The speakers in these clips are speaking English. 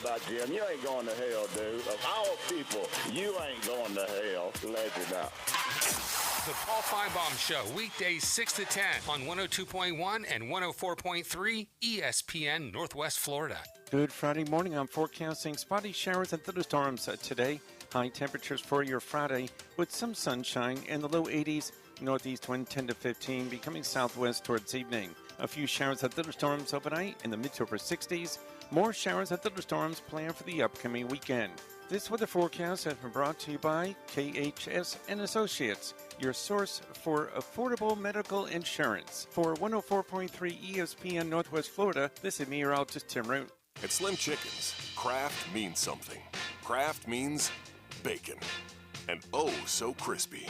about Jim. You ain't going to hell, dude. Of all people, you ain't going to hell. Let it out. The Paul Feinbaum Show, weekdays 6 to 10 on 102.1 and 104.3 ESPN Northwest Florida. Good Friday morning. I'm forecasting spotty showers and thunderstorms today. High temperatures for your Friday with some sunshine in the low 80s. Northeast wind 10 to 15, becoming southwest towards evening. A few showers and thunderstorms overnight in the mid to upper 60s. More showers and thunderstorms planned for the upcoming weekend. This weather forecast has been brought to you by KHS and Associates, your source for affordable medical insurance. For 104.3 ESPN Northwest Florida, this is meteorologist Tim Root. At Slim Chickens, craft means something. Craft means bacon. And oh, so crispy.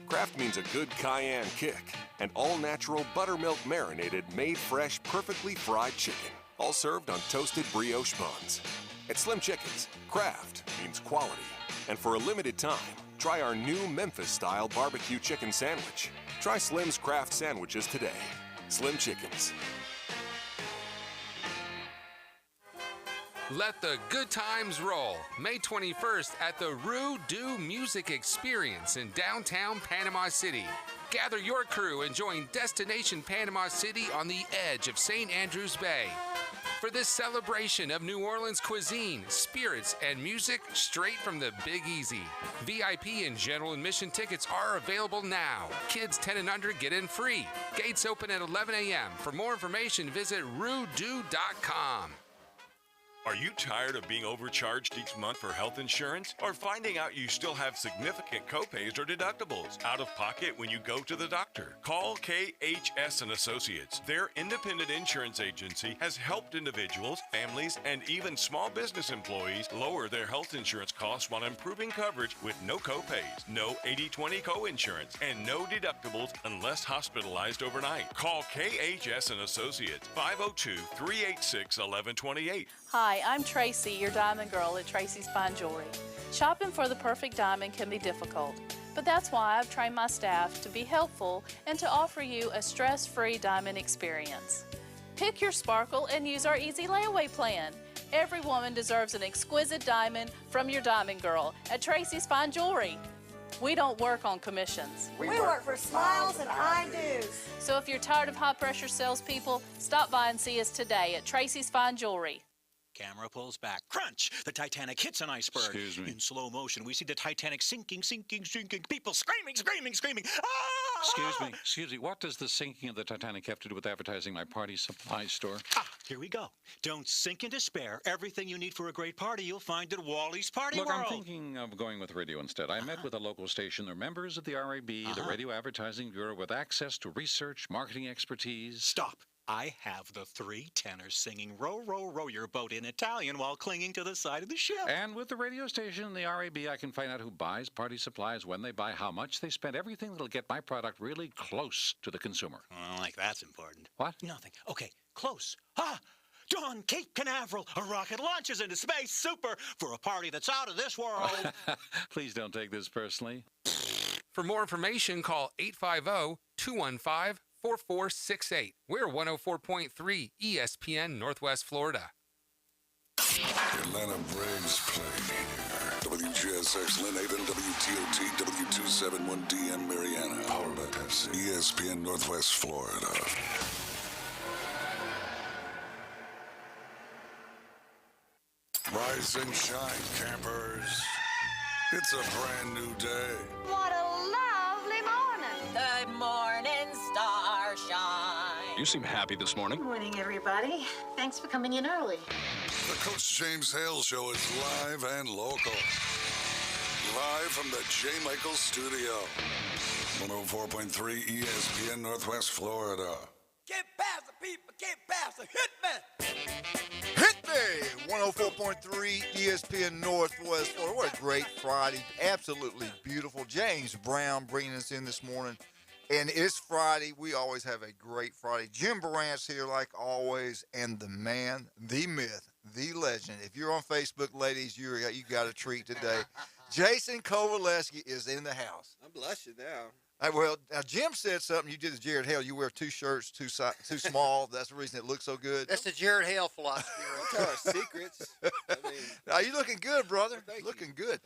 Kraft means a good cayenne kick and all-natural buttermilk marinated, made fresh, perfectly fried chicken, all served on toasted brioche buns. At Slim Chickens, Kraft means quality. And for a limited time, try our new Memphis-style barbecue chicken sandwich. Try Slim's Kraft sandwiches today. Slim Chickens. Let the good times roll. May 21st at the Rue Du Music Experience in downtown Panama City. Gather your crew and join Destination Panama City on the edge of St. Andrews Bay. For this celebration of New Orleans cuisine, spirits, and music straight from the Big Easy. VIP and general admission tickets are available now. Kids 10 and under get in free. Gates open at 11 a.m. For more information, visit ruedu.com. Are you tired of being overcharged each month for health insurance? Or finding out you still have significant copays or deductibles out of pocket when you go to the doctor? Call KHS and Associates. Their independent insurance agency has helped individuals, families, and even small business employees lower their health insurance costs while improving coverage with no copays, no 80/20 co-insurance, and no deductibles unless hospitalized overnight. Call KHS and Associates, 502-386-1128. Hi, I'm Tracy, your diamond girl at Tracy's Fine Jewelry. Shopping for the perfect diamond can be difficult, but that's why I've trained my staff to be helpful and to offer you a stress-free diamond experience. Pick your sparkle and use our easy layaway plan. Every woman deserves an exquisite diamond from your diamond girl at Tracy's Fine Jewelry. We don't work on commissions. We work for smiles and I-dos. So if you're tired of high-pressure salespeople, stop by and see us today at Tracy's Fine Jewelry. Camera pulls back. Crunch! The Titanic hits an iceberg. Excuse me. In slow motion, we see the Titanic sinking, sinking, sinking. People screaming, screaming, screaming. Ah! Excuse me. What does the sinking of the Titanic have to do with advertising my party supply store? Here we go. Don't sink in despair. Everything you need for a great party, you'll find at Wally's Party World. Look, I'm thinking of going with radio instead. I met with a local station. They're members of the RAB, the Radio Advertising Bureau, with access to research, marketing expertise. Stop. I have the three tenors singing Row, Row, Row Your Boat in Italian while clinging to the side of the ship. And with the radio station, the RAB, I can find out who buys party supplies, when they buy, how much they spend, everything that'll get my product really close to the consumer. Well, like that's important. What? Nothing. Okay, close. Dawn, Cape Canaveral, a rocket launches into space. Super for a party that's out of this world. Please don't take this personally. For more information, call 850-215-4468. We're 104.3 ESPN Northwest Florida. Atlanta Braves play here. WGSX Lynn Haven, WTOT, W271DM Mariana. Powered by Pepsi. ESPN Northwest Florida. Rise and shine, campers. It's a brand new day. What a lovely morning. Good morning, starshine. You seem happy this morning. Good morning, everybody. Thanks for coming in early. The Coach James Hale Show is live and local. Live from the J. Michaels Studio. 104.3 ESPN Northwest Florida. Get past the people, get past the hit me. Hit me! 104.3 ESPN Northwest Florida. What a great Friday. Absolutely beautiful. James Brown bringing us in this morning. And it's Friday. We always have a great Friday. Jim Barant's here like always. And the man, the myth, the legend. If you're on Facebook, ladies, you got a treat today. Jason Kovaleski is in the house. I'm blushing now. Well, now Jim said something. You did as Jared Hale. You wear two shirts, too small. That's the reason it looks so good. That's the Jared Hale philosophy. Don't tell our secrets. Now, you looking good, brother. Well, Looking good.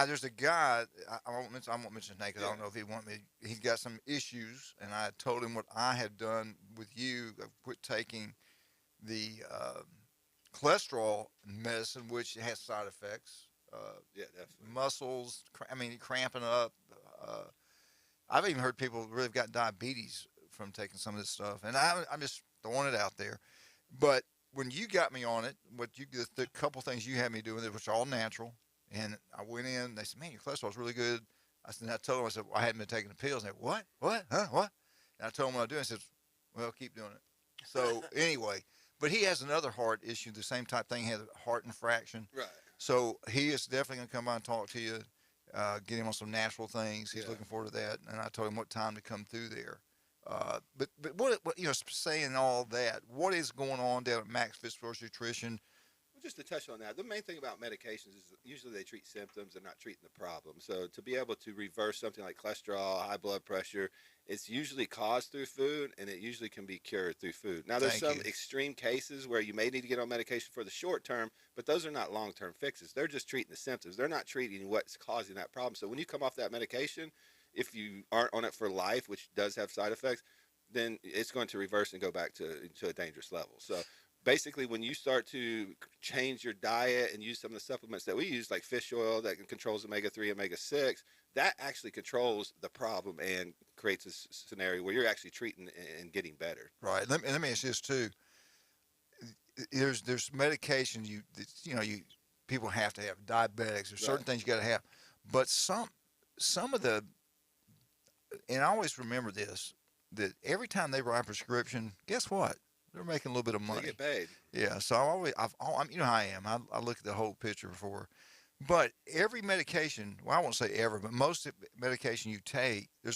There's a guy, I won't mention his name because I don't know if he want me. He's got some issues, and I told him what I had done with you. I quit taking the cholesterol medicine, which has side effects. Yeah, definitely. Muscles, cramping up. I've even heard people really have got diabetes from taking some of this stuff, and I'm just throwing it out there. But when you got me on it, the couple things you had me doing, which are all natural, and I went in, they said, man, your cholesterol's really good. I told them, I said, well, I hadn't been taking the pills. And they said, what? Huh? What? And I told them what I was doing. I said, well, keep doing it. So anyway, but he has another heart issue, the same type thing. He has a heart infraction. Right. So he is definitely going to come by and talk to you, get him on some natural things. He's looking forward to that. And I told him what time to come through there. But what saying all that, what is going on down at Max Fitzgerald's Nutrition? Well, just to touch on that, the main thing about medications is usually they treat symptoms and not treating the problem. So to be able to reverse something like cholesterol, high blood pressure, it's usually caused through food, and it usually can be cured through food. Now, there's some extreme cases where you may need to get on medication for the short term, but those are not long-term fixes. They're just treating the symptoms. They're not treating what's causing that problem. So when you come off that medication, if you aren't on it for life, which does have side effects, then it's going to reverse and go back to a dangerous level. So basically, when you start to change your diet and use some of the supplements that we use, like fish oil that controls omega-3, omega-6, that actually controls the problem and creates a scenario where you're actually treating and getting better. Right. Let me ask you this too. There's medication you people have to have. Diabetics. There's certain things you got to have, but some of the, and I always remember this, that every time they write a prescription, guess what? They're making a little bit of money. They get paid. Yeah. So I'm you know how I am. I look at the whole picture before. But every medication, well, I won't say ever, but most medication you take, there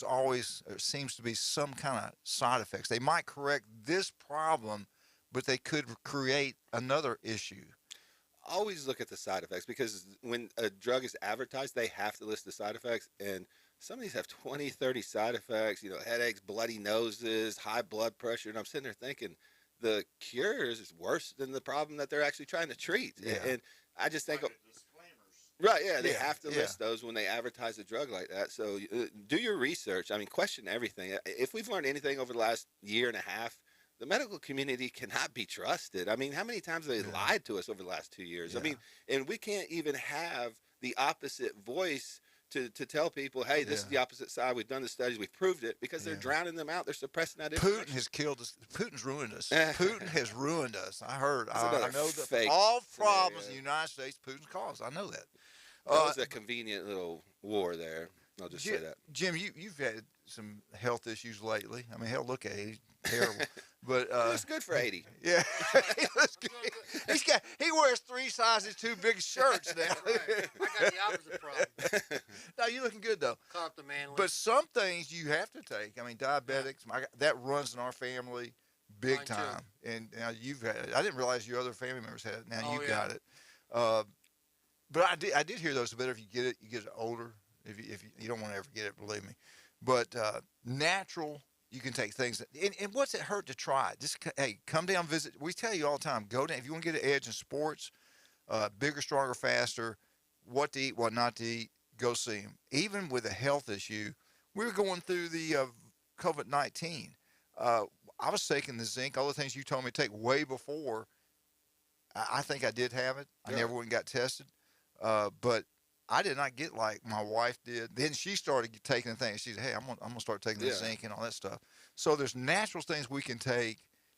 seems to be some kind of side effects. They might correct this problem, but they could create another issue. Always look at the side effects, because when a drug is advertised, they have to list the side effects. And some of these have 20, 30 side effects, headaches, bloody noses, high blood pressure. And I'm sitting there thinking the cure is worse than the problem that they're actually trying to treat. Yeah. And I just think... Right, yeah, they have to list those when they advertise a drug like that. So do your research. Question everything. If we've learned anything over the last year and a half, the medical community cannot be trusted. How many times have they lied to us over the last 2 years? Yeah. And we can't even have the opposite voice to tell people, hey, this is the opposite side. We've done the studies. We've proved it, because they're drowning them out. They're suppressing that information. Putin has killed us. Putin's ruined us. Putin has ruined us. I heard. I know that fake all problems in the United States, Putin's caused. I know that. That was a convenient little war there. I'll just say that. Jim, you've had some health issues lately. Hell, look at it. He's terrible. But he looks good for 80. Yeah, he looks good. He wears 3 sizes too big shirts now. Right. I got the opposite problem. No, you're looking good though. Caught the manly. But some things you have to take. Diabetics. That runs in our family big Mine time. too. And now you've had it. I didn't realize your other family members had it. Now you got it. But I did hear those. Better if you get it older. If you don't want to ever get it, believe me. But natural, you can take things. And what's it hurt to try? Just come down, visit. We tell you all the time, go down if you want to get an edge in sports, bigger, stronger, faster. What to eat, what not to eat. Go see them. Even with a health issue, we were going through the COVID-19. I was taking the zinc, all the things you told me to take way before. I think I did have it. I never went and got tested. But I did not get like my wife did. Then she started taking the things. She said, hey, I'm gonna start taking the zinc and all that stuff. So there's natural things we can take,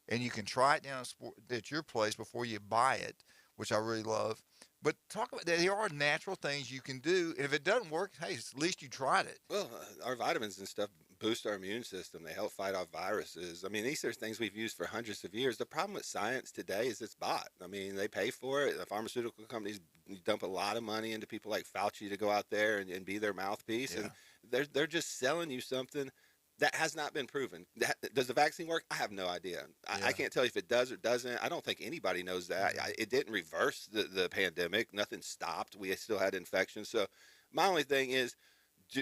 and you can try it down at your place before you buy it, which I really love. But talk about that. There are natural things you can do. And if it doesn't work, hey, at least you tried it. Well, our vitamins and stuff boost our immune system. They help fight off viruses. These are things we've used for hundreds of years. The problem with science today is it's bought. They pay for it. The pharmaceutical companies dump a lot of money into people like Fauci to go out there and be their mouthpiece. Yeah. And they're just selling you something that has not been proven. Does the vaccine work? I have no idea. I can't tell you if it does or doesn't. I don't think anybody knows that. It didn't reverse the pandemic. Nothing stopped. We still had infections. So my only thing is,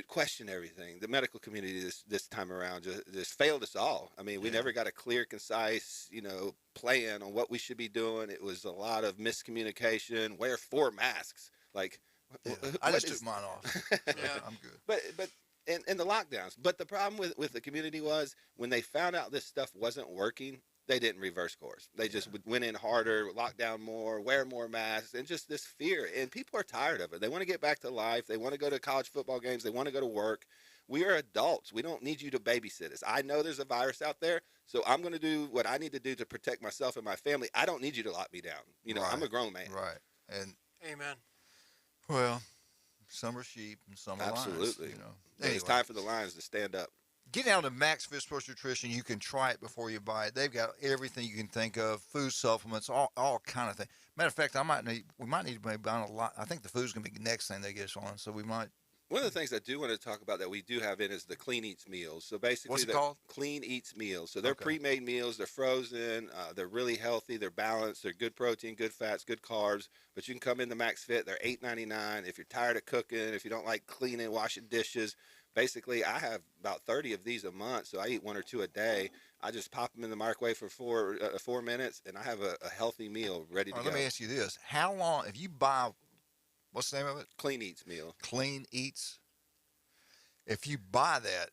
question everything. The medical community this time around just failed us all. I mean, we never got a clear, concise, plan on what we should be doing. It was a lot of miscommunication. Wear 4 masks. Like, I just took mine off. I'm good. But and the lockdowns. But the problem with the community was when they found out this stuff wasn't working, they didn't reverse course. They just went in harder, lock down more, wear more masks, and just this fear. And people are tired of it. They want to get back to life. They want to go to college football games. They want to go to work. We are adults. We don't need you to babysit us. I know there's a virus out there, so I'm going to do what I need to do to protect myself and my family. I don't need you to lock me down. Right. I'm a grown man. Right. And Amen. Well, some are sheep and some are lions. Absolutely. Anyway. It's time for the lions to stand up. Get down to Max Fit Sports Nutrition. You can try it before you buy it. They've got everything you can think of, food supplements, all kind of things. Matter of fact, we might need to maybe buy a lot. I think the food's going to be the next thing they get us on, so we might. One of the things I do want to talk about that we do have in is the Clean Eats meals. So basically, what's it called? Clean Eats meals. So they're pre-made meals. They're frozen. They're really healthy. They're balanced. They're good protein, good fats, good carbs. But you can come into Max Fit. They're $8.99. If you're tired of cooking, if you don't like cleaning, washing dishes, basically I have about 30 of these a month. So I eat 1 or 2 a day. I just pop them in the microwave for 4 minutes, and I have a healthy meal ready to go. Let me ask you this: how long if you buy? What's the name of it? Clean Eats meal. Clean Eats. If you buy that,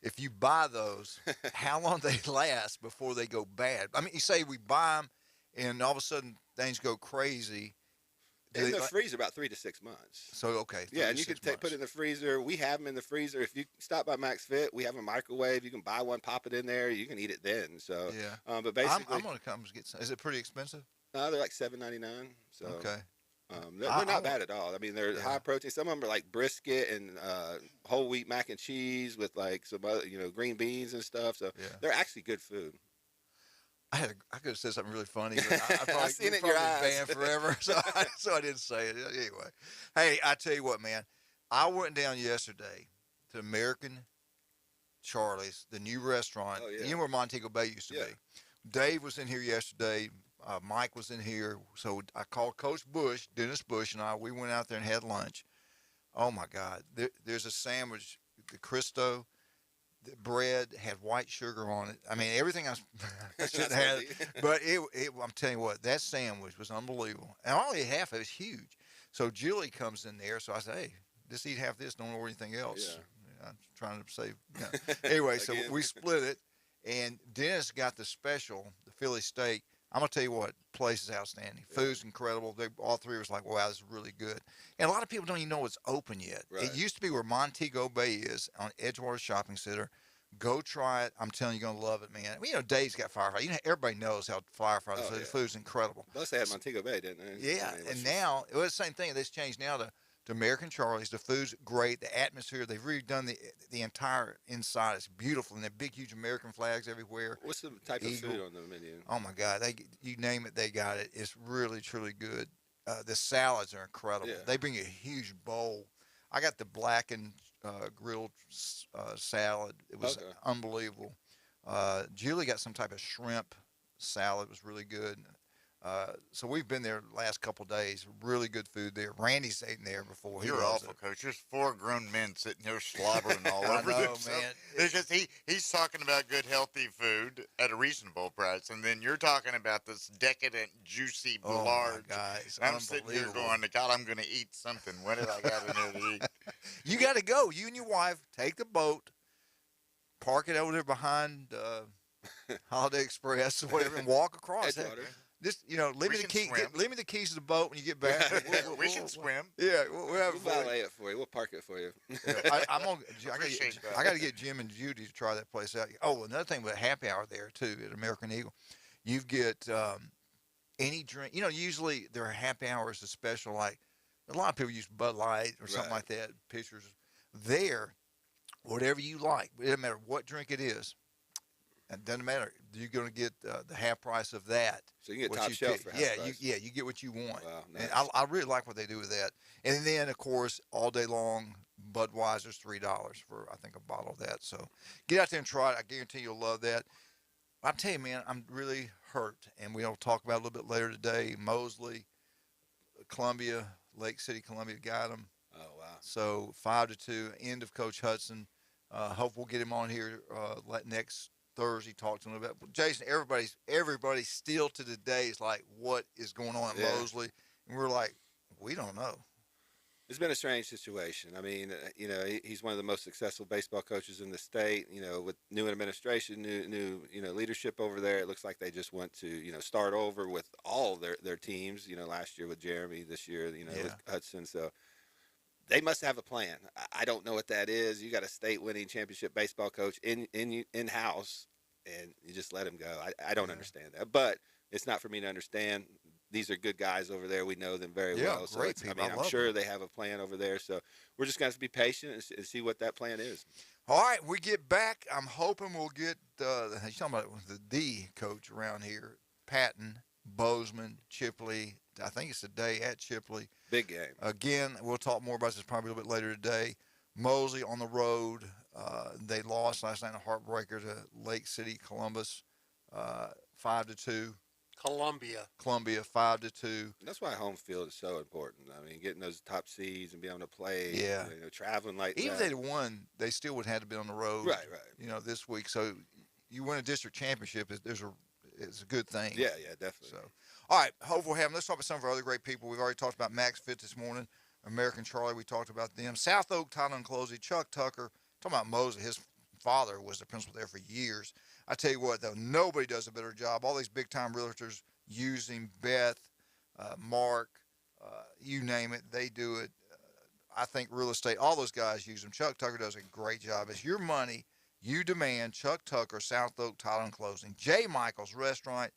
if you buy those, how long they last before they go bad? I mean, you say we buy them, and all of a sudden things go crazy. In the freezer, about 3 to 6 months. So okay, yeah, and you can put it in the freezer. We have them in the freezer. If you stop by Max Fit, we have a microwave. You can buy one, pop it in there. You can eat it then. So yeah, but basically, I'm gonna come get some. Is it pretty expensive? No, they're like $7.99. So okay. They're not bad at all. I mean, they're high protein. Some of them are like brisket and whole wheat mac and cheese with like some other, green beans and stuff. So they're actually good food. I could have said something really funny, but I probably I've seen it in your eyes. banned forever, so I didn't say it anyway. Hey, I tell you what, man, I went down yesterday to American Charlie's, the new restaurant. Oh, yeah. You know where Montego Bay used to be. Dave was in here yesterday. Mike was in here, so I called Coach Bush, Dennis Bush, and we went out there and had lunch. Oh my God, there's a sandwich, the Cristo. The bread had white sugar on it. I mean, everything I shouldn't have, but I'm telling you what, that sandwich was unbelievable. And only half of it was huge. So Julie comes in there, so I say, hey, just eat half this, don't order anything else. Yeah. I'm trying to save. Anyway, so we split it, and Dennis got the special, the Philly steak. I'm going to tell you what, the place is outstanding. Food's incredible. All three was like, wow, this is really good. And a lot of people don't even know it's open yet. Right. It used to be where Montego Bay is on Edgewater Shopping Center. Go try it. I'm telling you, you're going to love it, man. Dave's got firefighters. Everybody knows how firefighters do. The food's incredible. Plus, they had Montego Bay, didn't they? Yeah, and now, it was the same thing. It's changed now to American Charlie's. The food's great. The atmosphere, they've redone the entire inside. It's beautiful, and they're big, huge American flags everywhere. What's the type of food on the menu? Oh, my God. You name it, they got it. It's really, truly good. The salads are incredible. Yeah. They bring a huge bowl. I got the blackened grilled salad. It was unbelievable. Julie got some type of shrimp salad. It was really good. So we've been there the last couple of days. Really good food there. Randy's eaten there before. You're awful, Coach. There's 4 grown men sitting there slobbering all over themselves. Man. Because he's talking about good, healthy food at a reasonable price, and then you're talking about this decadent, juicy, large. Oh, God, I'm sitting here going, God, I'm going to eat something. What did I got in there to eat? You got to go. You and your wife take the boat, park it over there behind Holiday Express or whatever, and walk across. Just leave me the keys to the boat when you get back. We can swim. Yeah, we'll have We'll valet it for you. We'll park it for you. I got to get Jim and Judy to try that place out. Oh, another thing with happy hour there too at American Eagle, you get any drink. Usually their happy hours is special. Like a lot of people use Bud Light or something like that. Pictures there, whatever you like. It doesn't matter what drink it is. It doesn't matter. You're going to get the half price of that. So you get top shelf for half price. You get what you want. Wow, nice. And I really like what they do with that. And then, of course, all day long, Budweiser's $3 for, I think, a bottle of that. So get out there and try it. I guarantee you'll love that. I tell you, man, I'm really hurt. And we'll talk about it a little bit later today. Mosley, Columbia, Lake City, Columbia got them. Oh, wow. So 5-2, end of Coach Hudson. Hope we'll get him on here next Thursday, talk to him about. Jason, everybody's still to the day is like, what is going on at Mosley? And we're like, we don't know. It's been a strange situation. I mean, he's one of the most successful baseball coaches in the state. With new administration, new leadership over there, it looks like they just want to start over with all their teams. Last year with Jeremy, this year with Hudson. So they must have a plan. I don't know what that is. You got a state winning championship baseball coach in house, and you just let him go. I don't understand that, but it's not for me to understand. These are good guys over there. We know them very well. So great people. I'm sure they have a plan over there. So we're just going to be patient and see what that plan is. All right, we get back. I'm hoping we'll get you're talking about the coach around here, Patton, Bozeman, Chipley. I think it's a day at Chipley. Big game. Again, we'll talk more about this probably a little bit later today. Mosley on the road. They lost last night in a heartbreaker to Lake City, Columbus, 5-2. Columbia 5-2. That's why home field is so important. I mean, getting those top seeds and being able to play. Yeah. Traveling like Even that. if they'd have won, they still would have had to be on the road. Right. This week. So you win a district championship. It's a good thing. Yeah, definitely. So, all right. Hope we'll have them. Let's talk about some of our other great people. We've already talked about Max Fit this morning. American Charlie, we talked about them. South Oak Title and Closing, Chuck Tucker. Talking about Mosley, his father was the principal there for years. I tell you what, though, nobody does a better job. All these big-time realtors use him, Beth, Mark, you name it, they do it. I think real estate, all those guys use them. Chuck Tucker does a great job. It's your money, you demand. Chuck Tucker, South Oak Title and Closing. J. Michael's Restaurant,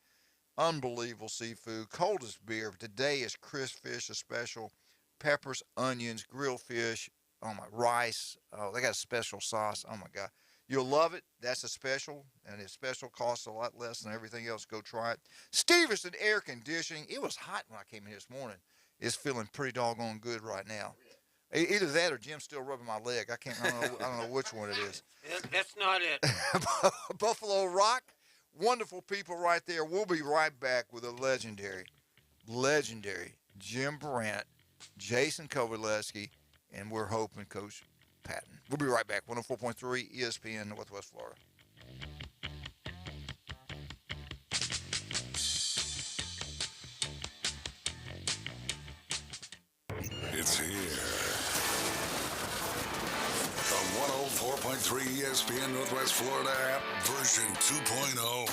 unbelievable seafood, coldest beer. Today is crisp fish, a special, peppers, onions, grilled fish, rice. Oh, they got a special sauce. Oh, my God. You'll love it. That's a special, and its special costs a lot less than everything else. Go try it. Stevenson Air Conditioning. It was hot when I came in this morning. It's feeling pretty doggone good right now. Either that or Jim's still rubbing my leg. I don't know which one it is. That's not it. Buffalo Rock. Wonderful people right there. We'll be right back with a legendary Jim Brandt, Jason Kowaleski, and we're hoping Coach Patton. We'll be right back. 104.3 ESPN Northwest Florida. It's here. The 104.3 ESPN Northwest Florida app version 2.0.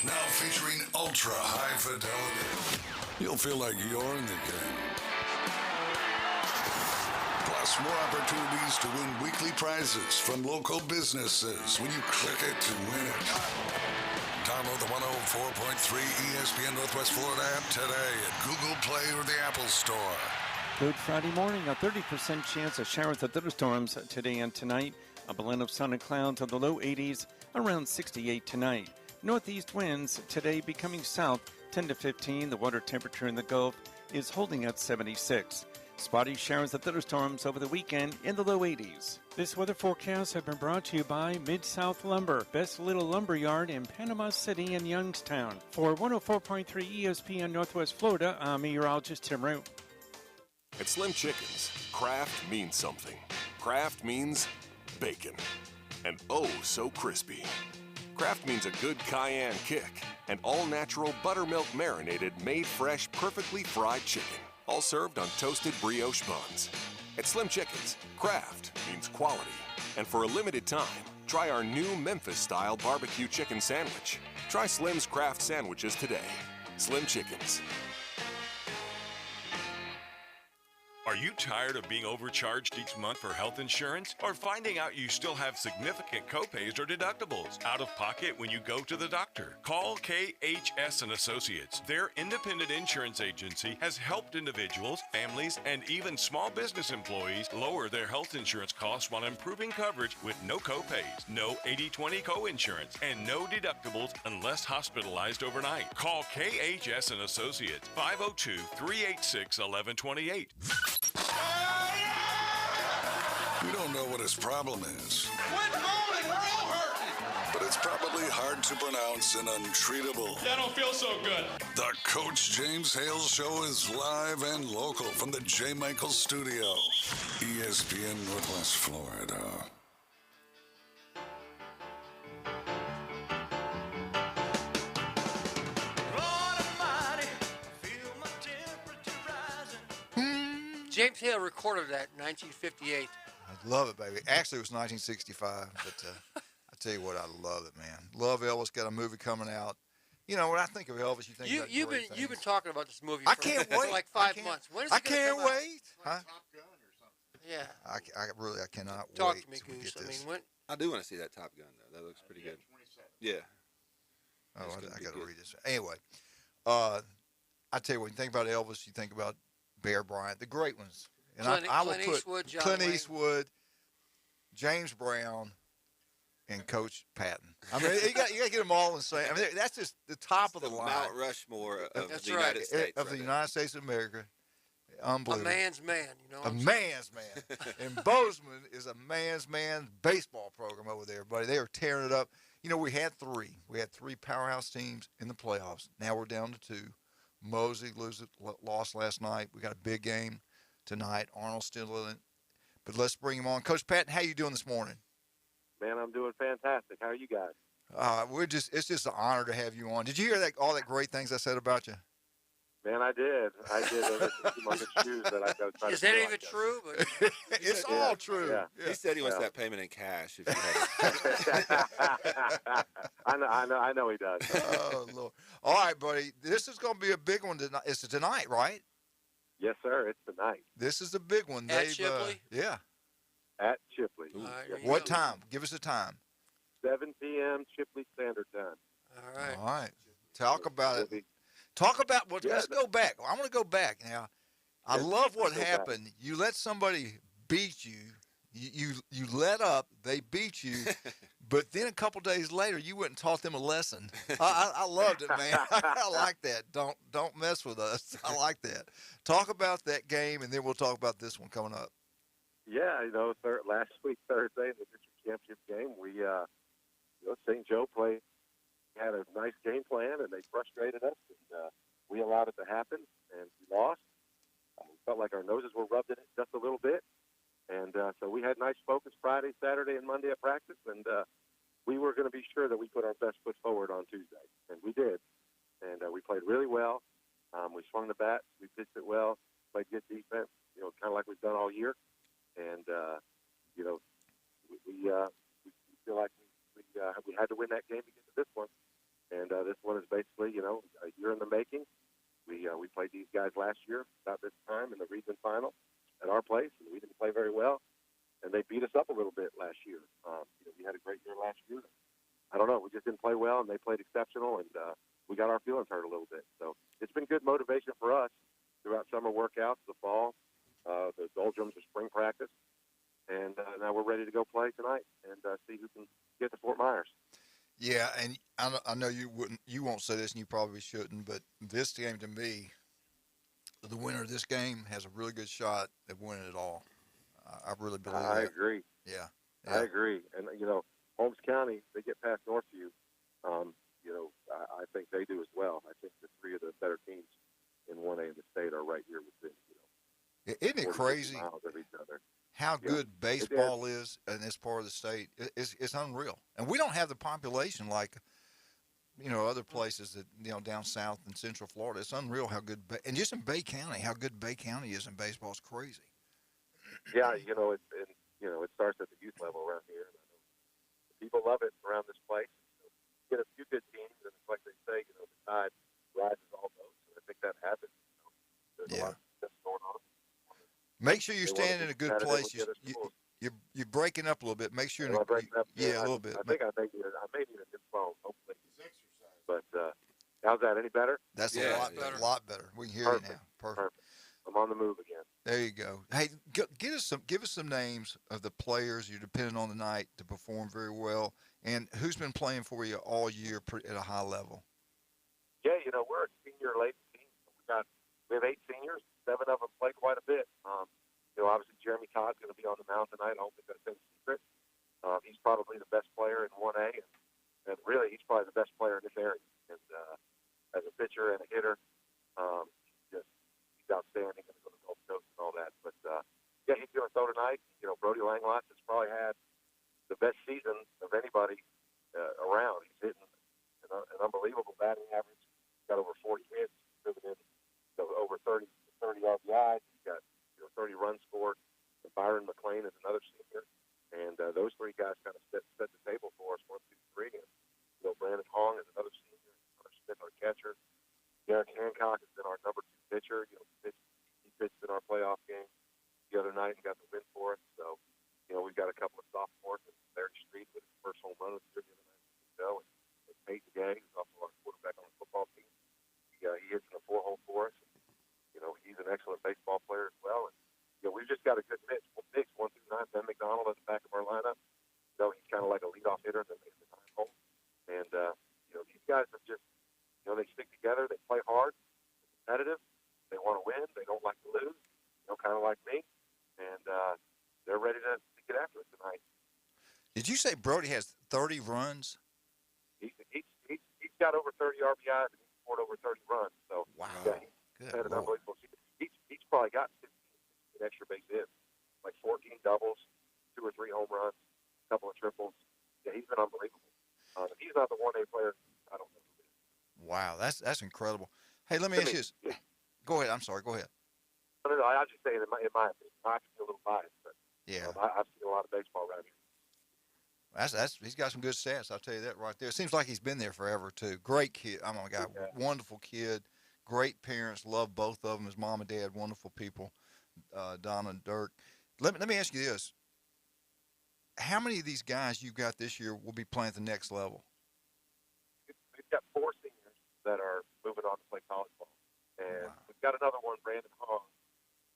Now featuring ultra high fidelity. You'll feel like you're in the game. Plus, more opportunities to win weekly prizes from local businesses when you click it to win it. Download the 104.3 ESPN Northwest Florida app today at Google Play or the Apple Store. Good Friday morning. A 30% chance of showers and thunderstorms today and tonight. A blend of sun and clouds in the low 80s, around 68 tonight. Northeast winds today becoming south 10 to 15. The water temperature in the Gulf is holding at 76. Spotty showers and thunderstorms over the weekend in the low 80s. This weather forecast has been brought to you by Mid-South Lumber, best little lumber yard in Panama City and Youngstown. For 104.3 ESPN Northwest Florida, I'm meteorologist Tim Root. At Slim Chickens, craft means something. Craft means bacon. And oh, so crispy. Craft means a good cayenne kick. And all-natural buttermilk marinated, made fresh, perfectly fried chicken. All served on toasted brioche buns. At Slim Chickens, craft means quality. And for a limited time, try our new Memphis-style barbecue chicken sandwich. Try Slim's Craft Sandwiches today. Slim Chickens. Are you tired of being overcharged each month for health insurance or finding out you still have significant copays or deductibles out of pocket when you go to the doctor? Call KHS and Associates. Their independent insurance agency has helped individuals, families, and even small business employees lower their health insurance costs while improving coverage with no copays, no 80/20 co-insurance, and no deductibles unless hospitalized overnight. Call KHS and Associates, 502-386-1128. We don't know what his problem is, Quit moaning, we're all hurting. but it's probably hard to pronounce and untreatable. That don't feel so good. The Coach James Hale Show is live and local from the J. Michael Studio, ESPN Northwest Florida. James Hale recorded that in 1958. I love it, baby. Actually, it was 1965, but I tell you what, I love it, man. Love Elvis. Got a movie coming out. You know, when I think of Elvis, you think about you've great been things. talking about this movie. I can't for wait. like 5 months. When is it I gonna can't come out? wait. Huh? Yeah. I cannot Talk wait to me, till we Goose. get I this. mean, when? I do want to see that Top Gun, though. That looks pretty good. Yeah. Oh, That's gonna I be got to good. read this. Anyway, I tell you, when you think about Elvis, you think about Bear Bryant, the great ones. And I will Clint put Eastwood, John Clint Wayne. Eastwood, James Brown, and Coach Patton. I mean, you got to get them all in the same. I mean, that's just the top of the line. Mount Rushmore of That's the right. United States. Of the United States of America. A Unbelievable. man's man, you know. A man's man. And Bozeman is a man's man baseball program over there, buddy. They are tearing it up. You know, we had three. We had three powerhouse teams in the playoffs. Now we're down to two. Mosey lost last night. We got a big game tonight. Arnold's still in it. But let's bring him on. Coach Patton, how you doing this morning? Man, I'm doing fantastic. How are you guys? It's just an honor to have you on. Did you hear all that great things I said about you? Man, I did. Those are some of the shoes that I go try Is to any feel of like it true? But it's Yeah. all true. Yeah. He said he wants Yeah. that payment in cash. If you had I know he does. Oh, Lord. All right, buddy. This is going to be a big one tonight. It's tonight, right? Yes, sir. It's tonight This is a big one. At Shipley? Yeah. at Chipley. All right, there you What go. time? Give us a time. 7 p.m. Chipley Standard Time. All right. All right. Talk about It'll it. be- Talk about what. Yeah, Let's go back. I want to go back now. I love what go back. happened. You let somebody beat you. You let up. They beat you. But then a couple days later, you went and taught them a lesson. I loved it, man. I like that. Don't mess with us. I like that. Talk about that game, and then we'll talk about this one coming up. Yeah, last week Thursday in the district championship game, we St. Joe had a nice game plan, and they frustrated us, and we allowed it to happen, and we lost. We felt like our noses were rubbed in it just a little bit, and so we had nice focus Friday, Saturday, and Monday at practice, and we were going to be sure that we put our best foot forward on Tuesday, and we did, and we played really well. We swung the bat, we pitched it well, played good defense, kind of like we've done all year, and we feel like we had to win that game to get to this one. And this one is basically, a year in the making. We played these guys last year about this time in the region final at our place, and we didn't play very well. And they beat us up a little bit last year. We had a great year last year. I don't know. We just didn't play well, and they played exceptional, and we got our feelings hurt a little bit. So it's been good motivation for us throughout summer workouts, the fall, the doldrums of spring practice. And now we're ready to go play tonight and see who can get to Fort Myers. Yeah, and I know you won't say this, and you probably shouldn't, but this game to me, the winner of this game has a really good shot at winning it all. I really believe that. I agree. Yeah. I agree. And, Holmes County, they get past Northview. I think they do as well. I think the three of the better teams in 1A in the state are right here within, Isn't it 40, 50 crazy miles of each other. how Yeah, good baseball is in this part of the state? It's unreal. And we don't have the population like, other places that, down south in Central Florida. It's unreal how good, and just in Bay County, how good Bay County is in baseball is crazy. Yeah, it starts at the youth level around here. And I know people love it around this place. Get a few good teams, and it's like they say, the tide rises all boats. And I think that happens. There's a lot of stuff going on. Make sure you're They wanna standing be in a good competitive place. with the other schools. You're breaking up a little bit. Make sure Am I breaking up? a little bit. I think I may need a new phone, hopefully. But how's that? Any better? That's a lot better. We can hear Perfect. you now. Perfect. I'm on the move again. There you go. Hey, give us some names of the players you're depending on tonight to perform very well, and who's been playing for you all year at a high level. Yeah, we're a senior-laden team. We have 8 seniors. 7 of them play quite a bit. Obviously Jeremy Todd's going to be on the mound tonight. I don't think that's any secret. He's probably the best player in 1A, outstanding. Going to go to Gulf Coast and all that. But yeah, he's going to throw tonight. You know, Brody Langlots has probably had the best season of anybody around. He's hitting an unbelievable batting average. He's got over 40 hits, driven in over 30 RBIs. He's got 30 runs scored. And Byron McLean is another senior, and those three guys kind of set the table for us, 1, 2, 3. And Brandon Hong is another senior. Hunter Smith, our catcher. Derek Hancock has been our number 2 pitcher. He pitched in our playoff game the other night and got the win for us. So, we've got a couple of sophomores. And Larry Street with his first home run of the year the other night. And Peyton Gay, who's also our quarterback on the football team. He hits in the 4-hole for us. He's an excellent baseball player as well. And, we've just got a good mix. 1 through 9. Ben McDonald at the back of our lineup. He's kind of like a leadoff hitter in the 9-hole. And, these guys are just, they stick together. They play hard, competitive. They want to win. They don't like to lose, kind of like me. And they're ready to get after it tonight. Did you say Brody has 30 runs? He's got over 30 RBIs and he's scored over 30 runs. So, wow. Yeah, he's had an unbelievable season. He's probably got 15 extra base hits, like 14 doubles, 2 or 3 home runs, a couple of triples. Yeah, he's been unbelievable. If he's not the 1A player, I don't know. Wow, that's incredible. Hey, let me ask you this. Go ahead. I'm sorry. Go ahead. No, I was just saying, in my opinion, I feel a little biased, but yeah, I've seen a lot of baseball around here. He's got some good stats. I'll tell you that right there. It seems like he's been there forever too. Great kid. Oh my God, wonderful kid. Great parents. Love both of them. His mom and dad, wonderful people. Donna and Dirk. Let me ask you this. How many of these guys you got this year will be playing at the next level? We've got 4 seniors that are moving on to play college ball. And we've got another one, Brandon Hong,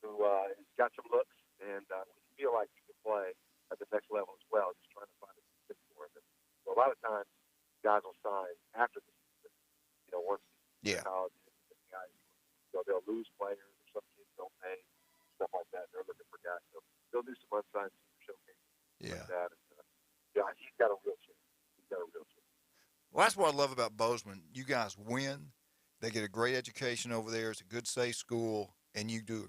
who has got some looks, and we feel like he can play at the next level as well, just trying to find a fit for him. So a lot of times, guys will sign after the season, once college, guys, they'll lose players, or some kids don't pay, stuff like that. They're looking for guys. So they'll do some unsigned senior showcases. Yeah. Like that. And, he's got a real chance. Well, that's what I love about Bozeman. You guys win. They get a great education over there. It's a good, safe school, and you do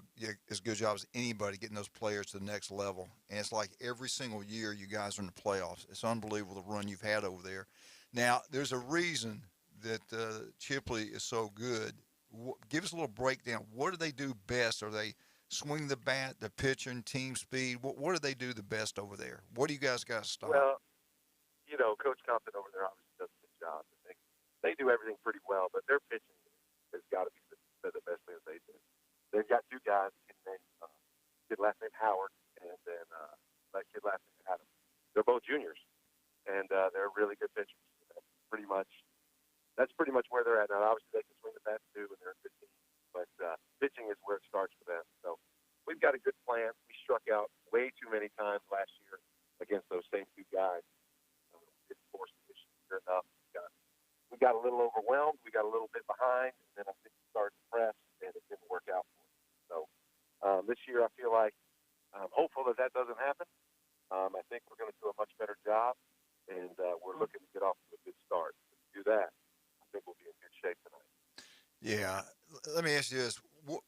as good a job as anybody getting those players to the next level. And it's like every single year you guys are in the playoffs. It's unbelievable the run you've had over there. Now, there's a reason that Chipley is so good. Give us a little breakdown. What do they do best? Are they swing the bat, the pitching, team speed? What do they do the best over there? What do you guys got to stop? Well, Coach Compton over there obviously does a good job. They do everything pretty well, but their pitching has got to be the best thing that they do. They've got 2 guys, kid last name Howard, and then that kid last name Adam. They're both juniors, and they're really good pitchers. That's pretty much where they're at now. Obviously, they can swing the bat too, and they're a good team, but pitching is where it starts for them. So we've got a good plan. We struck out way too many times last year against those same 2 guys. Didn't force the issue here enough. We got a little overwhelmed. We got a little bit behind, and then I think we started to press, and it didn't work out for us. So this year, I feel like I'm hopeful that doesn't happen. I think we're going to do a much better job, and we're looking to get off to a good start. If we do that, I think we'll be in good shape tonight. Yeah. Let me ask you this.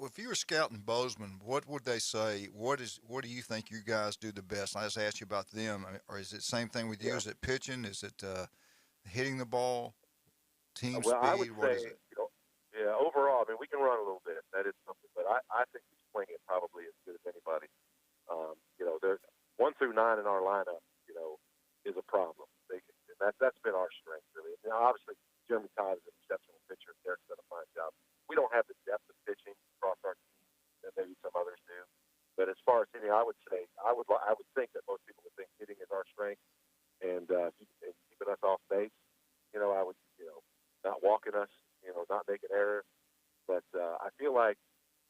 If you were scouting Bozeman, what would they say? What do you think you guys do the best? I just asked you about them. Or is it the same thing with you? Is it pitching? Is it hitting the ball? Team speed? I would what say, is it? overall, we can run a little bit. That is something. But I think we swing it probably as good as anybody. There's 1 through 9 in our lineup, is a problem. That's been our strength, really. Now, obviously, Jeremy Todd is an exceptional pitcher. Derek's done a fine job. We don't have the depth of pitching across our team that maybe some others do. But as far as hitting, I would say, I would think that most people would think hitting is our strength, and keeping us off base. I would, not walking us, not making errors. But I feel like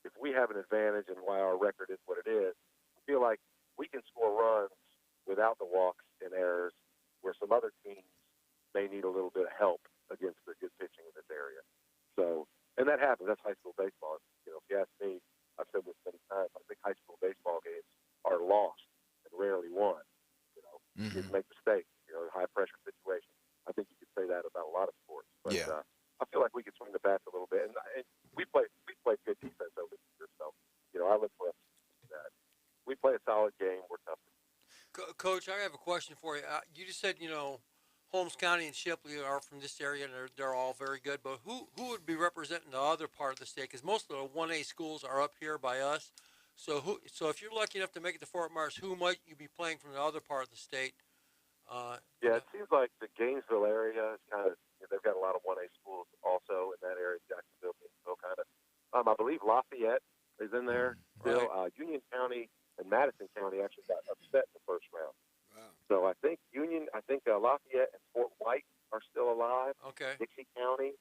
if we have an advantage and why our record is what it is, I feel like we can score runs without the walks and errors, where some other teams may need a little bit of help against the good pitching in this area. So, and that happens. That's high school baseball. If you ask me, I've said this many times, I think high school baseball games are lost and rarely won. You make mistakes, high pressure situations. I think you could say that about a lot of sports. But I feel like we could swing the bats a little bit. And we play good defense over the years. So solid game. We're tough. Coach, I have a question for you. You just said, Holmes County and Shipley are from this area, and they're all very good. But who would be representing the other part of the state? Because most of the 1A schools are up here by us. So if you're lucky enough to make it to Fort Myers, who might you be playing from the other part of the state? Yeah, it seems like the Gainesville area is kind of, they've got a lot of 1A schools also in that area, Jacksonville, Gainesville kind of. I believe Lafayette is in there still. Right. Union County and Madison County actually got upset in the first round. Wow. So I think Lafayette and Fort White are still alive. Okay. Dixie County,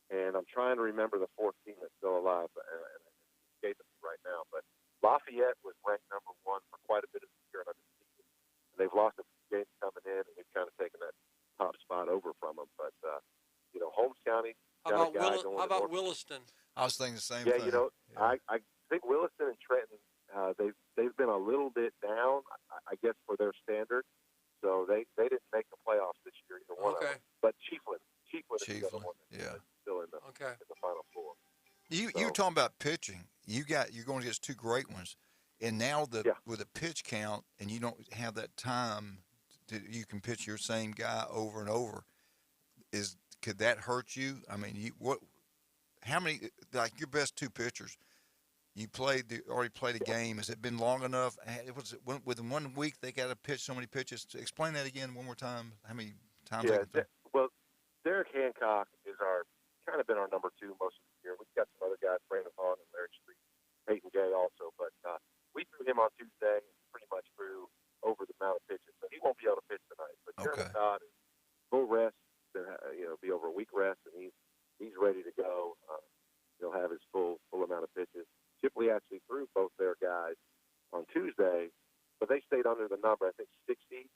and I'm trying to remember the fourth team that's still alive, and it's escaping me right now. But Lafayette was ranked number 1 for quite a bit of the year, and they've lost a few games coming in, and we've kind of taken that top spot over from them. But Holmes County. How about Williston? I was thinking the same yeah, thing. I think Williston and Trenton, they've been a little bit down, I guess, for their standard. So they didn't make the playoffs this year, either one of them. But Chiefland is the other one that's still in the Final Four. You were talking about pitching. You're going against two great ones, and now with a pitch count, and you don't have that time you can pitch your same guy over and over. Could that hurt you? I mean, how many, like your best two pitchers, you already played a game. Has it been long enough? Within 1 week they got to pitch so many pitches. Explain that again one more time. How many times? Well, Derek Hancock is kind of been our number 2 most of the year. We've got some other guys, Brandon Vaughn and Larry Street, Peyton Gay also. But we threw him on Tuesday and pretty much threw over the amount of pitches. So he won't be able to pitch tonight. But Jeremy Todd is full rest. Be over a week rest, and he's ready to go. He'll have his full amount of pitches. Shipley actually threw both their guys on Tuesday, but they stayed under the number. I think 60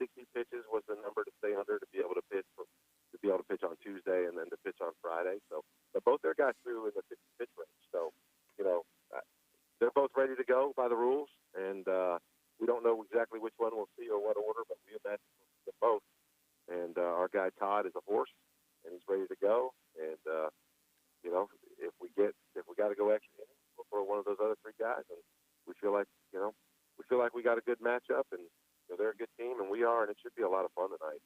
pitches was the number to stay under to be able to pitch on Tuesday and then to pitch on Friday. So, but both their guys threw in the 50 pitch range. So, they're both ready to go by the rules, and we don't know exactly which one we'll see or what order, but we imagine we'll see them both. And our guy Todd is a horse, and he's ready to go. And if we got to go extra innings, we'll throw one of those other 3 guys, and we feel like we got a good matchup, and they're a good team, and we are, and it should be a lot of fun tonight.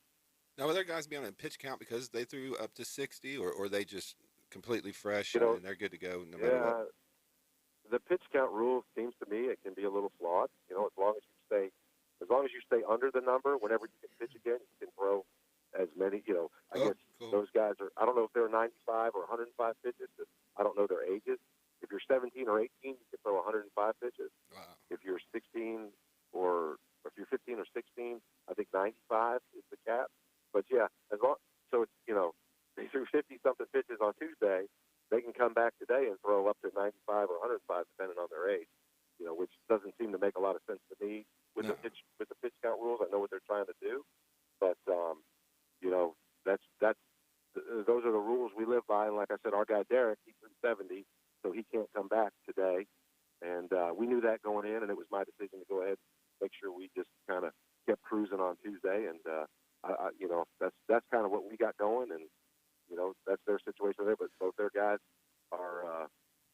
Now, will their guys be on a pitch count because they threw up to 60, or they just completely fresh and they're good to go no matter what? The pitch count rule seems to me it can be a little flawed. As long as you stay under the number, whenever you can pitch again, you can throw as many. I guess those guys are. I don't know if they're 95 or 105 pitches. I don't know their ages. If you're 17 or 18, you can throw 105 pitches. Wow. If you're 16 or if you're 15 or 16, I think 95 is the cap. But yeah, so it's they threw 50-something pitches on Tuesday. They can come back today and throw up to 95 or 105, depending on their age. Which doesn't seem to make a lot of sense to me with the pitch count rules. I know what they're trying to do, but those are the rules we live by. And like I said, our guy Derek, he threw 70, so he can't come back today. And we knew that going in, and it was my decision to go ahead and make sure we just kind of kept cruising on Tuesday. And that's kind of what we got going, and that's their situation there. But both their guys are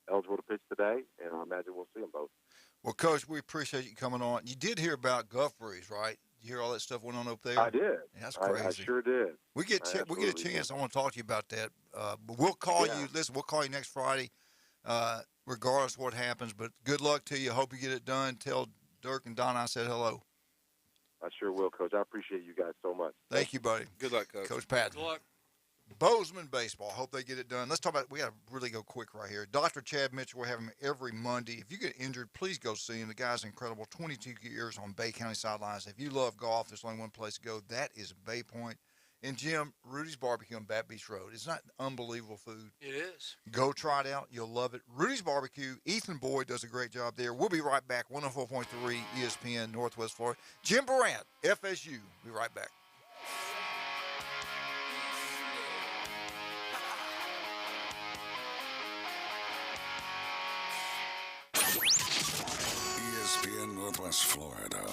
eligible to pitch today, and I imagine we'll see them both. Well, Coach, we appreciate you coming on. You did hear about Guthries, right? You hear all that stuff went on up there? I did. Yeah, that's crazy. I sure did. We get a chance. I want to talk to you about that. But we'll call you. Listen, we'll call you next Friday, regardless of what happens. But good luck to you. Hope you get it done. Tell Dirk and Don I said hello. I sure will, Coach. I appreciate you guys so much. Thank you, buddy. Good luck, Coach. Coach Patton. Good luck. Bozeman baseball. Hope they get it done. Let's talk about. We got to really go quick right here. Dr. Chad Mitchell. We have him every Monday. If you get injured, please go see him. The guy's incredible. 22 years on Bay County sidelines. If you love golf, there's only one place to go. That is Bay Point. And Jim, Rudy's Barbecue on Bat Beach Road. It's not unbelievable food. It is. Go try it out. You'll love it. Rudy's Barbecue. Ethan Boyd does a great job there. We'll be right back. 104.3 ESPN Northwest Florida. Jim Durant, FSU. Be right back. ESPN Northwest Florida.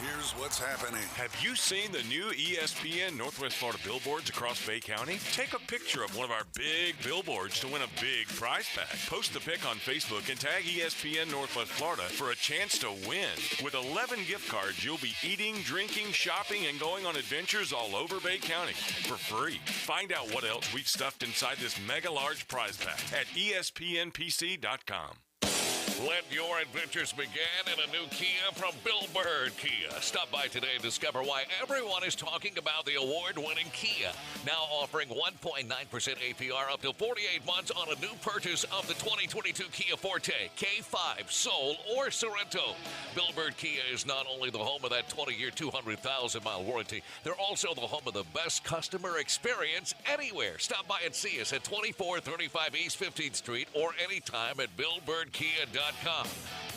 Here's what's happening. Have you seen the new ESPN Northwest Florida billboards across Bay County? Take a picture of one of our big billboards to win a big prize pack. Post the pic on Facebook and tag ESPN Northwest Florida for a chance to win. With 11 gift cards, you'll be eating, drinking, shopping, and going on adventures all over Bay County for free. Find out what else we've stuffed inside this mega large prize pack at ESPNPC.com. Let your adventures begin in a new Kia from Bill Bird Kia. Stop by today and discover why everyone is talking about the award-winning Kia. Now offering 1.9% APR up to 48 months on a new purchase of the 2022 Kia Forte, K5, Soul, or Sorento. Bill Bird Kia is not only the home of that 20-year, 200,000-mile warranty, they're also the home of the best customer experience anywhere. Stop by and see us at 2435 East 15th Street or anytime at BillBirdKia.com.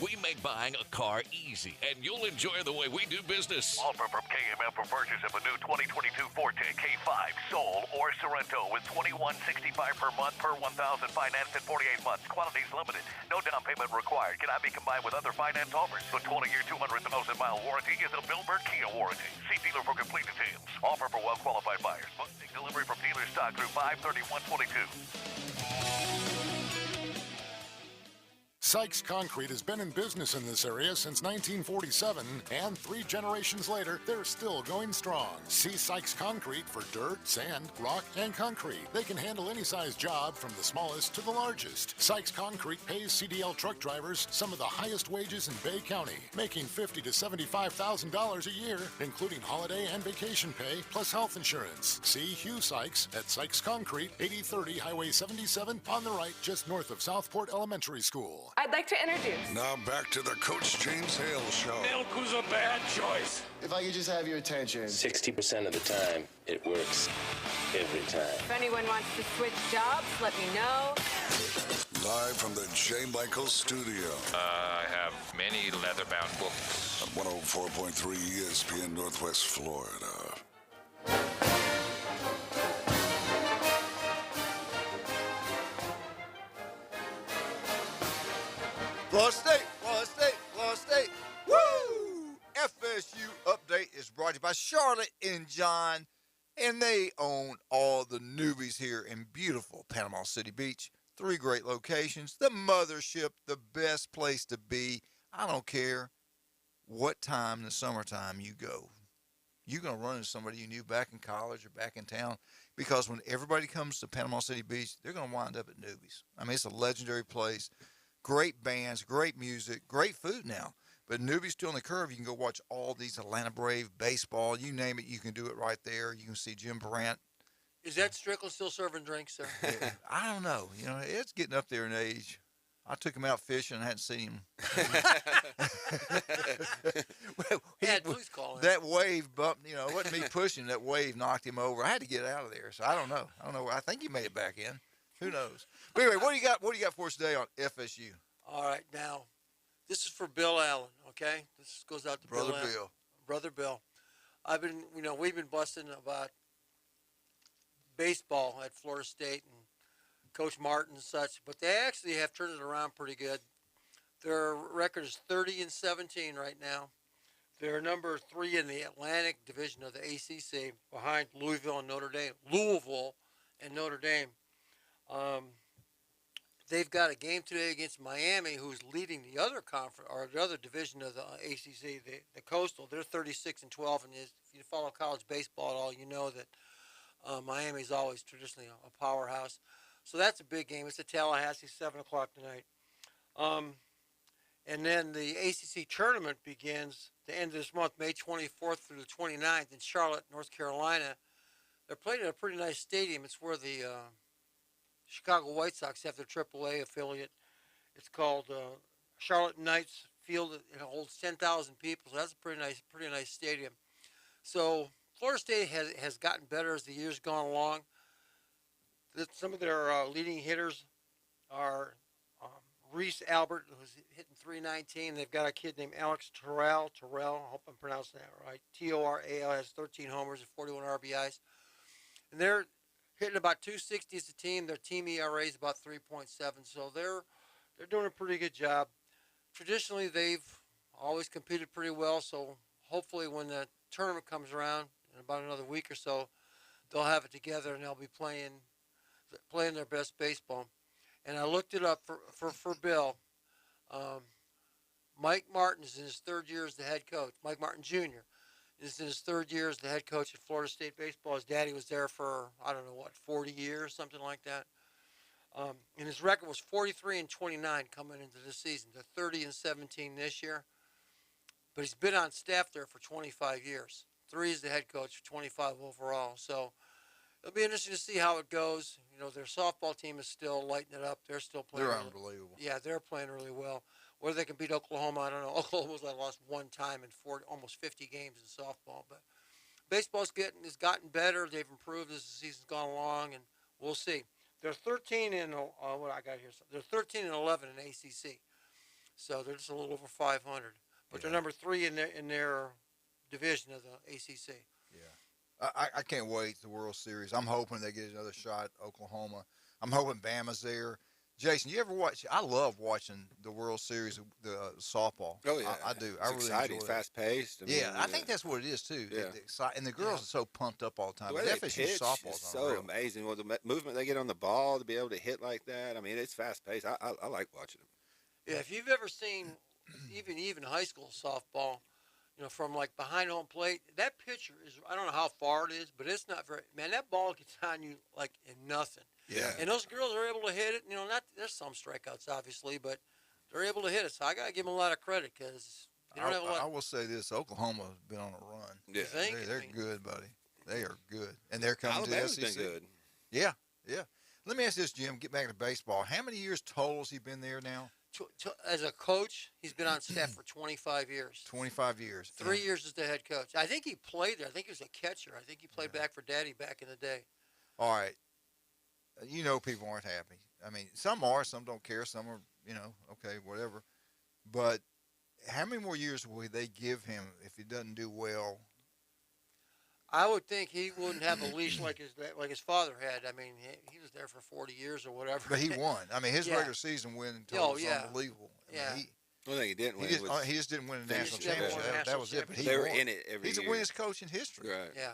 We make buying a car easy, and you'll enjoy the way we do business. Offer from KMF for purchase of a new 2022 Forte, K5, Soul, or Sorento with $2,165 per month per $1,000 financed in 48 months. Quantities limited. No down payment required. Cannot be combined with other finance offers. The 20-year, 200,000-mile warranty is a Bill Bird Kia warranty. See dealer for complete details. Offer for well-qualified buyers. Must take delivery from dealer stock through 5/31/22. Sykes Concrete has been in business in this area since 1947, and 3 generations later, they're still going strong. See Sykes Concrete for dirt, sand, rock, and concrete. They can handle any size job from the smallest to the largest. Sykes Concrete pays CDL truck drivers some of the highest wages in Bay County, making $50,000 to $75,000 a year, including holiday and vacation pay, plus health insurance. See Hugh Sykes at Sykes Concrete, 8030 Highway 77 on the right, just north of Southport Elementary School. I'd like to introduce. Now back to the Coach James Hale Show. Milk was a bad choice. If I could just have your attention. 60% of the time, it works every time. If anyone wants to switch jobs, let me know. Live from the J. Michael Studio. I have many leather-bound books. At 104.3 ESPN Northwest Florida. Florida State, Florida State, Florida State. Woo! FSU Update is brought to you by Charlotte and John, and they own all the newbies here in beautiful Panama City Beach. 3 great locations, the mothership, the best place to be. I don't care what time in the summertime you go. You're going to run into somebody you knew back in college or back in town, because when everybody comes to Panama City Beach, they're going to wind up at Newbies. I mean, it's a legendary place. Great bands, great music, great food now. But Newbie's still on the curve. You can go watch all these Atlanta Brave, baseball, you name it, you can do it right there. You can see Jim Brandt. Is that Strickland still serving drinks, sir? I don't know. You know, it's getting up there in age. I took him out fishing and hadn't seen him. Please call him. That wave bumped, you know, it wasn't me pushing. That wave knocked him over. I had to get out of there. So I don't know. I think he made it back in. Who knows? But anyway, what do you got? What do you got for us today on FSU? All right, now this is for Bill Allen. Okay, this goes out to Brother Bill. Bill. Brother Bill. We've been busting about baseball at Florida State and Coach Martin and such, but they actually have turned it around pretty good. Their record is 30-17 right now. They're number 3 in the Atlantic Division of the ACC, behind Louisville and Notre Dame. They've got a game today against Miami, who's leading the other conference or the other division of the ACC, the Coastal. They're 36-12, and if you follow college baseball at all, you know that Miami's always traditionally a powerhouse. So that's a big game. It's at Tallahassee, 7 o'clock tonight. And then the ACC tournament begins the end of this month, May 24th through the 29th in Charlotte, North Carolina. They're playing at a pretty nice stadium. It's where the Chicago White Sox have their AAA affiliate. It's called Charlotte Knights Field. It holds 10,000 people, so that's a pretty nice stadium. So Florida State has gotten better as the years gone along. Some of their leading hitters are Reese Albert, who's hitting .319. They've got a kid named Alex Terrell. I hope I'm pronouncing that right. T-O-R-A-L, has 13 homers and 41 RBIs. And they're hitting about .260 as a team. Their team ERA is about 3.7. So they're doing a pretty good job. Traditionally, they've always competed pretty well. So hopefully when the tournament comes around in about another week or so, they'll have it together and they'll be playing their best baseball. And I looked it up for Bill. Mike Martin is in his third year as the head coach. Mike Martin Jr. is in his third year as the head coach at Florida State baseball. His daddy was there for, I don't know, 40 years, something like that. And his record was 43-29 coming into this season. They're 30-17 this year. But he's been on staff there for 25 years. 3 is the head coach, 25 overall. So it'll be interesting to see how it goes. Their softball team is still lighting it up. They're still playing. They're unbelievable. Yeah, they're playing really well. Whether they can beat Oklahoma, I don't know. Oklahoma's lost one time in almost 50 games in softball. But baseball's has gotten better. They've improved as the season's gone along, and we'll see. They're 13 and what I got here. They're 13-11 in ACC, so they're just a little over 500. But they're number 3 in their division of the ACC. Yeah, I can't wait the World Series. I'm hoping they get another shot at Oklahoma. I'm hoping Bama's there. Jason, you ever watch? I love watching the World Series, the softball. Oh yeah, I do. It's I really exciting, enjoy it. fast paced. I think that's what it is too. Yeah. And the girls are so pumped up all the time. The way But they FSU pitch softball's is so amazing. Well, the movement they get on the ball to be able to hit like that. I mean, it's fast paced. I like watching them. Yeah, if you've ever seen even high school softball, from like behind home plate, that pitcher is, I don't know how far it is, but it's not very, man, that ball gets on you like in nothing. Yeah. And those girls are able to hit it. There's some strikeouts obviously, but they're able to hit it. So I got to give them a lot of credit because they don't have a lot. I will say this: Oklahoma's been on a run. Yeah, they're good, buddy. They are good, and they're coming Alabama's to the SEC. been good. Yeah. Let me ask this, Jim. Get back to baseball. How many years total has he been there now? As a coach, he's been on staff for 25 years. 25 years. 3 years as the head coach. I think he played there. I think he was a catcher. I think he played back for Daddy back in the day. All right. People aren't happy. I mean, some are, some don't care, some are, okay, whatever. But how many more years will they give him if he doesn't do well? I would think he wouldn't have a leash like his father had. I mean, he was there for 40 years or whatever. But he won. I mean, his regular season win total was unbelievable. I mean, One thing he didn't win he just didn't win a national championship. That was it. But they were in it every year. He's the winningest coach in history. Right. Yeah.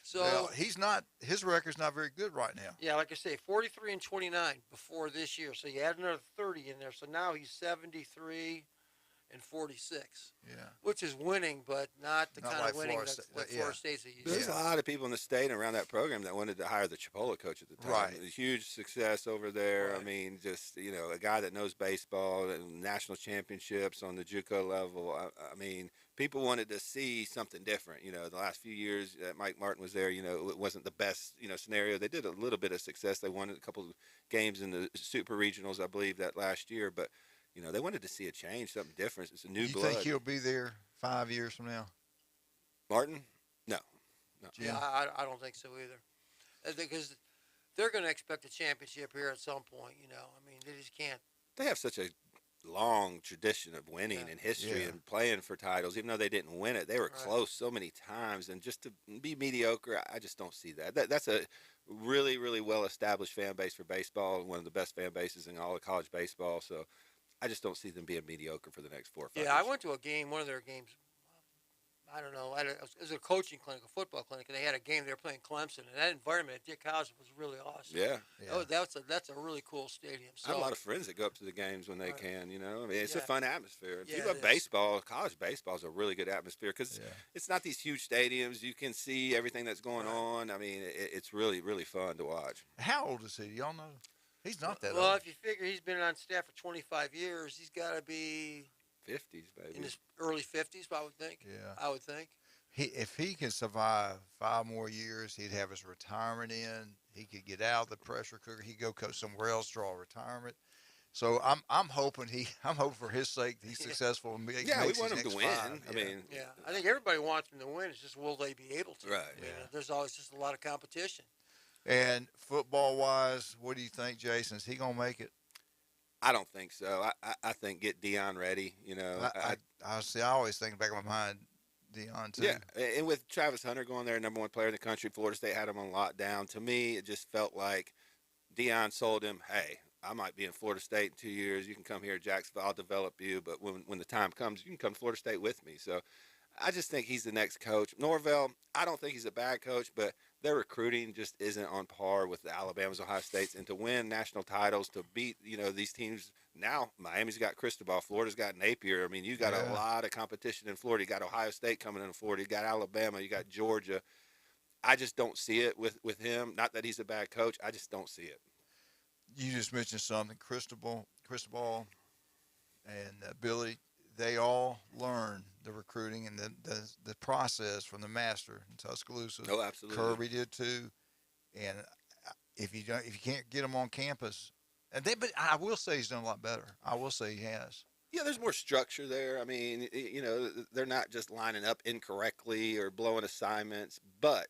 So he's not. His record's not very good right now. Yeah, like I say, 43-29 before this year. So you add another 30 in there. So now he's 73-46. Yeah. Which is winning, but not the kind like of winning Florida that Florida State's used to. There's a lot of people in the state and around that program that wanted to hire the Chipola coach at the time. Right. It was a huge success over there. Right. I mean, just, a guy that knows baseball and national championships on the JUCO level. I mean, people wanted to see something different. The last few years that Mike Martin was there, it wasn't the best, scenario. They did a little bit of success. They won a couple of games in the super regionals, I believe, that last year. But, they wanted to see a change, something different. It's a new blood. You think he'll be there 5 years from now? Martin? No. Yeah, I don't think so either. Because they're going to expect a championship here at some point, I mean, they just can't. They have such a long tradition of winning and history and playing for titles. Even though they didn't win it, they were close so many times. And just to be mediocre, I just don't see that. That's a really, really well-established fan base for baseball, one of the best fan bases in all of college baseball. So I just don't see them being mediocre for the next 4 or 5 years. Yeah, I went to a game, one of their games. I don't know. It was a coaching clinic, a football clinic, and they had a game. They were playing Clemson, and that environment at Dick House was really awesome. Yeah. That's a really cool stadium. So, I have a lot of friends that go up to the games when they can. I mean, it's a fun atmosphere. If Yeah, you love baseball, college baseball is a really good atmosphere because it's not these huge stadiums. You can see everything that's going on. I mean, it's really, really fun to watch. How old is he? Do y'all know? He's not that old. Well, if you figure he's been on staff for 25 years, he's got to be 50s, baby. in his early 50s, I would think. Yeah. I would think. If he can survive 5 more years, he'd have his retirement in. He could get out of the pressure cooker. He'd go coach somewhere else, draw retirement. So I'm hoping for his sake he's successful and makes we want him to win. 5. I mean, I think everybody wants him to win. It's just will they be able to? Right. I mean, there's always just a lot of competition. And football-wise, what do you think, Jason? Is he going to make it? I don't think so. I think get Deion ready. I always think back in my mind, Deion too. Yeah, and with Travis Hunter going there, number 1 player in the country, Florida State had him on lockdown. To me, it just felt like Deion sold him, hey, I might be in Florida State in 2 years. You can come here to Jacksonville. I'll develop you. But when the time comes, you can come to Florida State with me. So I just think he's the next coach. Norvell, I don't think he's a bad coach, but their recruiting just isn't on par with the Alabamas, Ohio States. And to win national titles, to beat, these teams now, Miami's got Cristobal, Florida's got Napier. I mean, you got a lot of competition in Florida. You got Ohio State coming in Florida. You got Alabama. You got Georgia. I just don't see it with him. Not that he's a bad coach. I just don't see it. You just mentioned something. Cristobal and Billy, they all learned the recruiting and the process from the master in Tuscaloosa. Oh, absolutely. Kirby did too. And if you can't get them on campus, but I will say he's done a lot better. I will say he has. Yeah, there's more structure there. I mean, they're not just lining up incorrectly or blowing assignments, but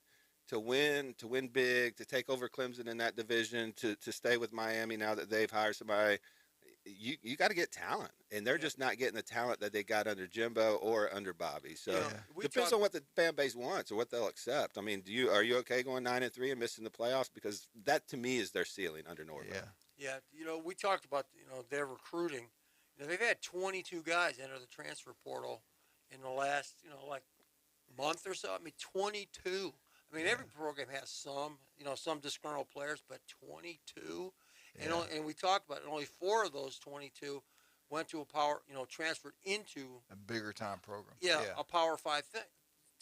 to win big, to take over Clemson in that division, to stay with Miami now that they've hired somebody, you got to get talent, and they're just not getting the talent that they got under Jimbo or under Bobby. So depends on what the fan base wants or what they'll accept. I mean, are you okay going 9-3 and missing the playoffs? Because that to me is their ceiling under Norvell. Yeah, we talked about their recruiting. They've had 22 guys enter the transfer portal in the last month or so. I mean, 22. I mean, every program has some disgruntled players, but 22. Yeah. And we talked about it. Only 4 of those 22 went to transferred into a bigger time program. Yeah. A Power 5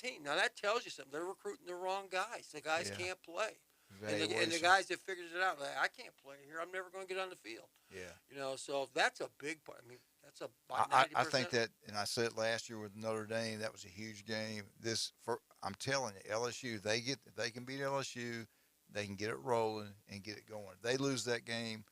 team. Now that tells you something. They're recruiting the wrong guys. The guys can't play. And the guys that figured it out, I can't play here. I'm never going to get on the field. Yeah. So that's a big part. I mean, that's I think that, and I said last year with Notre Dame, that was a huge game. I'm telling you, LSU, they can beat LSU. They can get it rolling and get it going. If they lose that game,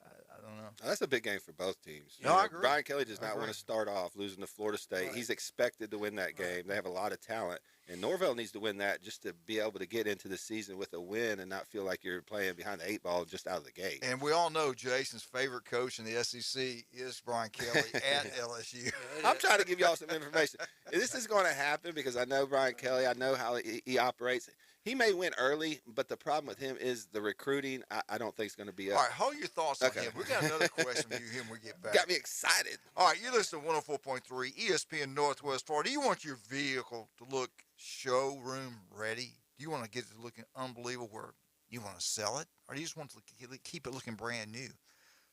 I don't know. That's a big game for both teams. No, I agree. Brian Kelly does not want to start off losing to Florida State. Right. He's expected to win that game. They have a lot of talent. And Norvell needs to win that just to be able to get into the season with a win and not feel like you're playing behind the 8 ball just out of the gate. And we all know Jason's favorite coach in the SEC is Brian Kelly at LSU. I'm trying to give y'all some information. This is going to happen because I know Brian Kelly. I know how he operates. He may win early, but the problem with him is the recruiting. I don't think it's going to be up. All right, hold your thoughts on him. We got another question for you when we get back. Got me excited. All right, you listen to 104.3 ESPN Northwest Florida. Do you want your vehicle to look showroom ready? Do you want to get it looking unbelievable where you want to sell it? Or do you just want to keep it looking brand new?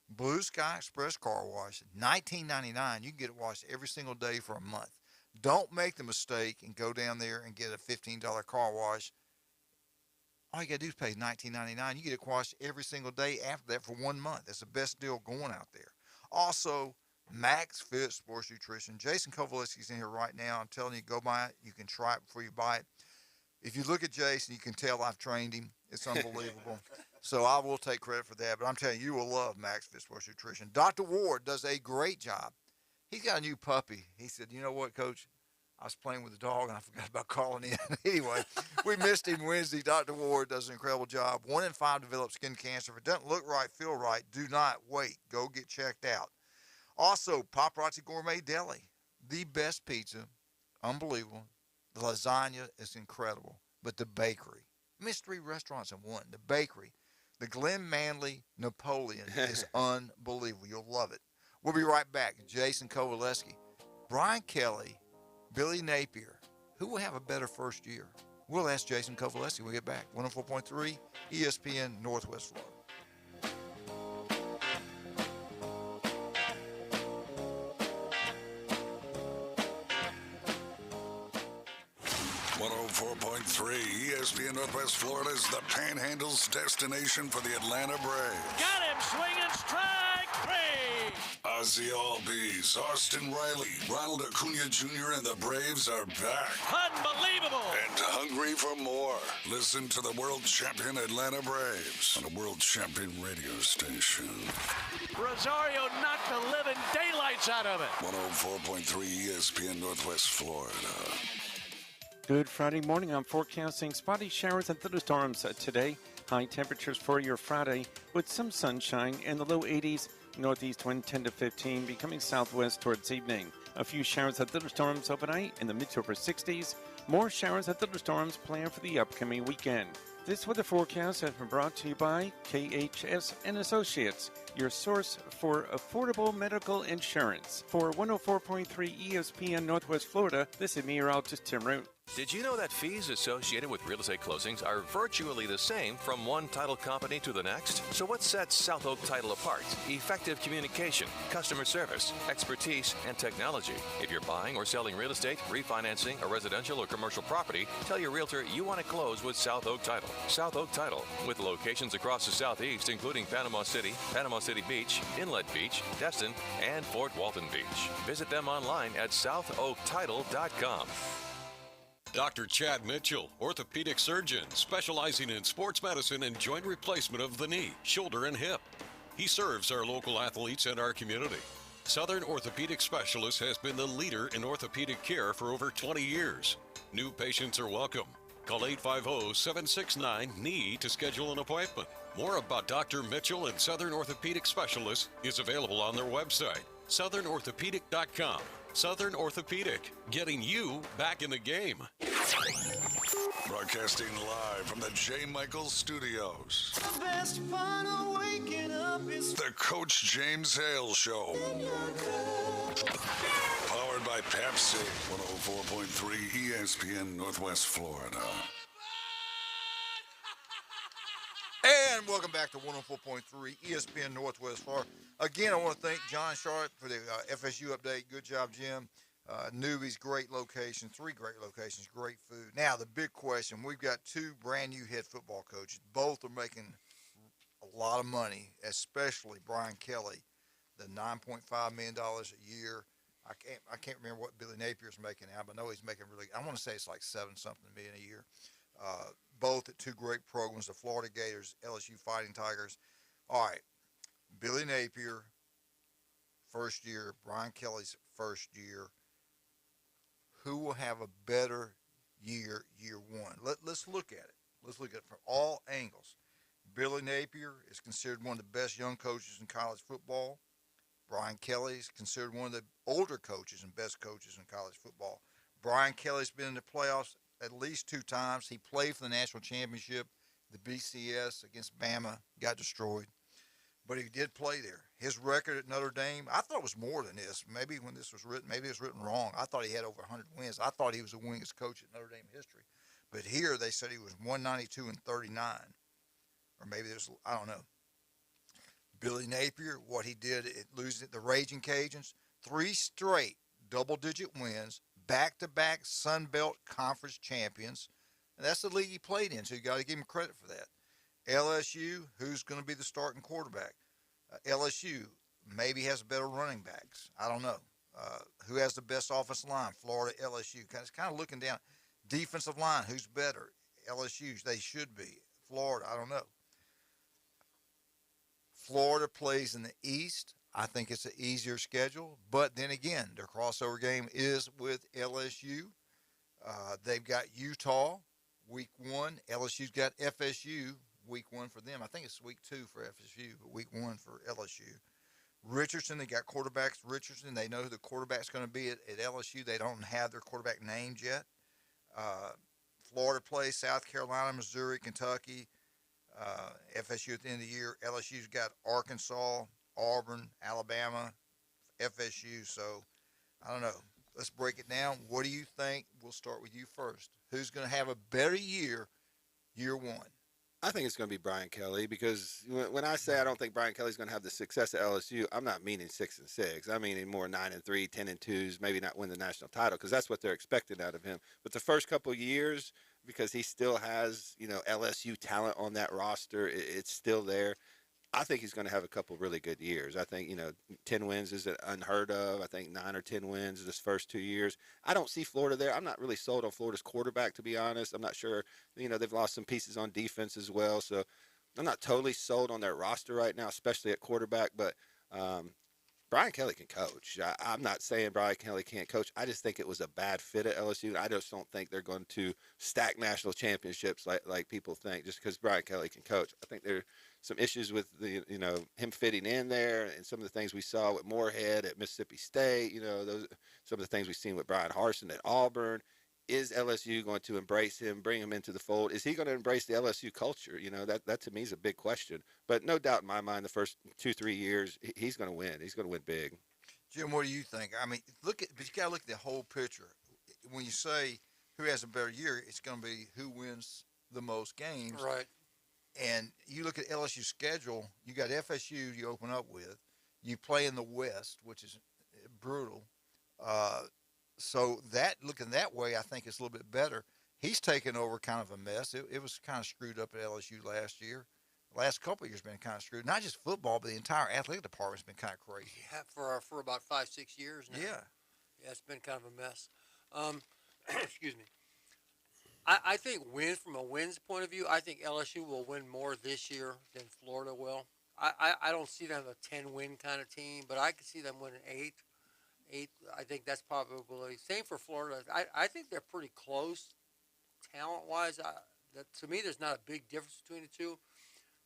Blue Sky Express Car Wash, $19.99. You can get it washed every single day for a month. Don't make the mistake and go down there and get a $15 car wash. All you got to do is pay $19.99. You get it washed every single day after that for 1 month. That's the best deal going out there. Also, Max Fit Sports Nutrition. Jason Kovaleski's in here right now. I'm telling you, go buy it. You can try it before you buy it. If you look at Jason, you can tell I've trained him. It's unbelievable. So I will take credit for that. But I'm telling you, you will love Max Fit Sports Nutrition. Dr. Ward does a great job. He's got a new puppy. He said, you know what, Coach? I was playing with the dog, and I forgot about calling in. Anyway, we missed him Wednesday. Dr. Ward does an incredible job. 1 in 5 develop skin cancer. If it doesn't look right, feel right, do not wait. Go get checked out. Also, Paparazzi Gourmet Deli, the best pizza, unbelievable. The lasagna is incredible. But the bakery, it's 3 restaurants in one. The bakery, the Glen Manley Napoleon is unbelievable. You'll love it. We'll be right back. Jason Kovaleski, Brian Kelly, Billy Napier. Who will have a better first year? We'll ask Jason Kovaleski when we get back. 104.3 ESPN Northwest Florida. 104.3 ESPN Northwest Florida is the Panhandle's destination for the Atlanta Braves. Got him swinging strike 3. Ozzie Albies, Austin Riley, Ronald Acuna Jr. and the Braves are back. Unbelievable. And hungry for more. Listen to the world champion Atlanta Braves on a world champion radio station. Rosario knocked the living daylights out of it. 104.3 ESPN Northwest Florida. Good Friday morning. I'm forecasting spotty showers and thunderstorms today. High temperatures for your Friday with some sunshine in the low 80s. Northeast wind 10 to 15, becoming southwest towards evening. A few showers and thunderstorms overnight in the mid to upper 60s. More showers and thunderstorms planned for the upcoming weekend. This weather forecast has been brought to you by KHS and Associates, your source for affordable medical insurance. For 104.3 ESPN Northwest Florida, this is meteorologist Tim Root. Did you know that fees associated with real estate closings are virtually the same from one title company to the next? So what sets South Oak Title apart? Effective communication, customer service, expertise, and technology. If you're buying or selling real estate, refinancing a residential or commercial property, tell your realtor you want to close with South Oak Title. South Oak Title, with locations across the Southeast, including Panama City Beach, Inlet Beach, Destin, and Fort Walton Beach. Visit them online at southoaktitle.com. Dr. Chad Mitchell, orthopedic surgeon, specializing in sports medicine and joint replacement of the knee, shoulder, and hip. He serves our local athletes and our community. Southern Orthopedic Specialist has been the leader in orthopedic care for over 20 years. New patients are welcome. Call 850-769-KNEE to schedule an appointment. More about Dr. Mitchell and Southern Orthopedic Specialist is available on their website, southernorthopedic.com. Southern Orthopedic, getting you back in the game. Broadcasting live from the J. Michaels Studios. The best part of waking up is The Coach James Hale Show. Powered by Pepsi. 104.3 ESPN Northwest Florida. And welcome back to 104.3 ESPN Northwest Florida. Again, I want to thank John Sharp for the FSU update. Good job, Jim. Newbies, great location, 3 great locations, great food. Now, the big question, we've got 2 brand new head football coaches. Both are making a lot of money, especially Brian Kelly, the $9.5 million a year. I can't remember what Billy Napier's making now, but I know he's making really, I want to say it's like 7-something million a year. Both at 2 great programs, the Florida Gators, LSU Fighting Tigers. All right, Billy Napier, first year, Brian Kelly's first year. Who will have a better year one? Let's look at it. Let's look at it from all angles. Billy Napier is considered one of the best young coaches in college football. Brian Kelly is considered one of the older coaches and best coaches in college football. Brian Kelly's been in the playoffs at least 2 times. He played for the national championship, the BCS against Bama, got destroyed. But he did play there. His record at Notre Dame, I thought it was more than this. Maybe when this was written, maybe it was written wrong. I thought he had over 100 wins. I thought he was the winningest coach at Notre Dame history. But here they said he was 192-39. Or maybe there's, I don't know. Billy Napier, what he did at losing the Raging Cajuns, 3 straight double-digit wins, back-to-back Sun Belt Conference champions. And that's the league he played in, so you got to give him credit for that. LSU, who's going to be the starting quarterback? LSU maybe has better running backs. I don't know. Who has the best offensive line? Florida, LSU. It's kind of looking down. Defensive line, who's better? LSU, they should be. Florida, I don't know. Florida plays in the East. I think it's an easier schedule. But then again, their crossover game is with LSU. They've got Utah week 1. LSU's got FSU week 1 for them. I think it's week 2 for FSU, but week 1 for LSU. Richardson, they got quarterbacks. Richardson, they know who the quarterback's going to be at LSU. They don't have their quarterback named yet. Florida plays South Carolina, Missouri, Kentucky. FSU at the end of the year. LSU's got Arkansas, Auburn, Alabama, FSU. So, I don't know. Let's break it down. What do you think? We'll start with you first. Who's going to have a better year 1? I think it's going to be Brian Kelly, because when I say I don't think Brian Kelly's going to have the success at LSU, I'm not meaning 6-6. I mean more 9-3, 10-2s, maybe not win the national title, because that's what they're expecting out of him. But the first couple of years, because he still has, LSU talent on that roster, it's still there. I think he's going to have a couple really good years. I think, 10 wins is unheard of. I think 9 or 10 wins this first 2 years. I don't see Florida there. I'm not really sold on Florida's quarterback, to be honest. I'm not sure. They've lost some pieces on defense as well. So I'm not totally sold on their roster right now, especially at quarterback. But Brian Kelly can coach. I'm not saying Brian Kelly can't coach. I just think it was a bad fit at LSU. I just don't think they're going to stack national championships like people think, just because Brian Kelly can coach. I think there are some issues with him fitting in there, and some of the things we saw with Moorhead at Mississippi State. Some of the things we've seen with Brian Harsin at Auburn. is LSU going to embrace him, bring him into the fold? Is he going to embrace the LSU culture? That to me is a big question. But no doubt in my mind, the first 2-3 years, he's going to win. He's going to win big. Jim, what do you think? I mean, but you got to look at the whole picture. When you say who has a better year, it's going to be who wins the most games. Right. And you look at LSU's schedule, you got FSU you open up with. You play in the West, which is brutal. So looking that way, I think it's a little bit better. He's taken over kind of a mess. It was kind of screwed up at LSU last year. The last couple of years been kind of screwed. Not just football, but the entire athletic department's been kind of crazy. Yeah, for about 5-6 years now. Yeah, it's been kind of a mess. Excuse me. I think from a wins point of view, I think LSU will win more this year than Florida will. I don't see them a 10-win kind of team, but I could see them winning 8. I think that's probably same for Florida. I think they're pretty close talent-wise. To me, there's not a big difference between the two.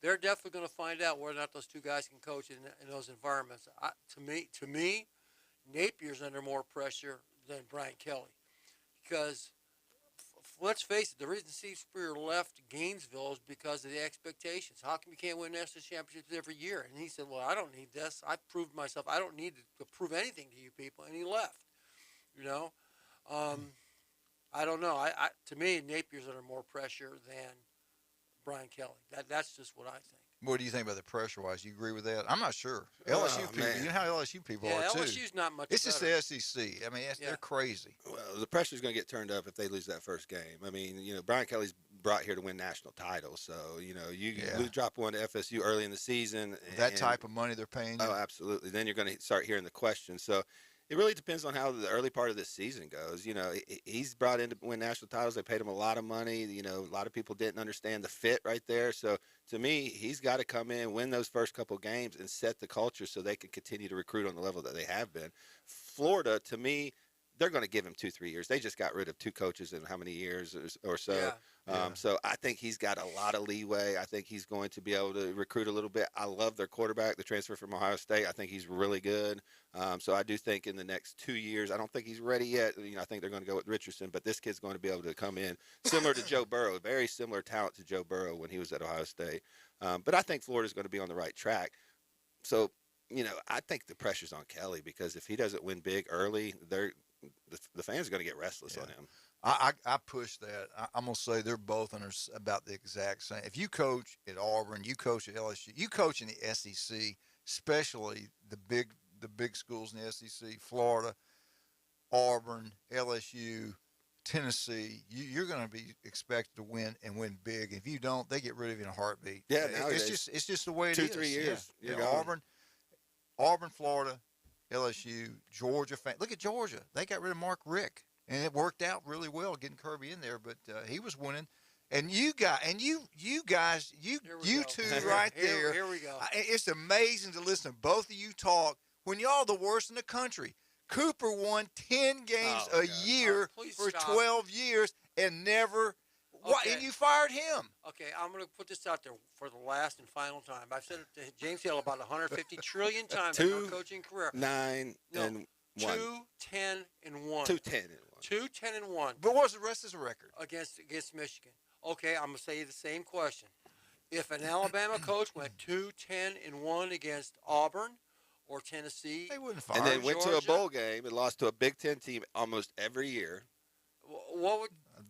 They're definitely going to find out whether or not those two guys can coach in those environments. To me, Napier's under more pressure than Brian Kelly, because let's face it, the reason Steve Spurrier left Gainesville is because of the expectations. How come you can't win national championships every year? And he said, well, I don't need this. I've proved myself. I don't need to prove anything to you people. And he left, I don't know. To me, Napier's under more pressure than Brian Kelly. That's just what I think. What do you think about the pressure-wise? You agree with that? I'm not sure. LSU people, man. you know how LSU people are, too. LSU's not much It's better. just the SEC. I mean, they're crazy. Well, the pressure's going to get turned up if they lose that first game. I mean, Brian Kelly's brought here to win national titles. So, you drop one to FSU early in the season. That type of money they're paying you? Oh, absolutely. Then you're going to start hearing the questions. So, it really depends on how the early part of this season goes. He's brought in to win national titles. They paid him a lot of money. A lot of people didn't understand the fit right there. So, to me, he's got to come in, win those first couple games, and set the culture so they can continue to recruit on the level that they have been. Florida, to me, they're going to give him 2-3 years. They just got rid of 2 coaches in how many years or so. Yeah. So I think he's got a lot of leeway. I think he's going to be able to recruit a little bit. I love their quarterback, the transfer from Ohio State. I think he's really good. So I do think in the next 2 years, I don't think he's ready yet. I think they're going to go with Richardson, but this kid's going to be able to come in similar to Joe Burrow, very similar talent to Joe Burrow when he was at Ohio State. But I think Florida's going to be on the right track. So, I think the pressure's on Kelly, because if he doesn't win big early, the fans are going to get restless on him. I push that. I'm going to say they're both under about the exact same. If you coach at Auburn, you coach at LSU, you coach in the SEC, especially the big schools in the SEC, Florida, Auburn, LSU, Tennessee, you're going to be expected to win and win big. If you don't, they get rid of you in a heartbeat. Yeah, it's just the way it is. 2-3 years. Yeah. Auburn, Florida, LSU, Georgia. Look at Georgia. They got rid of Mark Richt, and it worked out really well getting Kirby in there. But he was winning. And you two right there. Here we go. It's amazing to listen to both of you talk when y'all the worst in the country. Cooper won 10 games a year for 12 years and never. Okay. And you fired him. Okay, I'm going to put this out there for the last and final time. I've said it to James Hale about 150 trillion times in my coaching career. 9 and 1. 2-10-1. 2-10-1. 2-10-1. But what was the rest of the record? Against Michigan. Okay, I'm going to say you the same question. If an Alabama coach went 2-10-1 against Auburn or Tennessee, they wouldn't fire and then went to a Georgia, bowl game and lost to a Big Ten team almost every year. what would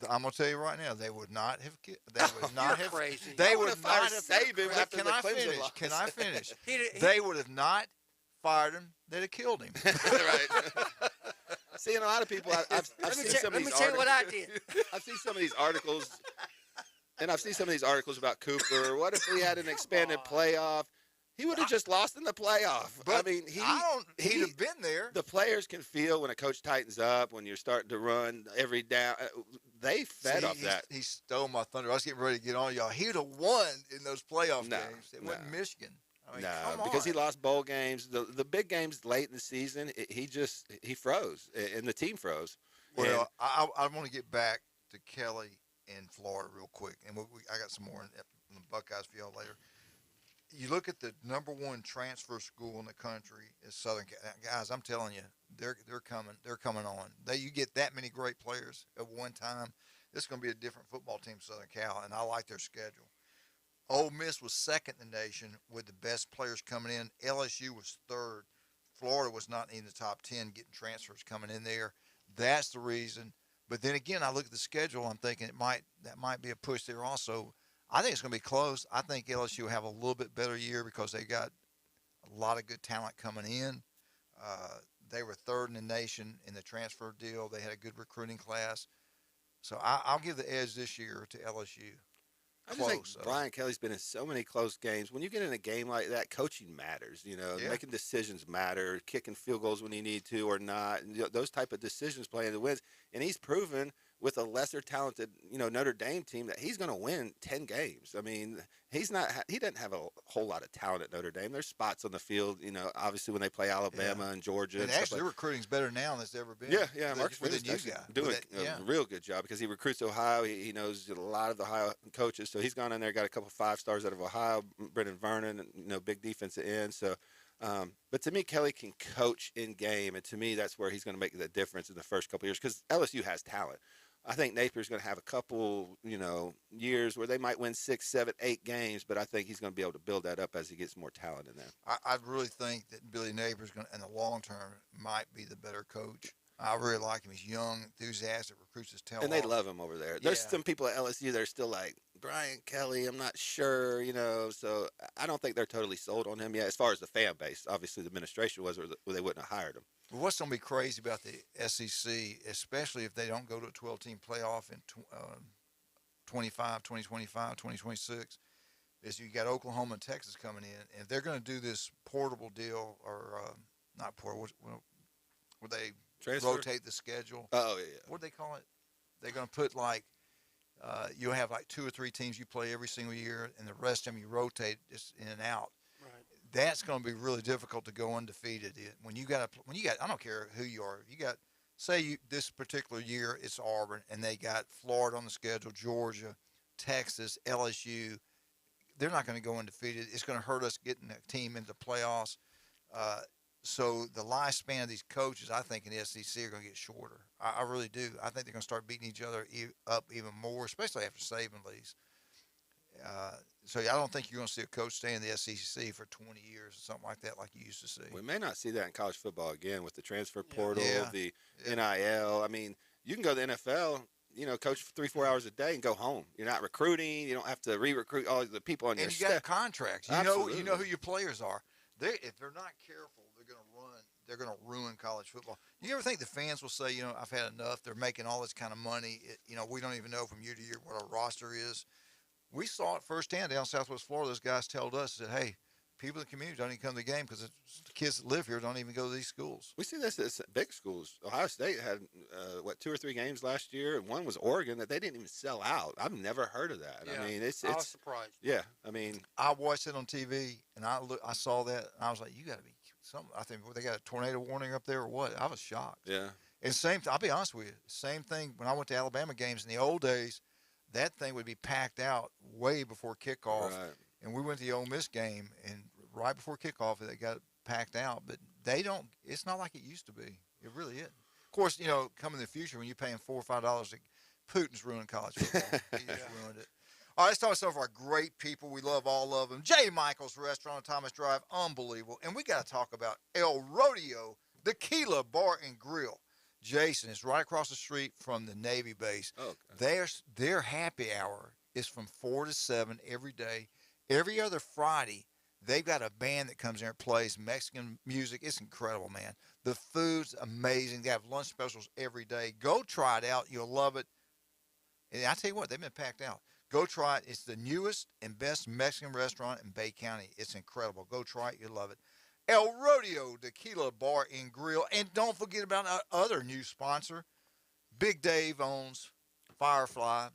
I'm gonna tell you right now, they would not have. They would not have. Crazy. They I would would've not fired have. Saban after Can the I Clemson finish? loss. Can I finish? He- They would have not fired him. They'd have killed him. Right. See, and a lot of people, I've seen some of these Let me tell you what I did. I've seen some of these articles, and I've seen some of these articles about Cooper. What if we had an expanded playoff? He would have just lost in the playoff. But I mean, he'd have been there. The players can feel when a coach tightens up, when you're starting to run every down. They fed off that. He stole my thunder. I was getting ready to get on y'all. He'd have won in those playoff games. It wasn't Michigan. I mean, come because he on. lost bowl games. The big games late in the season, he froze, and the team froze. Well, I want to get back to Kelly and Florida real quick, and I got some more in the Buckeyes for y'all later. You look at the number one transfer school in the country is Southern. Guys, I'm telling you, they're coming on. You get that many great players at one time. This is going to be a different football team, Southern Cal, and I like their schedule. Ole Miss was second in the nation with the best players coming in. LSU was third. Florida was not in the top 10, getting transfers coming in there. That's the reason. But then again, I look at the schedule. I'm thinking that might be a push there also. I think it's going to be close. I think LSU will have a little bit better year because they got a lot of good talent coming in. They were third in the nation in the transfer deal. They had a good recruiting class. So I'll give the edge this year to LSU. I just think Brian Kelly's been in so many close games. When you get in a game like that, coaching matters. Making decisions matter, kicking field goals when you need to or not. And, those type of decisions play into wins. And he's proven with a lesser talented, Notre Dame team that he's going to win 10 games. I mean, he doesn't have a whole lot of talent at Notre Dame. There's spots on the field, obviously when they play Alabama and Georgia. And actually, their recruiting's better now than it's ever been. Yeah. Marcus Freeman's doing a real good job because he recruits Ohio. He knows a lot of the Ohio coaches. So he's gone in there, got a couple 5-stars out of Ohio, Brendan Vernon, big defensive end. So, but to me, Kelly can coach in game. And to me, that's where he's going to make the difference in the first couple of years because LSU has talent. I think Napier's going to have a couple, years where they might win 6, 7, 8 games, but I think he's going to be able to build that up as he gets more talent in there. I really think that Billy Napier's going to, in the long term, might be the better coach. I really like him. He's young, enthusiastic, recruits his tail off. And they love him over there. There's some people at LSU that are still like, Brian Kelly, I'm not sure, So I don't think they're totally sold on him yet as far as the fan base. Obviously, the administration was, or they wouldn't have hired him. But what's going to be crazy about the SEC, especially if they don't go to a 12-team playoff in 2025, 2026, is you got Oklahoma and Texas coming in. And if they're going to do this portable deal, or not portable, where they rotate the schedule. Oh, yeah. What do they call it? They're going to put you'll have 2 or 3 teams you play every single year, and the rest of them you rotate just in and out. That's going to be really difficult to go undefeated. When you got, I don't care who you are. You got, this particular year it's Auburn, and they got Florida on the schedule, Georgia, Texas, LSU. They're not going to go undefeated. It's going to hurt us getting a team into playoffs. So the lifespan of these coaches, I think, in the SEC are going to get shorter. I really do. I think they're going to start beating each other up even more, especially after Saban leaves. So I don't think you're going to see a coach stay in the SEC for 20 years or something like that, like you used to see. We may not see that in college football again with the transfer portal, the NIL. I mean, you can go to the NFL, coach for 3-4 hours a day and go home. You're not recruiting. You don't have to re-recruit all the people on your staff. And you got contracts. You know who your players are. If they're not careful, they're going to ruin college football. You ever think the fans will say, I've had enough. They're making all this kind of money. We don't even know from year to year what our roster is. We saw it firsthand down Southwest Florida. Those guys told us that, hey, people in the community don't even come to the game because the kids that live here don't even go to these schools. We see this at big schools. Ohio State had, 2 or 3 games last year, and one was Oregon that they didn't even sell out. I've never heard of that. Yeah, I mean, it's I was surprised. Yeah, I mean. I watched it on TV, and I saw that, and I was like, you got to be something. I think they got a tornado warning up there or what? I was shocked. Yeah. And I'll be honest with you, same thing when I went to Alabama games in the old days. That thing would be packed out way before kickoff. Right. And we went to the Ole Miss game, and right before kickoff, they got packed out. But it's not like it used to be. It really isn't. Of course, coming in the future, when you're paying $4 or $5, Putin's ruined college football. He just ruined it. All right, let's talk about some of our great people. We love all of them. J. Michael's Restaurant on Thomas Drive, unbelievable. And we got to talk about El Rodeo, the Tequila Bar and Grill. Jason is right across the street from the Navy base. Okay. Their happy hour is from 4 to 7 every day. Every other Friday, they've got a band that comes in and plays Mexican music. It's incredible, man. The food's amazing. They have lunch specials every day. Go try it out. You'll love it. And I tell you what, they've been packed out. Go try it. It's the newest and best Mexican restaurant in Bay County. It's incredible. Go try it. You'll love it. El Rodeo Tequila Bar and Grill. And don't forget about our other new sponsor. Big Dave owns Firefly.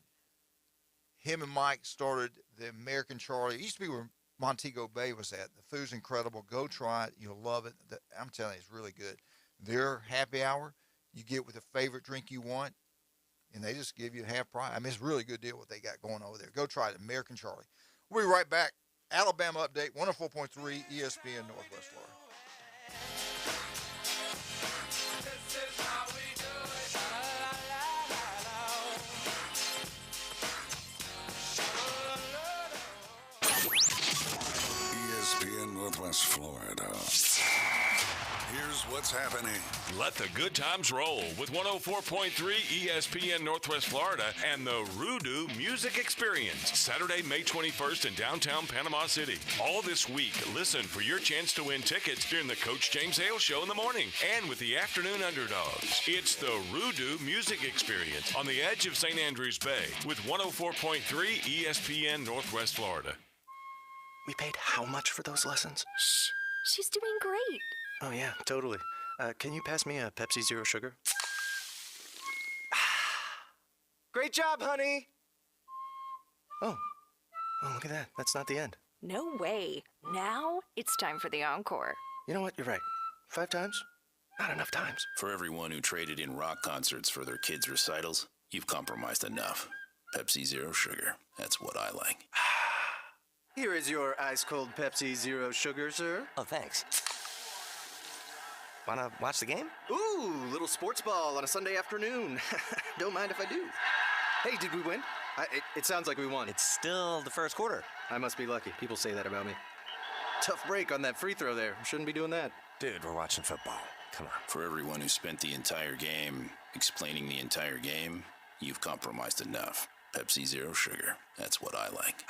Him and Mike started the American Charlie. It used to be where Montego Bay was at. The food's incredible. Go try it. You'll love it. I'm telling you, it's really good. Their happy hour, you get with a favorite drink you want, and they just give you half price. I mean, it's a really good deal what they got going over there. Go try it, American Charlie. We'll be right back. Alabama Update, 104.3 ESPN Northwest Florida. Let the good times roll with 104.3 ESPN Northwest Florida and the Rudu Music Experience, Saturday, May 21st in downtown Panama City. All this week, listen for your chance to win tickets during the Coach James Hale Show in the morning and with the afternoon underdogs. It's the Rudu Music Experience on the edge of St. Andrews Bay with 104.3 ESPN Northwest Florida. We paid how much for those lessons? Shh. She's doing great. Oh, yeah, totally. Can you pass me a Pepsi Zero Sugar? Great job, honey! Oh, look at that. That's not the end. No way. Now it's time for the encore. You know what? You're right. 5 times? Not enough times. For everyone who traded in rock concerts for their kids' recitals, you've compromised enough. Pepsi Zero Sugar. That's what I like. Here is your ice-cold Pepsi Zero Sugar, sir. Oh, thanks. Wanna watch the game? Ooh, little sports ball on a Sunday afternoon. Don't mind if I do. Hey, did we win? It sounds like we won. It's still the first quarter. I must be lucky. People say that about me. Tough break on that free throw there. Shouldn't be doing that. Dude, we're watching football. Come on. For everyone who spent the entire game explaining the entire game, you've compromised enough. Pepsi Zero Sugar. That's what I like.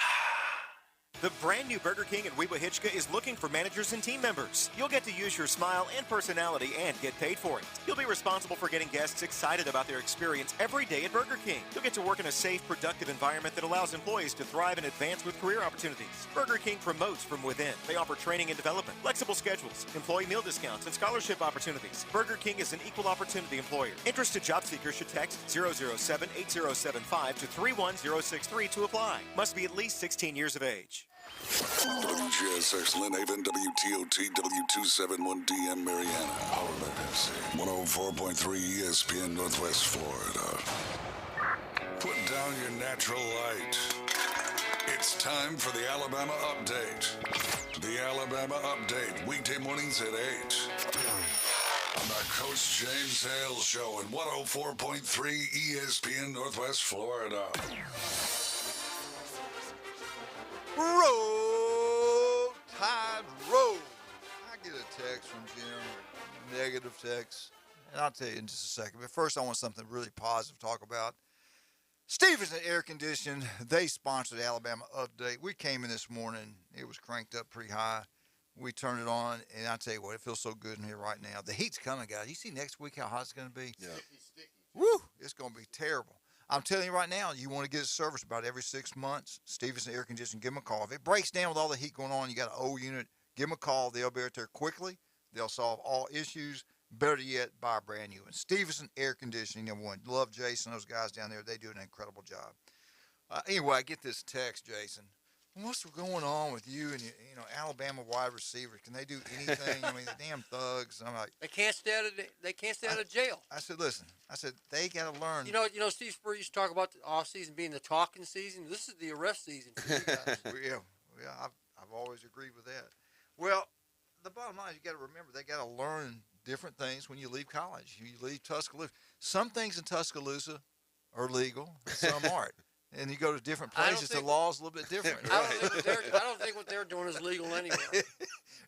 The brand new Burger King at Weewa Hitchka is looking for managers and team members. You'll get to use your smile and personality and get paid for it. You'll be responsible for getting guests excited about their experience every day at Burger King. You'll get to work in a safe, productive environment that allows employees to thrive and advance with career opportunities. Burger King promotes from within. They offer training and development, flexible schedules, employee meal discounts, and scholarship opportunities. Burger King is an equal opportunity employer. Interested job seekers should text 007-8075 to 31063 to apply. Must be at least 16 years of age. WGSX Lynn Haven, WTOT, W271DM Mariana, powered by Pepsi. 104.3 ESPN Northwest Florida. Put down your natural light. It's time for the Alabama Update. The Alabama Update, weekday mornings at 8. On the Coach James Hale Show at 104.3 ESPN Northwest Florida. Roll Tide Roll. I get a text from Jim, negative text, and I'll tell you in just a second. But first, I want something really positive to talk about. Stevenson Air Conditioning, they sponsored the Alabama Update. We came in this morning. It was cranked up pretty high. We turned it on, and I tell you what, it feels so good in here right now. The heat's coming, guys. You see next week how hot it's going to be? Yeah. Woo! It's going to be terrible. I'm telling you right now, you want to get a service about every 6 months. Stevenson Air Conditioning, give them a call. If it breaks down with all the heat going on, you got an old unit, give them a call. They'll be right there quickly. They'll solve all issues. Better yet, buy a brand new one. Stevenson Air Conditioning, number one. Love Jason, those guys down there. They do an incredible job. Anyway, I get this text, Jason. What's going on with you and Alabama wide receivers? Can they do anything? I mean, the damn thugs. And I'm like, they can't stay out of jail. I said, listen. I said they got to learn. You know, Steve Spurrier used to talk about the off season being the talking season. This is the arrest season for you guys. yeah. I've always agreed with that. Well, the bottom line is you got to remember they got to learn different things when you leave college. You leave Tuscaloosa. Some things in Tuscaloosa are legal, some aren't. And you go to different places, the law's a little bit different. I don't think what they're doing is legal anywhere.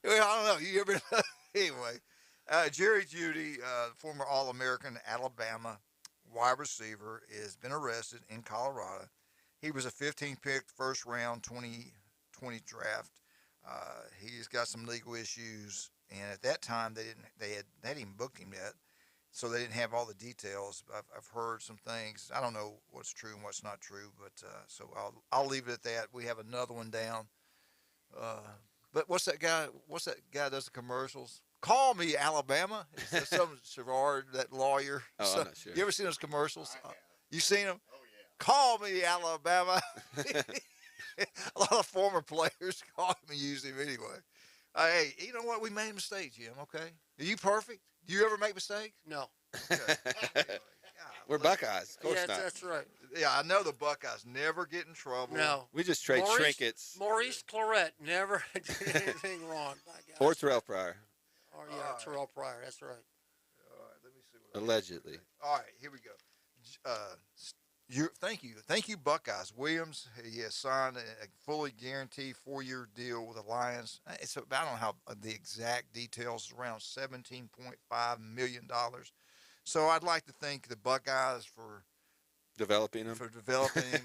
Well, I don't know. You ever anyway? Jerry Jeudy, former All-American Alabama wide receiver, has been arrested in Colorado. He was a 15th pick, first round, 2020 draft. He's got some legal issues, and at that time they hadn't even booked him yet. So they didn't have all the details. I've heard some things. I don't know what's true and what's not true, but so I'll leave it at that. We have another one down. But what's that guy that does the commercials? Call me, Alabama. It's some Sherrard, that lawyer. Oh, I'm not sure. You ever seen those commercials? You seen them? Oh, yeah. Call me, Alabama. A lot of former players call him and use him anyway. Hey, you know what? We made mistakes, Jim, okay? Are you perfect? Do you ever make mistakes? No. Okay. We're Buckeyes. Of course not. That's right. Yeah, I know the Buckeyes never get in trouble. No. We just trade trinkets. Maurice Claret never did anything wrong. Or Terrell Pryor. Oh, yeah, Terrell Pryor. That's right. All right, let me see. Allegedly. All right, here we go. Thank you, Buckeyes. Williams, he has signed a fully guaranteed 4-year deal with the Lions. I don't know how the exact details, around $17.5 million. So I'd like to thank the Buckeyes for developing him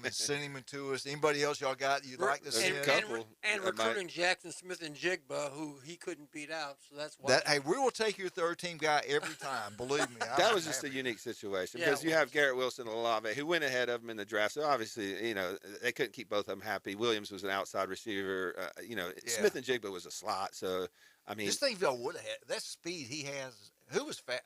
and sending him to us. Anybody else y'all got you'd like to send? And recruiting Jackson Smith and Jigba, who he couldn't beat out. So that's why. Hey, we will take your third-team guy every time. Believe me. That was just a unique situation because you have Garrett Wilson and Olave, who went ahead of him in the draft. So obviously, they couldn't keep both of them happy. Williams was an outside receiver. Smith and Jigba was a slot. So I mean, this thing would have had that speed he has. Who was fast?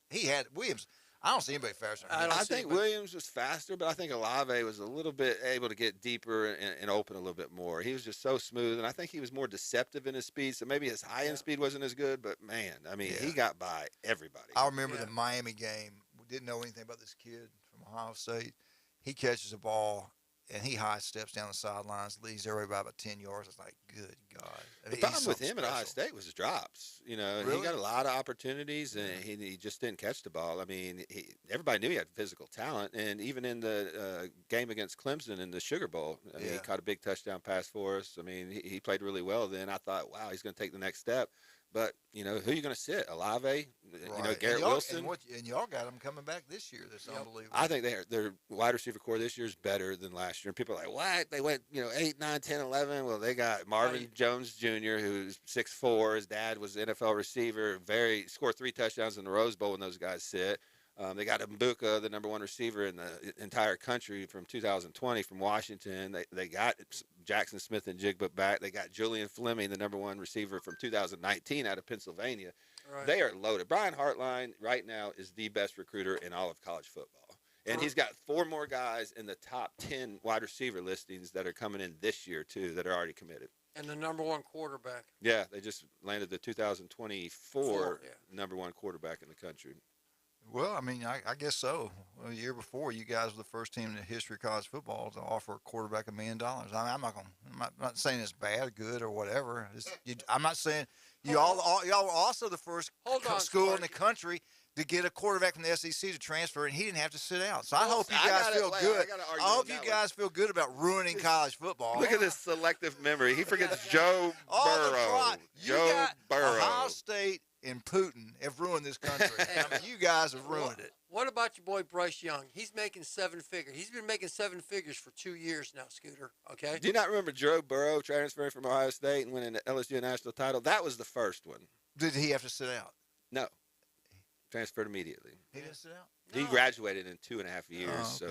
He had Williams. I don't see anybody faster. I think Williams was faster, but I think Olave was a little bit able to get deeper and open a little bit more. He was just so smooth, and I think he was more deceptive in his speed. So maybe his high-end speed wasn't as good, but man, I mean, he got by everybody. I remember the Miami game. We didn't know anything about this kid from Ohio State. He catches a ball, and he high steps down the sidelines, leads everybody by about 10 yards. It's like, good God. The problem with him at Ohio State was his drops. He got a lot of opportunities, and he just didn't catch the ball. I mean, everybody knew he had physical talent, and even in the game against Clemson in the Sugar Bowl, he caught a big touchdown pass for us. I mean, he played really well then. I thought, wow, he's going to take the next step. But, who are you going to sit? Olave? Garrett Wilson? And y'all got them coming back this year. That's unbelievable. I think their wide receiver core this year is better than last year. And people are like, what? They went, 8, 9, 10, 11. Well, they got Marvin Jones Jr., who's 6'4". His dad was an NFL receiver. Scored 3 touchdowns in the Rose Bowl when those guys sit. They got Mbuka, the number 1 receiver in the entire country from 2020 from Washington. They got Jackson Smith and Jigba back. They got Julian Fleming, the number 1 receiver from 2019 out of Pennsylvania. Right. They are loaded. Brian Hartline right now is the best recruiter in all of college football. And he's got 4 more guys in the top 10 wide receiver listings that are coming in this year, too, that are already committed. And the number 1 quarterback. Yeah, they just landed the 2024 number 1 quarterback in the country. Well, I mean, I guess so. Well, the year before, you guys were the first team in the history of college football to offer a quarterback $1 million. I mean, I'm not saying it's bad, good, or whatever. I'm not saying y'all were also the first school in the country to get a quarterback from the SEC to transfer, and he didn't have to sit out. So I hope you guys feel good. I hope you guys feel good about ruining college football. Look at this selective memory. He forgets Joe Burrow. Joe Burrow. Ohio State and Putin have ruined this country. I mean, you guys have ruined it. What about your boy Bryce Young? He's making 7 figures. He's been making 7 figures for 2 years now, Scooter. Okay. Do you not remember Joe Burrow transferring from Ohio State and winning the LSU national title? That was the first one. Did he have to sit out? No. Transferred immediately. He didn't sit out? He graduated in 2.5 years. So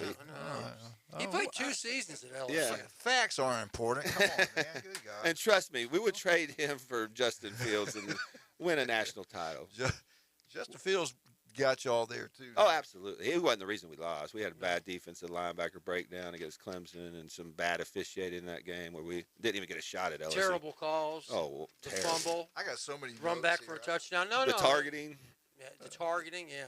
he played 2 seasons at LSU. Yeah. Facts aren't important. Come on, man. Good God. And trust me, we would trade him for Justin Fields and win a national title. Justin Fields got y'all there, too. Oh, absolutely. He wasn't the reason we lost. We had a bad defensive linebacker breakdown against Clemson and some bad officiating in that game where we didn't even get a shot at LSU. Terrible calls. Oh, the terrible. fumble. I got so many run back for a touchdown. The targeting. Yeah, the targeting, yeah.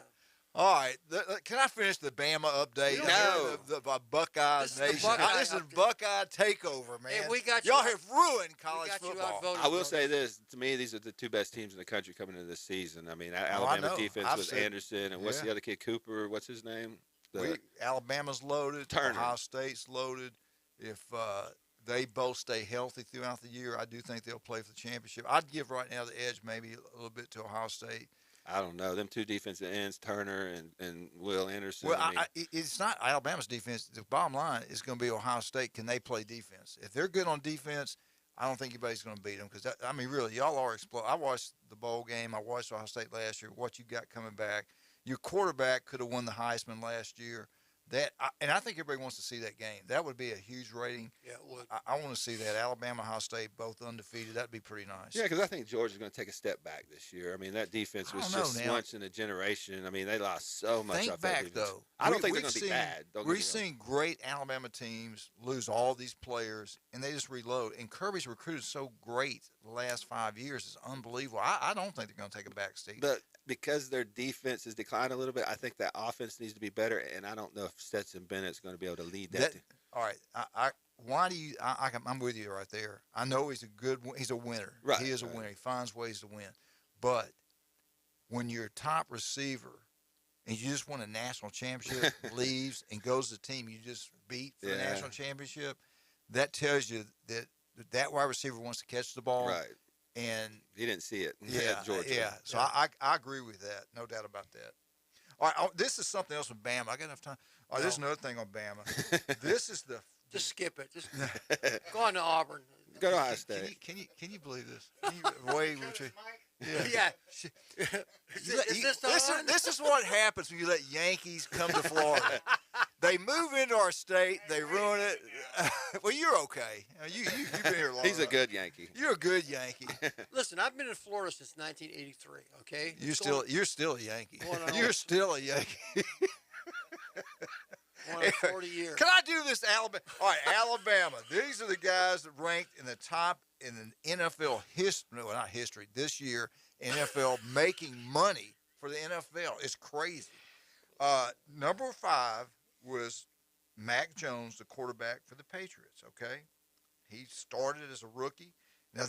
All right. Can I finish the Bama update? No. The Buckeye Nation. This is Buckeye takeover, man. Hey, we got y'all have ruined college football. I will say this. To me, these are the 2 best teams in the country coming into this season. I mean, Alabama defense with Anderson. And what's the other kid? Cooper. What's his name? Alabama's loaded. Turner. Ohio State's loaded. If they both stay healthy throughout the year, I do think they'll play for the championship. I'd give right now the edge maybe a little bit to Ohio State. I don't know. Them 2 defensive ends, Turner and Will Anderson. Well, it's not Alabama's defense. The bottom line is going to be Ohio State. Can they play defense? If they're good on defense, I don't think anybody's going to beat them. Because, I mean, really, y'all are exploding. I watched the bowl game. I watched Ohio State last year. What you got coming back. Your quarterback could have won the Heisman last year. And I think everybody wants to see that game. That would be a huge rating. Yeah, it would. I want to see that. Alabama, Ohio State, both undefeated. That'd be pretty nice. Yeah, because I think Georgia's going to take a step back this year. I mean, that defense was just once in a generation. I mean, they lost so much. Think back, though. I don't think they're going to be bad. We've seen great Alabama teams lose all these players, and they just reload. And Kirby's recruited so great the last 5 years. It's unbelievable. I don't think they're going to take a back seat. But because their defense has declined a little bit, I think that offense needs to be better, and I don't know if Stetson Bennett's going to be able to lead that. All right, why do you? I'm with you right there. I know he's a winner. Right, he is a winner. He finds ways to win. But when your top receiver and you just won a national championship, leaves and goes to the team you just beat for the national championship, that tells you that wide receiver wants to catch the ball. Right. And he didn't see it at Georgia. Yeah. So I agree with that. No doubt about that. All right, this is something else with Bama. I got enough time. All right, this is another thing on Bama. This is the Just skip it. Just go on to Auburn. Go to Ohio State. Can you believe this? Can you, wait, Yeah. This is what happens when you let Yankees come to Florida. They move into our state. They ruin it. Well, you're okay. You've been here long. He's a good Yankee. You're a good Yankee. Listen, I've been in Florida since 1983. Okay. You're still a Yankee. You're still a Yankee. 40 years. Can I do this, Alabama? All right, Alabama. These are the guys that ranked in the top in the NFL history. No, not history. This year, NFL making money for the NFL. It's crazy. Number 5 was Mac Jones, the quarterback for the Patriots. Okay, he started as a rookie. Now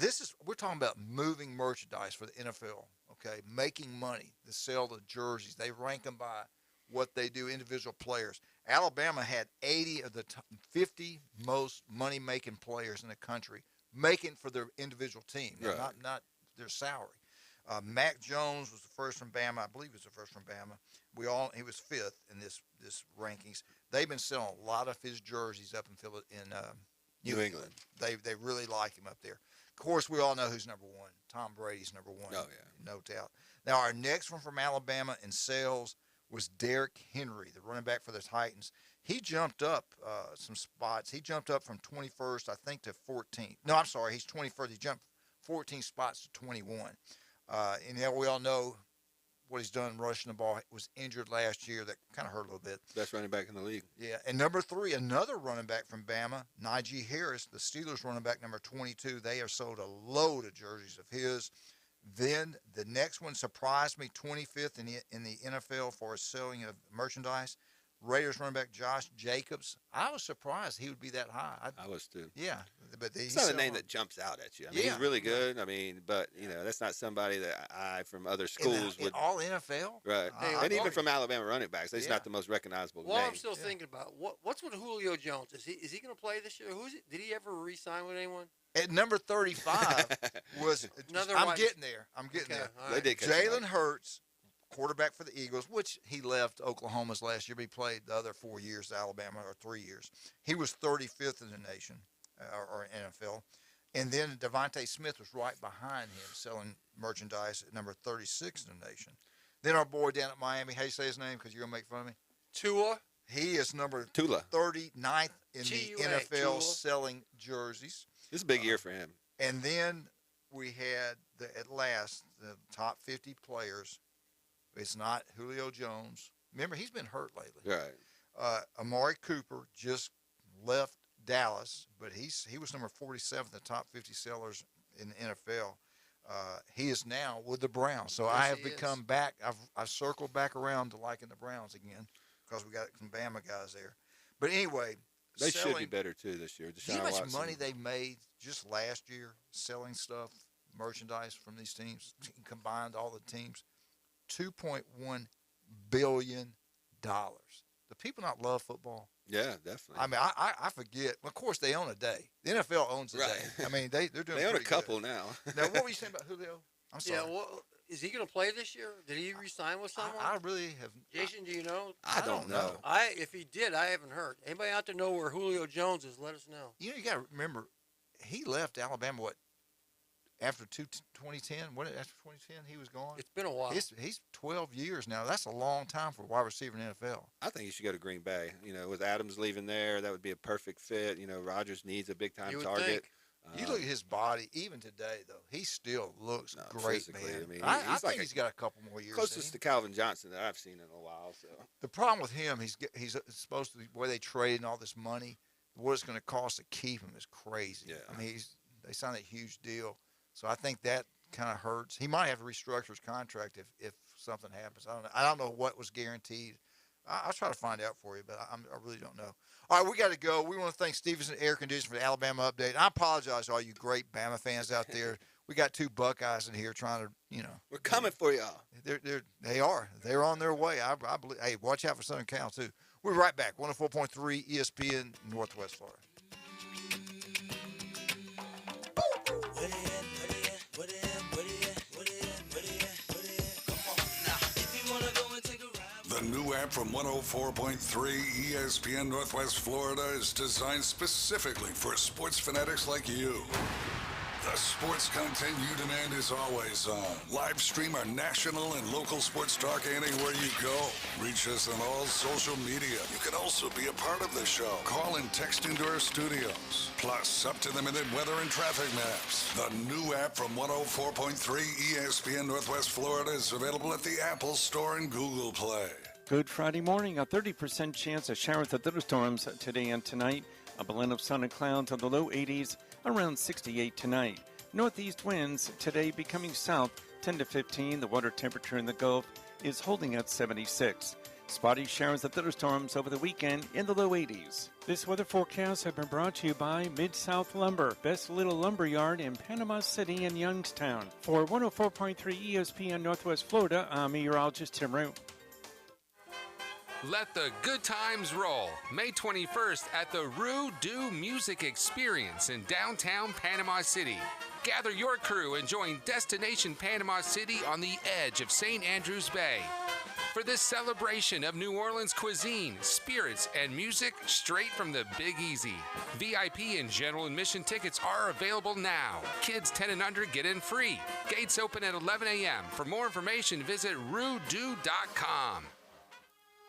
we're talking about moving merchandise for the NFL. Okay, making money to sell the jerseys. They rank them by what they do, individual players. Alabama had 80 of the 50 most money-making players in the country making for their individual team, right. not their salary. Mac Jones was the first from Bama. I believe he was the first from Bama. He was 5th in this rankings. They've been selling a lot of his jerseys up in New England. They really like him up there. Of course, we all know who's number 1. Tom Brady's number 1. Oh, yeah. No doubt. Now, our next one from Alabama in sales was Derrick Henry, the running back for the Titans. He jumped up some spots. He jumped up from 21st, I think, to 14th. No, I'm sorry. He's 21st. He jumped 14 spots to 21. And we all know what he's done rushing the ball. He was injured last year. That kind of hurt a little bit. Best running back in the league. Yeah. And number 3, another running back from Bama, Najee Harris, the Steelers running back number 22. They have sold a load of jerseys of his. Then the next one surprised me, 25th in the NFL for selling of merchandise. Raiders running back Josh Jacobs. I was surprised he would be that high. I was too. Yeah, but it's not a name that jumps out at you. I mean, he's really good. I mean, but that's not somebody that I from other schools would. All NFL, right? And even from Alabama running backs, he's not the most recognizable. Well, name. I'm still thinking about what's with Julio Jones. Is he going to play this year? Did he ever re-sign with anyone? At number 35 was I'm getting there. There. Right. They did Jalen Hurts, quarterback for the Eagles, which he left Oklahoma's last year. But he played the other 4 years at Alabama, or 3 years. He was 35th in the nation, or NFL. And then Devontae Smith was right behind him, selling merchandise at number 36 in the nation. Then our boy down at Miami, how do you say his name? Because you're going to make fun of me. Tua. He is number Tula. 39th in the NFL Tula. selling jerseys. This is a big year for him. And then we had, at last, the top 50 players. It's not Julio Jones. Remember, he's been hurt lately. Right. Amari Cooper just left Dallas, but he was number 47 in the top 50 sellers in the NFL. He is now with the Browns. So I have become back. I've circled back around to liking the Browns again because we got some Bama guys there. But anyway, they should be better too this year. See how much money they made just last year selling stuff, merchandise from these teams, combined all the teams, $2.1 billion. Do people not love football? Yeah, definitely. I mean, I forget. Of course, they own a day. The NFL owns a day. I mean, they're doing. They own a couple now. Now, what were you saying about Julio? I'm sorry. Yeah, well, is he going to play this year? Did he re-sign with someone? I really have. Jason, do you know? I don't know. If he did, I haven't heard. Anybody out there know where Julio Jones is? Let us know. You got to remember, he left Alabama after 2010? After 2010 he was gone? It's been a while. He's 12 years now. That's a long time for a wide receiver in the NFL. I think he should go to Green Bay. With Adams leaving there, that would be a perfect fit. Rodgers needs a big-time target. You look at his body, even today, though, he still looks great, man. I mean, I think he's got a couple more years. Closest to Calvin Johnson that I've seen in a while. So the problem with him, he's supposed to be where they trade all this money. What it's going to cost to keep him is crazy. Yeah. I mean, they signed a huge deal, so I think that kind of hurts. He might have to restructure his contract if something happens. I don't know what was guaranteed. I'll try to find out for you, but I really don't know. All right, we got to go. We want to thank Stevenson Air Conditioning for the Alabama update. I apologize to all you great Bama fans out there. We got two Buckeyes in here trying to, We're coming for y'all. They're on their way. I believe. Hey, watch out for Southern Cal too. We're right back. 104.3 ESPN Northwest Florida. The new app from 104.3 ESPN Northwest Florida is designed specifically for sports fanatics like you. The sports content you demand is always on. Live stream our national and local sports talk anywhere you go. Reach us on all social media. You can also be a part of the show. Call and text into our studios. Plus, up-to-the-minute weather and traffic maps. The new app from 104.3 ESPN Northwest Florida is available at the Apple Store and Google Play. Good Friday morning. A 30% chance of showers and thunderstorms today and tonight. A blend of sun and clouds on the low 80s, around 68 tonight. Northeast winds today becoming south 10 to 15. The water temperature in the Gulf is holding at 76. Spotty showers and thunderstorms over the weekend in the low 80s. This weather forecast has been brought to you by Mid-South Lumber, best little lumber yard in Panama City and Youngstown. For 104.3 ESPN Northwest Florida, I'm meteorologist Tim Root. Let the good times roll. May 21st at the Rue Du Music Experience in downtown Panama City. Gather your crew and join Destination Panama City on the edge of St. Andrews Bay. For this celebration of New Orleans cuisine, spirits, and music straight from the Big Easy. VIP and general admission tickets are available now. Kids 10 and under get in free. Gates open at 11 a.m. For more information, visit ruedu.com.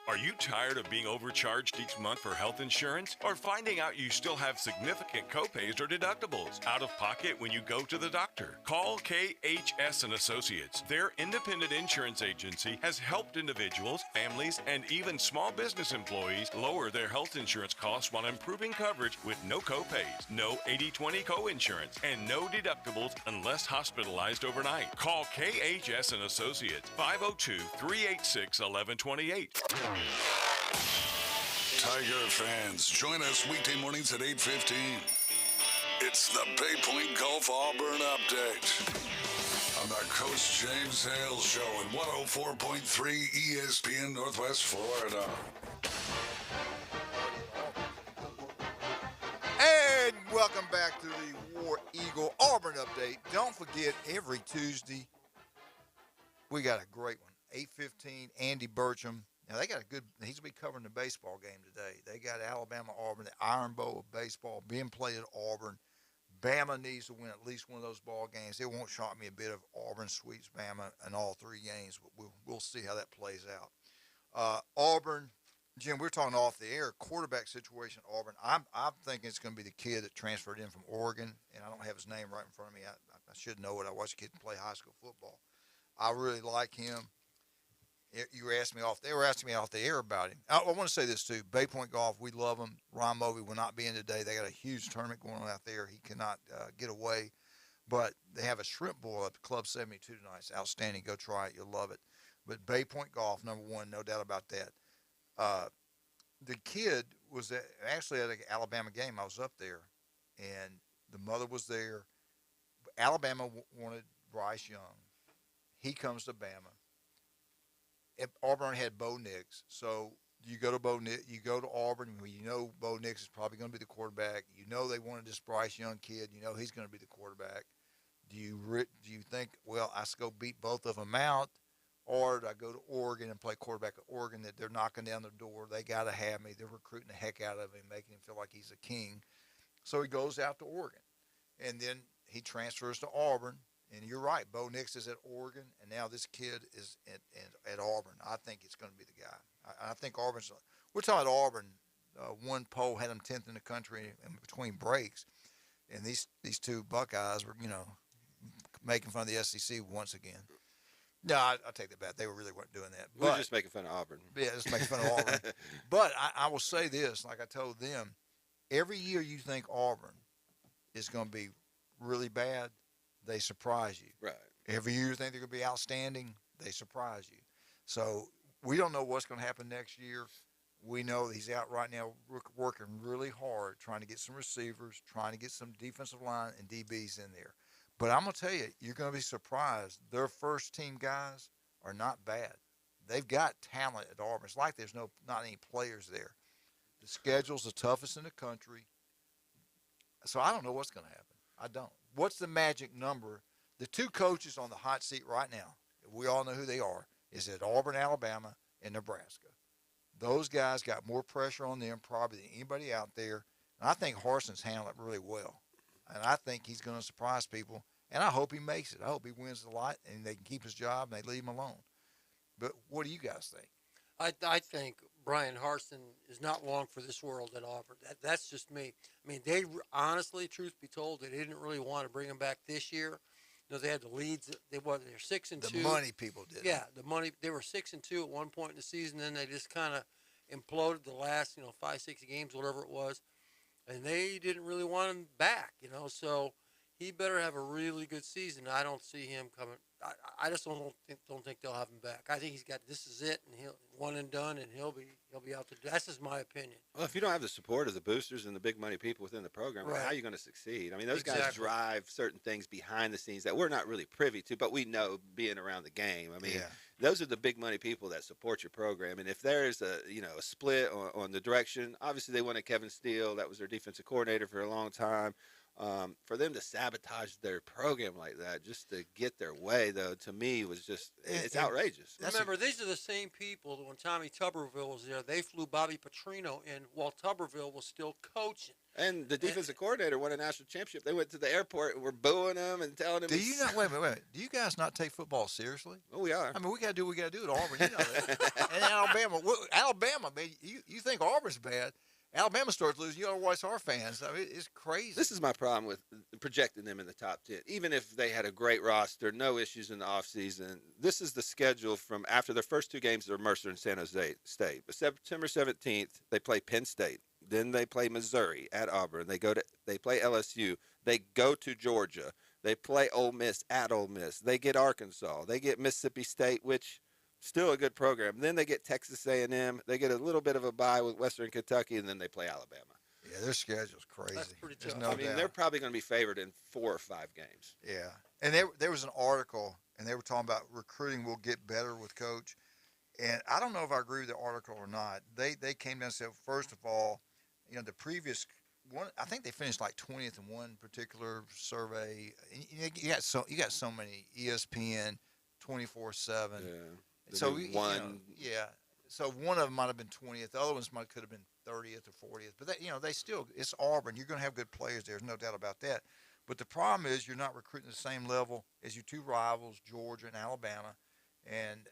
Are you tired of being overcharged each month for health insurance? Or finding out you still have significant copays or deductibles out of pocket when you go to the doctor? Call KHS & Associates. Their independent insurance agency has helped individuals, families, and even small business employees lower their health insurance costs while improving coverage with no copays, no 80/20 co-insurance, and no deductibles unless hospitalized overnight. Call KHS & Associates, 502-386-1128. Tiger fans, join us weekday mornings at 8:15. It's the Bay Point Golf Auburn Update on the Coach James Hale Show at 104.3 ESPN Northwest Florida. And welcome back to the War Eagle Auburn Update. Don't forget, every Tuesday, we got a great one. 8:15, Andy Burcham. Now, they got he's going to be covering the baseball game today. They got Alabama-Auburn, the Iron Bowl of baseball being played at Auburn. Bama needs to win at least one of those ball games. It won't shock me a bit if Auburn sweeps Bama in all three games. We'll see how that plays out. Auburn, Jim, we're talking off the air, quarterback situation at Auburn. I'm thinking it's going to be the kid that transferred in from Oregon, and I don't have his name right in front of me. I should know it. I watched a kid play high school football. I really like him. You were asking me off. They were asking me off the air about him. I want to say this too. Bay Point Golf, we love them. Ron Movey will not be in today. They got a huge tournament going on out there. He cannot get away, but they have a shrimp boil at Club 72 tonight. It's outstanding. Go try it. You'll love it. But Bay Point Golf, number one, no doubt about that. The kid was actually at an Alabama game. I was up there, and the mother was there. Alabama wanted Bryce Young. He comes to Bama. Auburn had Bo Nix, so you go to you go to Auburn, where you know Bo Nix is probably going to be the quarterback. You know they wanted this Bryce Young kid. You know he's going to be the quarterback. Do you think, well, I should go beat both of them out, or do I go to Oregon and play quarterback at Oregon? That they're knocking down the door. They got to have me. They're recruiting the heck out of him, making him feel like he's a king. So he goes out to Oregon, and then he transfers to Auburn. And you're right, Bo Nix is at Oregon, and now this kid is at Auburn. I think it's going to be the guy. I think Auburn's – we're talking about Auburn. One poll had them 10th in the country in between breaks. And these two Buckeyes were, making fun of the SEC once again. No, I take that back. They really weren't doing that. We're just making fun of Auburn. Yeah, just making fun of Auburn. But I will say this, like I told them, every year you think Auburn is going to be really bad, they surprise you. Right. Every year you think they're going to be outstanding, they surprise you. So we don't know what's going to happen next year. We know he's out right now working really hard, trying to get some receivers, trying to get some defensive line and DBs in there. But I'm going to tell you, you're going to be surprised. Their first-team guys are not bad. They've got talent at Auburn. It's like there's not any players there. The schedule's the toughest in the country. So I don't know what's going to happen. I don't. What's the magic number? The two coaches on the hot seat right now, we all know who they are, is at Auburn, Alabama, and Nebraska. Those guys got more pressure on them probably than anybody out there. And I think Harson's handled it really well. And I think he's going to surprise people. And I hope he makes it. I hope he wins a lot and they can keep his job and they leave him alone. But what do you guys think? I think Brian Harsin is not long for this world at Auburn. That's just me. I mean, they honestly, truth be told, they didn't really want to bring him back this year. You know, they had the leads. They're 6-2. The money people did. Yeah, the money. They were 6-2 at one point in the season. Then they just kind of imploded the last, 5-6 games, whatever it was, and they didn't really want him back. So he better have a really good season. I don't see him coming. I just don't think they'll have him back. I think he's got this is it, and he'll one and done, and he'll be out there. That's just my opinion. Well, if you don't have the support of the boosters and the big money people within the program, right, how are you going to succeed? I mean, those guys drive certain things behind the scenes that we're not really privy to, but we know being around the game. I mean, those are the big money people that support your program. And if there's a split on the direction, obviously they wanted Kevin Steele. That was their defensive coordinator for a long time. For them to sabotage their program like that just to get their way, though, to me was just it's outrageous. Remember, these are the same people that when Tommy Tuberville was there, they flew Bobby Petrino in while Tuberville was still coaching. And the defensive coordinator won a national championship. They went to the airport and were booing him and telling him. Do you not? Wait a minute. Do you guys not take football seriously? Oh, we are. I mean, we got to do what we got to do at Auburn. You know that. And Alabama, man. You think Auburn's bad? Alabama starts losing, you got to watch our fans. I mean, it's crazy. This is my problem with projecting them in the top 10. Even if they had a great roster, no issues in the offseason, this is the schedule from after their first two games are Mercer and San Jose State. But September 17th, they play Penn State. Then they play Missouri at Auburn. They play LSU. They go to Georgia. They play Ole Miss at Ole Miss. They get Arkansas. They get Mississippi State, which still a good program. Then they get Texas A&M. They get a little bit of a bye with Western Kentucky, and then they play Alabama. Yeah, their schedule's crazy. That's pretty tough. No doubt. They're probably going to be favored in 4 or 5 games. Yeah. And there was an article, and they were talking about recruiting will get better with Coach. And I don't know if I agree with the article or not. They came down and said, first of all, the previous one, I think they finished like 20th in one particular survey. You got so many ESPN 24/7. Yeah. So so one of them might have been 20th. The other ones could have been 30th or 40th. But they still, it's Auburn. You're going to have good players there. There's no doubt about that. But the problem is you're not recruiting the same level as your two rivals, Georgia and Alabama, and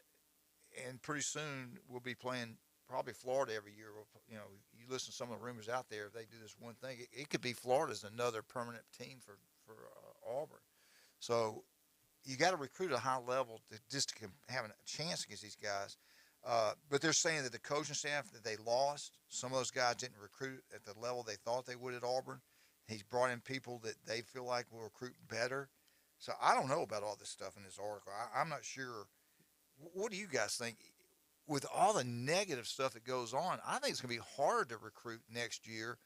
pretty soon we'll be playing probably Florida every year. You listen to some of the rumors out there. If they do this one thing, it could be Florida's another permanent team for Auburn. So you got to recruit at a high level just to have a chance against these guys. But they're saying that the coaching staff that they lost, some of those guys didn't recruit at the level they thought they would at Auburn. He's brought in people that they feel like will recruit better. So I don't know about all this stuff in this article. I'm not sure. What do you guys think? With all the negative stuff that goes on, I think it's going to be hard to recruit next year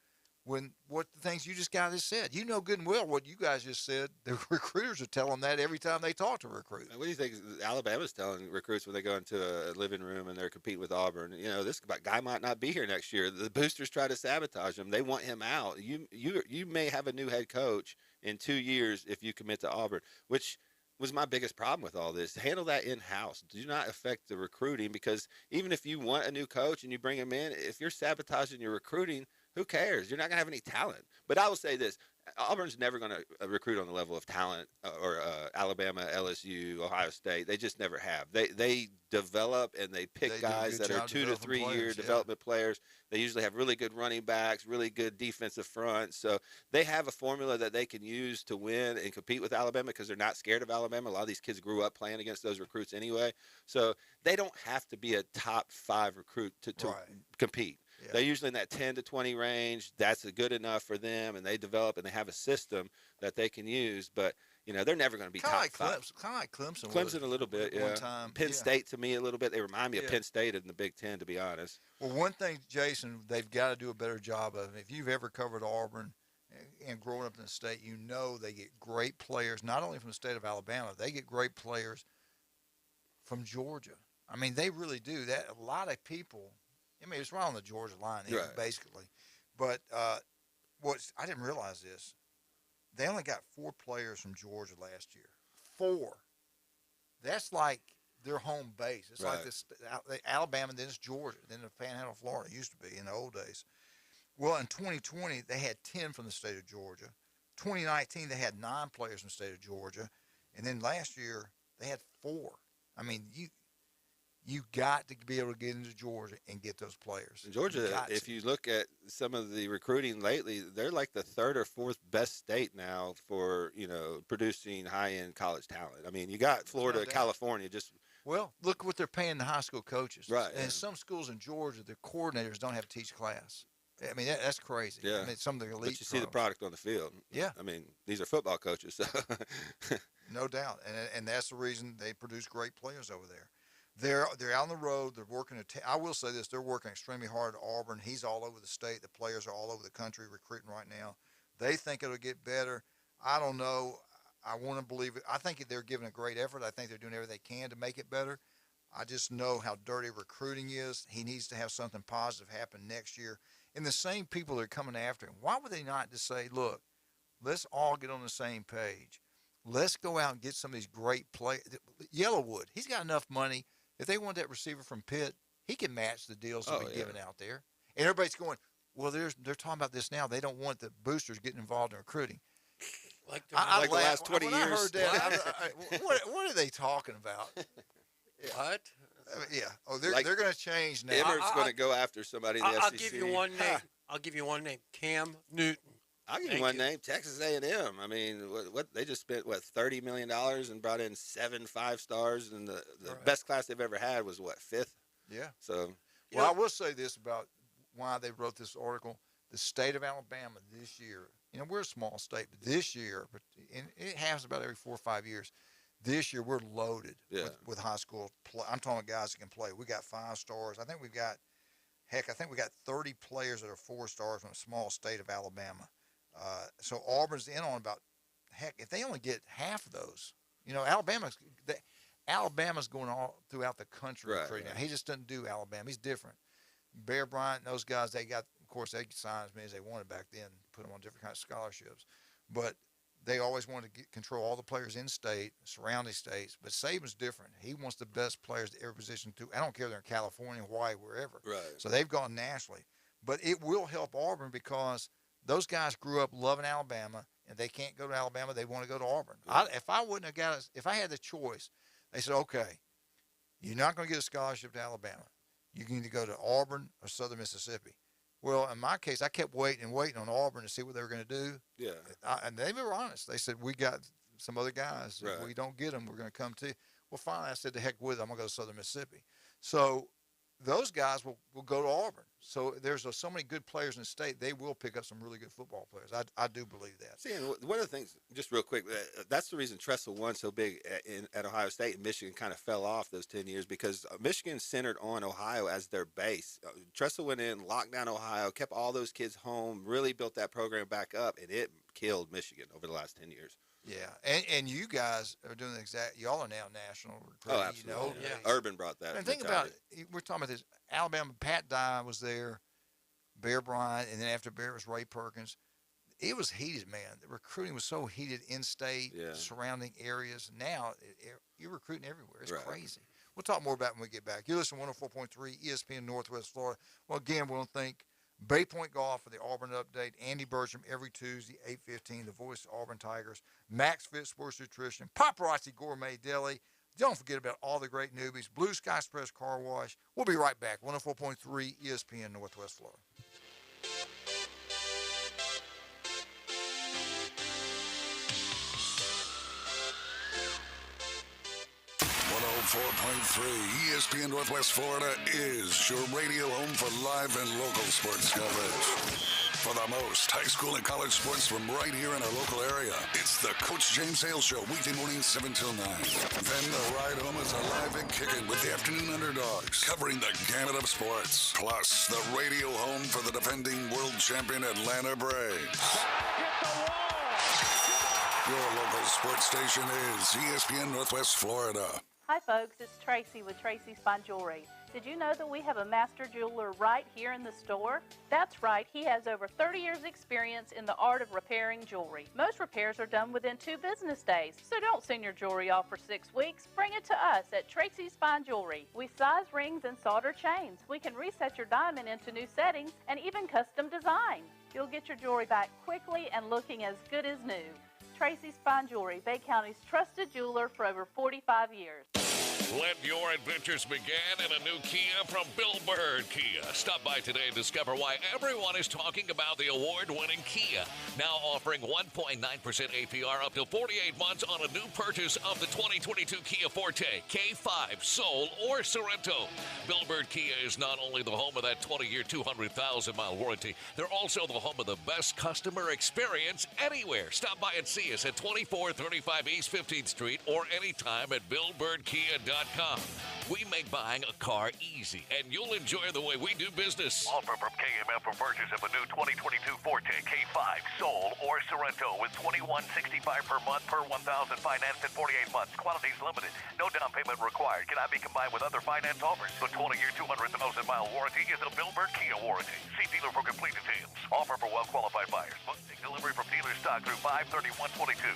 when what the things you just guys said. You know good and well what you guys just said. The recruiters are telling that every time they talk to recruits. What do you think Alabama's telling recruits when they go into a living room and they're competing with Auburn? This guy might not be here next year. The boosters try to sabotage him. They want him out. You may have a new head coach in 2 years if you commit to Auburn, which was my biggest problem with all this. Handle that in-house. Do not affect the recruiting, because even if you want a new coach and you bring him in, if you're sabotaging your recruiting, who cares? You're not going to have any talent. But I will say this. Auburn's never going to recruit on the level of talent or Alabama, LSU, Ohio State. They just never have. They develop and they pick guys that are 2 to 3 year development players. They usually have really good running backs, really good defensive front. So they have a formula that they can use to win and compete with Alabama because they're not scared of Alabama. A lot of these kids grew up playing against those recruits anyway. So they don't have to be a top 5 recruit to compete. Yeah. They're usually in that 10 to 20 range. That's good enough for them, and they develop and they have a system that they can use. But they're never going to be top 5. Kind of like Clemson. Clemson a little bit, yeah. One time, Penn State to me a little bit. They remind me of Penn State in the Big Ten, to be honest. Well, one thing, Jason, they've got to do a better job of. If you've ever covered Auburn, and growing up in the state, you know they get great players, not only from the state of Alabama, they get great players from Georgia. I mean, they really do. That a lot of people, I mean, it's right on the Georgia line, basically. But I didn't realize this. They only got 4 players from Georgia last year. 4. That's like their home base. It's like this Alabama, then it's Georgia, then the Panhandle of Florida. It used to be in the old days. Well, in 2020, they had 10 from the state of Georgia. 2019, they had 9 players from the state of Georgia. And then last year, they had 4. I mean, you got to be able to get into Georgia and get those players. In Georgia, if you look at some of the recruiting lately, they're like the 3rd or 4th best state now for, producing high-end college talent. I mean, you got Florida, California, just – well, look what they're paying the high school coaches. Right. And some schools in Georgia, their coordinators don't have to teach class. I mean, that's crazy. Yeah. I mean, some of the elite But you see the product on the field. Yeah. I mean, these are football coaches. So. No doubt. And that's the reason they produce great players over there. They're out on the road. They're working. I will say this. They're working extremely hard at Auburn. He's all over the state. The players are all over the country recruiting right now. They think it'll get better. I don't know. I want to believe it. I think they're giving a great effort. I think they're doing everything they can to make it better. I just know how dirty recruiting is. He needs to have something positive happen next year. And the same people that are coming after him, why would they not just say, look, let's all get on the same page. Let's go out and get some of these great players. Yellowwood, he's got enough money. If they want that receiver from Pitt, he can match the deals that we're giving out there. And everybody's going, well, they're talking about this now. They don't want the boosters getting involved in recruiting. Like the last 20 years. When I heard that, what are they talking about? What? Yeah. Oh, they're going to change now. Emmert's going to go after somebody in the SEC. I'll give you one name. I'll give you one name. Cam Newton. I'll give you one name. Texas A&M. I mean, what they just spent $30 million and brought in 7 5-stars, and the best class they've ever had was 5th. Yeah. So. Well, I will say this about why they wrote this article. The state of Alabama this year. We're a small state, but this year, and it happens about every 4 or 5 years. This year, we're loaded with high school play. I'm talking about guys that can play. We got 5 stars. I think we got 30 players that are 4 stars from a small state of Alabama. So Auburn's in on about, if they only get half of those, Alabama's going all throughout the country recruiting. Now, he just doesn't do Alabama. He's different. Bear Bryant and those guys, they signed as many as they wanted back then, put them on different kinds of scholarships. But they always wanted to control all the players in state, surrounding states. But Saban's different. He wants the best players at every position too. I don't care if they're in California, Hawaii, wherever. Right. So they've gone nationally. But it will help Auburn because those guys grew up loving Alabama, and they can't go to Alabama. They want to go to Auburn. If I had the choice, they said, okay, you're not going to get a scholarship to Alabama. You can either go to Auburn or Southern Mississippi. Well, in my case, I kept waiting on Auburn to see what they were going to do. Yeah. And they were honest. They said, we got some other guys. If we don't get them, we're going to come to you. Well, finally, I said, to heck with it. I'm going to go to Southern Mississippi. So those guys will go to Auburn. So there's so many good players in the state, they will pick up some really good football players. I do believe that. See, and one of the things, just real quick, that's the reason Tressel won so big at Ohio State, and Michigan kind of fell off those 10 years because Michigan centered on Ohio as their base. Tressel went in, locked down Ohio, kept all those kids home, really built that program back up, and it killed Michigan over the last 10 years. Yeah, and you guys are doing the exact. Y'all are now national recruiting. Oh, absolutely. Urban brought that. And think about it. We're talking about this. Alabama, Pat Dye was there, Bear Bryant, and then after Bear was Ray Perkins. It was heated, man. The recruiting was so heated in-state, surrounding areas. Now you're recruiting everywhere. It's crazy. We'll talk more about it when we get back. You listen to 104.3 ESPN Northwest Florida. Well, again, we want to thank Bay Point Golf for the Auburn update. Andy Bertram every Tuesday, 8:15, the voice of Auburn Tigers. Max Fit Sports Nutrition, Paparazzi Gourmet Deli. Don't forget about all the great newbies. Blue Sky Express Car Wash. We'll be right back. 104.3 ESPN Northwest Florida. 104.3 ESPN Northwest Florida is your radio home for live and local sports coverage. for the most high school and college sports from right here in our local area. It's the Coach James Hale Show, weekday mornings 7 till 9. Then the ride home is alive and kicking with the afternoon underdogs, covering the gamut of sports. Plus, the radio home for the defending world champion Atlanta Braves. Your local sports station is ESPN Northwest Florida. Hi folks, it's Tracy with Tracy's Fine Jewelry. Did you know that we have a master jeweler right here in the store? That's right, he has over 30 years experience in the art of repairing jewelry. Most repairs are done within 2 business days, so don't send your jewelry off for 6 weeks. Bring it to us at Tracy's Fine Jewelry. We size rings and solder chains. We can reset your diamond into new settings and even custom design. You'll get your jewelry back quickly and looking as good as new. Tracy's Fine Jewelry, Bay County's trusted jeweler for over 45 years. Let your adventures begin in a new Kia from Bill Bird Kia. Stop by today and discover why everyone is talking about the award-winning Kia. Now offering 1.9% APR up to 48 months on a new purchase of the 2022 Kia Forte, K5, Soul, or Sorento. Bill Bird Kia is not only the home of that 20-year, 200,000-mile warranty, they're also the home of the best customer experience anywhere. Stop by and see us at 2435 East 15th Street or anytime at BillBirdKia.com. We make buying a car easy, and you'll enjoy the way we do business. Offer from KMF for purchase of a new 2022 Forte, K5, Soul, or Sorento with $21.65 per month per $1,000 financed in 48 months. Quantities limited. No down payment required. Cannot be combined with other finance offers. The 20-year, 200,000-mile warranty is a Bill Bird Kia warranty. See dealer for complete details. Offer for well-qualified buyers. Must take delivery from dealer stock through 5/31/22.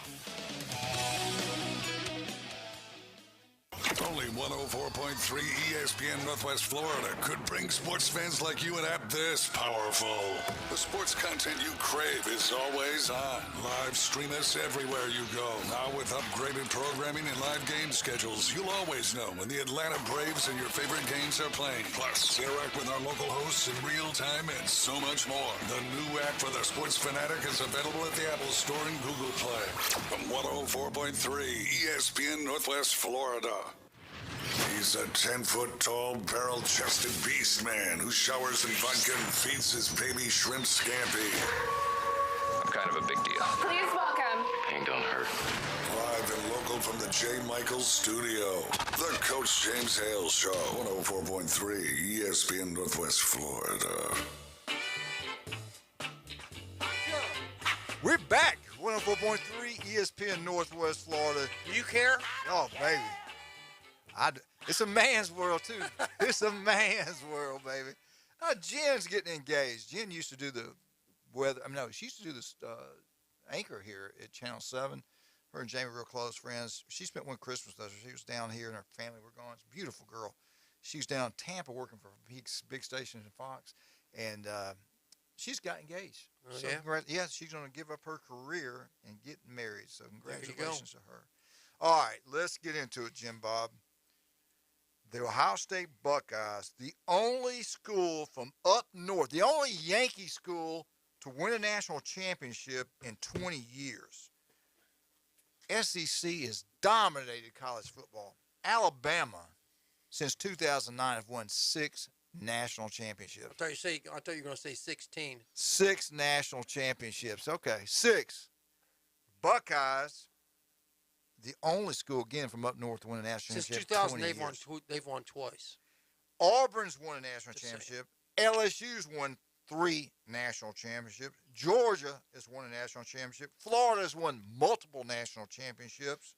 Only 104.3 ESPN Northwest Florida could bring sports fans like you an app this powerful. The sports content you crave is always on. Live stream us everywhere you go. Now with upgraded programming and live game schedules, you'll always know when the Atlanta Braves and your favorite games are playing. Plus, interact with our local hosts in real time and so much more. The new app for the sports fanatic is available at the Apple Store and Google Play. From 104.3 ESPN Northwest Florida. He's a 10-foot-tall, barrel-chested beast man who showers in vodka and feeds his baby shrimp scampi. I'm kind of a big deal. Please welcome. Pain don't hurt. Live and local from the J. Michaels studio, the Coach James Hale Show, 104.3 ESPN Northwest Florida. We're back, 104.3 ESPN Northwest Florida. Do you care? Oh, baby. It's a man's world, too. It's a man's world, baby. Jen's getting engaged. Jen used to do the weather. She used to do this anchor here at Channel 7. Her and Jamie were real close friends. She spent one Christmas with us. She was down here, and her family were gone. She's a beautiful girl. She was down in Tampa working for a big station in Fox, and she's got engaged. Oh, so yeah? She's going to give up her career and get married. So congratulations to her. All right, let's get into it, Jim Bob. The Ohio State Buckeyes, the only school from up north, the only Yankee school to win a national championship in 20 years. SEC has dominated college football. Alabama, since 2009, have won 6 national championships. I thought you were going to say 16. 6 national championships. Okay, 6. Buckeyes, the only school, again, from up north to win a national championship. Since 2000, they've won twice. Auburn's won a national championship. LSU's won 3 national championships. Georgia has won a national championship. Florida has won multiple national championships,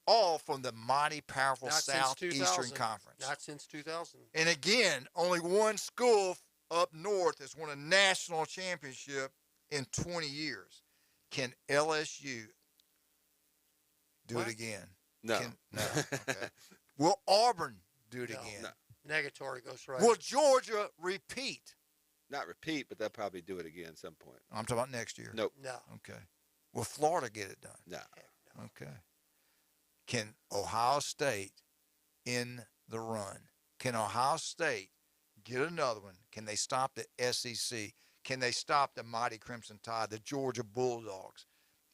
all from the mighty, powerful Southeastern Conference. Not since 2000. And again, only one school up north has won a national championship in 20 years. Can LSU do it again? No. No. Okay. Will Auburn do it again? No. Negatory goes right. Will Georgia repeat? Not repeat, but they'll probably do it again at some point. I'm talking about next year. Nope. No. Okay. Will Florida get it done? No. Okay. Can Ohio State in the run? Can Ohio State get another one? Can they stop the SEC? Can they stop the mighty Crimson Tide, the Georgia Bulldogs?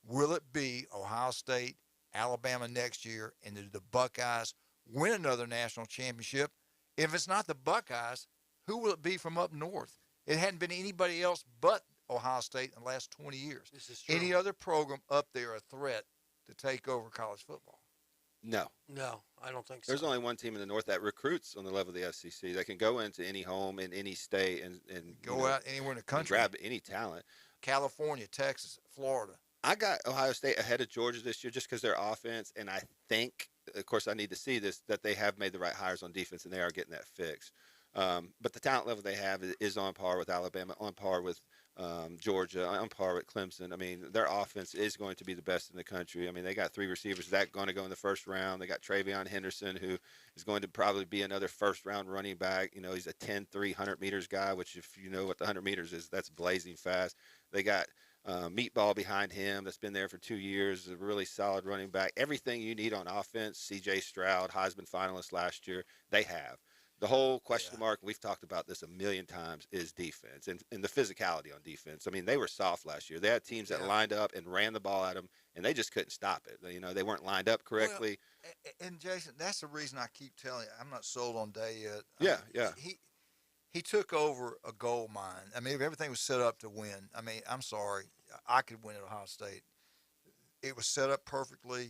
Will it be Ohio State, Alabama next year, and do the Buckeyes win another national championship? If it's not the Buckeyes, who will it be from up north? It hadn't been anybody else but Ohio State in the last 20 years. This is true. Any other program up there a threat to take over college football? No. No, I don't think so. There's only one team in the North that recruits on the level of the SEC. They can go into any home in any state and Go out anywhere in the country. grab any talent. California, Texas, Florida. I got Ohio State ahead of Georgia this year just because their offense, and I think, of course, I need to see this, that they have made the right hires on defense and they are getting that fixed. But the talent level they have is on par with Alabama, on par with Georgia, on par with Clemson. I mean, their offense is going to be the best in the country. I mean, they got 3 receivers that going to go in the first round. They got Travion Henderson, who is going to probably be another first-round running back. You know, he's a 10-3 100 meters guy, which if you know what the 100 meters is, that's blazing fast. They got Meatball behind him that's been there for 2 years, a really solid running back. Everything you need on offense, C.J. Stroud, Heisman finalist last year, they have. The whole question mark, we've talked about this a million times, is defense and the physicality on defense. I mean, they were soft last year. They had teams that lined up and ran the ball at them, and they just couldn't stop it. You know, they weren't lined up correctly. Well, and Jason, that's the reason I keep telling you, I'm not sold on Day yet. Yeah. He took over a gold mine. I mean, if everything was set up to win, I mean, I'm sorry, I could win at Ohio State. It was set up perfectly.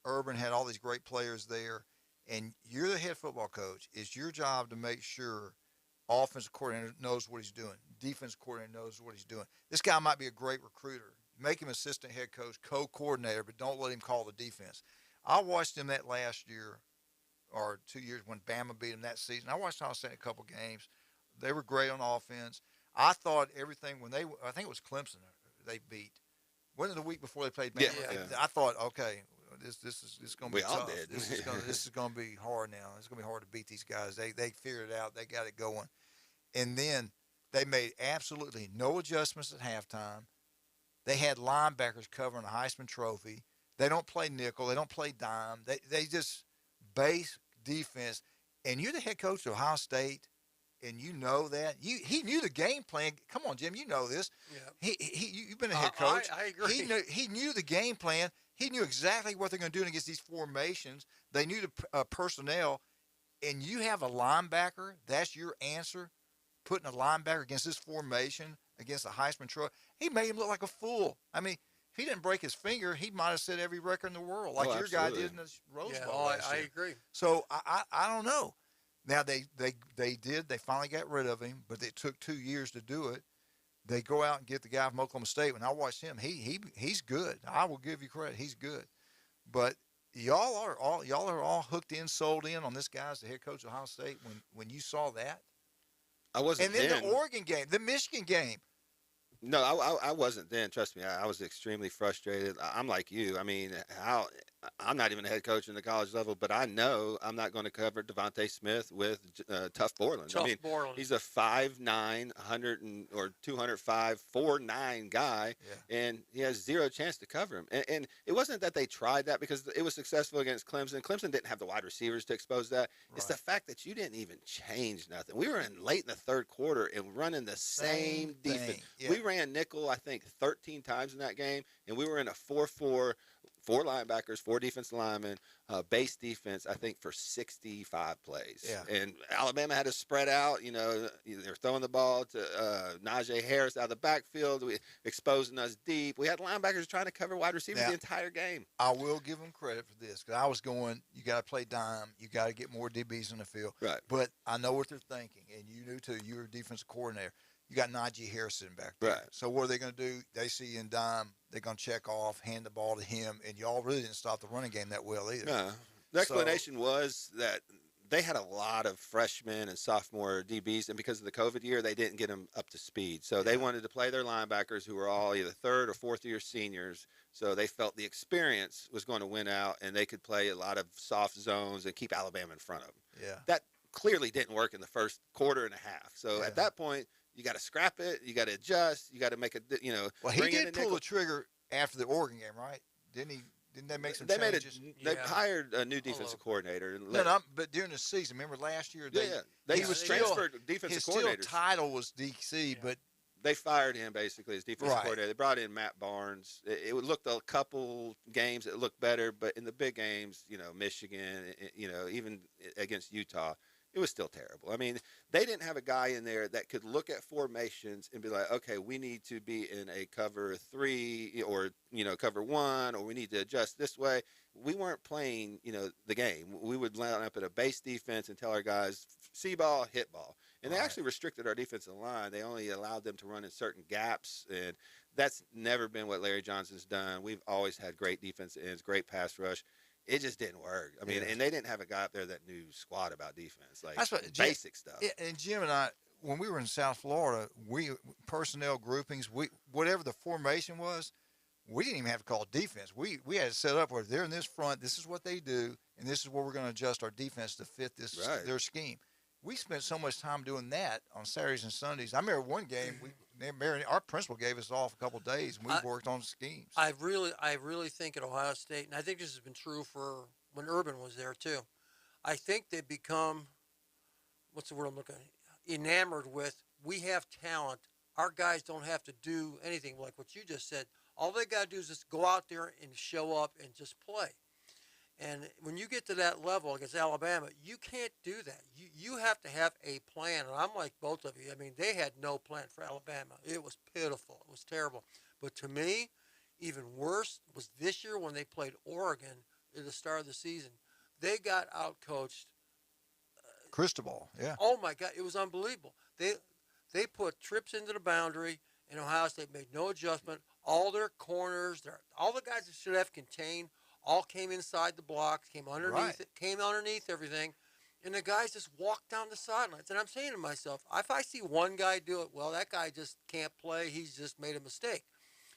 Urban had all these great players there. And you're the head football coach. It's your job to make sure offensive coordinator knows what he's doing. Defensive coordinator knows what he's doing. This guy might be a great recruiter. Make him assistant head coach, co-coordinator, but don't let him call the defense. I watched him that last year or 2 years when Bama beat him that season. I watched Ohio State a couple games. They were great on offense. I thought everything I think it was Clemson they beat. Wasn't it the week before they played Bama? Yeah. I thought, okay, this is going to be We all tough. did. This is going to be hard now. It's going to be hard to beat these guys. They figured it out. They got it going. And then they made absolutely no adjustments at halftime. They had linebackers covering a Heisman Trophy. They don't play nickel. They don't play dime. They just base defense. And you're the head coach of Ohio State, and you know that. He knew the game plan. Come on, Jim, you know this. Yeah. You've been a head coach. I agree. He knew the game plan. He knew exactly what they're going to do against these formations. They knew the personnel. And you have a linebacker, that's your answer, putting a linebacker against this formation, against a Heisman Trophy. He made him look like a fool. I mean, if he didn't break his finger, he might have set every record in the world, like your guy did in the Rose Bowl last I year. agree. So I don't know. Now, they finally got rid of him, but it took 2 years to do it. They go out and get the guy from Oklahoma State. When I watched him, he's good. I will give you credit. He's good. But y'all are all hooked in, sold in on this guy as the head coach of Ohio State when you saw that. I wasn't. And then then. the Oregon game, the Michigan game. No, I wasn't then. Trust me, I was extremely frustrated. I'm like you. I mean, I'm not even a head coach in the college level, but I know I'm not going to cover Devontae Smith with Tough Borland. Borland. He's a 5'9", 205, 4'9" guy, and he has zero chance to cover him. And it wasn't that they tried that because it was successful against Clemson. Clemson didn't have the wide receivers to expose that. Right. It's the fact that you didn't even change nothing. We were in late in the third quarter and running the same defense. Yeah. We ran nickel, I think, 13 times in that game, and we were in a 4-4, 4 linebackers, 4 defensive linemen, base defense, I think, for 65 plays. Yeah. And Alabama had to spread out. You know, they're throwing the ball to Najee Harris out of the backfield, exposing us deep. We had linebackers trying to cover wide receivers the entire game. I will give them credit for this because I was going, you got to play dime. You got to get more DBs in the field. Right. But I know what they're thinking, and you knew too. You were a defensive coordinator. You got Najee Harrison back there. Right. So what are they going to do? They see you in dime. They're going to check off, hand the ball to him, and y'all really didn't stop the running game that well either. No. The explanation was that they had a lot of freshmen and sophomore DBs, and because of the COVID year, they didn't get them up to speed. So they wanted to play their linebackers who were all either third or fourth year seniors. So they felt the experience was going to win out, and they could play a lot of soft zones and keep Alabama in front of them. Yeah. That clearly didn't work in the first quarter and a half. So at that point, you got to scrap it. You got to adjust. You got to make a, Well, he did pull the trigger after the Oregon game, right? Didn't he? Didn't they make some changes? They hired a new defensive coordinator. But during the season, remember last year? He was transferred defensive coordinator. His still title was DC, but they fired him basically as defensive coordinator. They brought in Matt Barnes. It looked a couple games it looked better, but in the big games, Michigan, even against Utah, it was still terrible. I mean, they didn't have a guy in there that could look at formations and be like, okay, we need to be in a cover 3 or, cover 1, or we need to adjust this way. We weren't playing, the game. We would line up at a base defense and tell our guys, see ball, hit ball. And they actually restricted our defensive line. They only allowed them to run in certain gaps, and that's never been what Larry Johnson's done. We've always had great defense ends, great pass rush. It just didn't work. I mean, and they didn't have a guy up there that knew squat about defense, like basic stuff. And Jim and I, when we were in South Florida, personnel groupings, whatever the formation was, we didn't even have to call defense. We had it set up where they're in this front, this is what they do, and this is where we're going to adjust our defense to fit their scheme. We spent so much time doing that on Saturdays and Sundays. I remember one game, our principal gave us off a couple of days, and we worked on schemes. I really think at Ohio State, and I think this has been true for when Urban was there too, I think they've become, what's the word I'm looking at, enamored with, we have talent. Our guys don't have to do anything like what you just said. All they got to do is just go out there and show up and just play. And when you get to that level against Alabama, you can't do that. You have to have a plan. And I'm like both of you. I mean, they had no plan for Alabama. It was pitiful. It was terrible. But to me, even worse was this year when they played Oregon at the start of the season. They got out-coached. Cristobal, yeah. Oh, my God. It was unbelievable. They put trips into the boundary, and Ohio State made no adjustment. All their corners, all the guys that should have contained, all came inside the blocks, came underneath everything, and the guys just walked down the sidelines. And I'm saying to myself, if I see one guy do it, well, that guy just can't play. He's just made a mistake.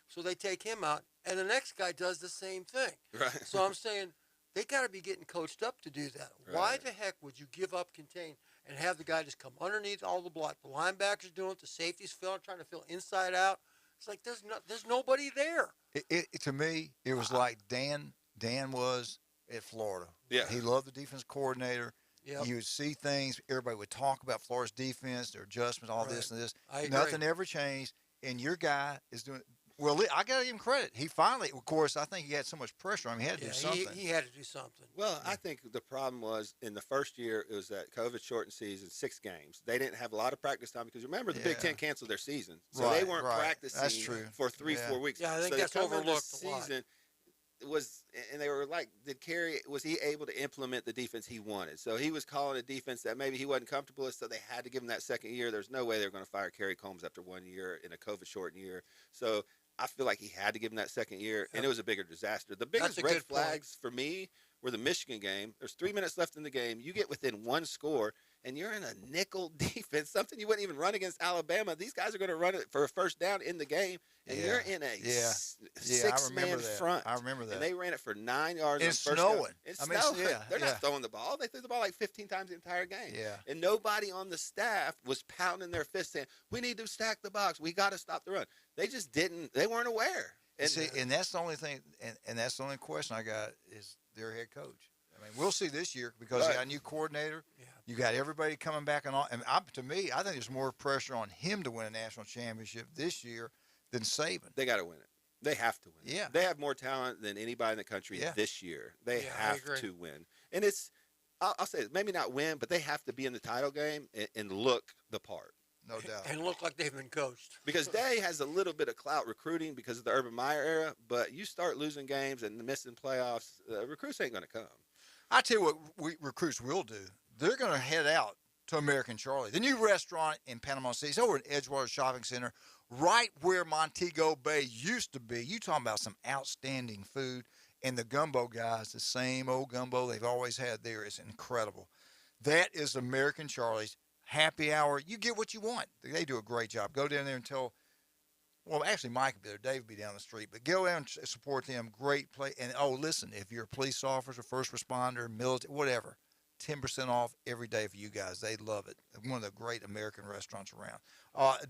So they take him out, and the next guy does the same thing. Right. So I'm saying they got to be getting coached up to do that. Right. Why the heck would you give up contain and have the guy just come underneath all the block? The linebackers doing it, the safeties trying to fill inside out. It's like there's nobody there. To me, it was like Dan was at Florida. Yeah. He loved the defense coordinator. Yep. You would see things. Everybody would talk about Florida's defense, their adjustments, all this and this. I agree. Nothing ever changed. And your guy is doing – well, I got to give him credit. He finally – of course, I think he had so much pressure on him. He had to do something. He had to do something. Well, I think the problem was in the first year, it was that COVID-shortened season, 6 games. They didn't have a lot of practice time because, remember, the Big Ten canceled their season. So they weren't practicing for 3-4 weeks. Yeah, I think so that's overlooked a lot. And they were like, was he able to implement the defense he wanted? So he was calling a defense that maybe he wasn't comfortable with, so they had to give him that second year. There's no way they were going to fire Kerry Combs after 1 year in a COVID-shortened year. So I feel like he had to give him that second year, and it was a bigger disaster. The biggest red flags for me were the Michigan game. There's 3 minutes left in the game. You get within 1 score, and you're in a nickel defense, something you wouldn't even run against Alabama. These guys are going to run it for a first down in the game, and you're in a 6-man front. I remember that. And they ran it for 9 yards. It's snowing. It's snowing. They're not throwing the ball. They threw the ball like 15 times the entire game. Yeah. And nobody on the staff was pounding their fist saying, we need to stack the box. We got to stop the run. They just didn't. They weren't aware. And that's the only thing, and that's the only question I got is their head coach. I mean, we'll see this year because they got a new coordinator. Yeah. You got everybody coming back and to me, I think there's more pressure on him to win a national championship this year than Saban. They got to win it. They have to win. Yeah. They have more talent than anybody in the country this year. They have to win. And I'll say it, maybe not win, but they have to be in the title game and look the part. No doubt. And look like they've been coached. Because Day has a little bit of clout recruiting because of the Urban Meyer era, but you start losing games and missing playoffs, recruits ain't going to come. I tell you what recruits will do. They're going to head out to American Charlie, the new restaurant in Panama City. It's over at Edgewater Shopping Center, right where Montego Bay used to be. You talking about some outstanding food. And the gumbo guys, the same old gumbo they've always had there, is incredible. That is American Charlie's happy hour. You get what you want. They do a great job. Go down there and tell, well, actually Mike will be there. Dave will be down the street. But go down and support them. Great place. And, listen, if you're a police officer, first responder, military, whatever, 10% off every day for you guys. They love it. One of the great American restaurants around.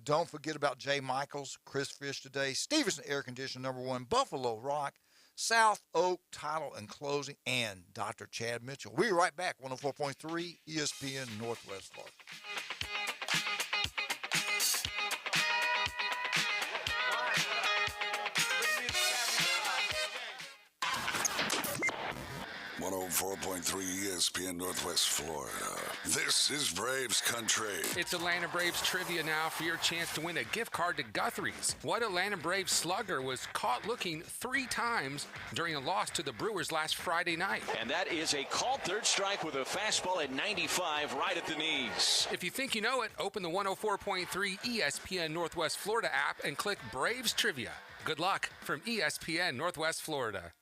Don't forget about J. Michaels, Chris Fish today, Stevenson Air Conditioner #1, Buffalo Rock, South Oak Title and Closing, and Dr. Chad Mitchell. We'll be right back, 104.3 ESPN Northwest Florida. 104.3 ESPN Northwest Florida. This is Braves Country. It's Atlanta Braves trivia now for your chance to win a gift card to Guthrie's. What Atlanta Braves slugger was caught looking 3 times during a loss to the Brewers last Friday night? And that is a called third strike with a fastball at 95 right at the knees. If you think you know it, open the 104.3 ESPN Northwest Florida app and click Braves Trivia. Good luck from ESPN Northwest Florida.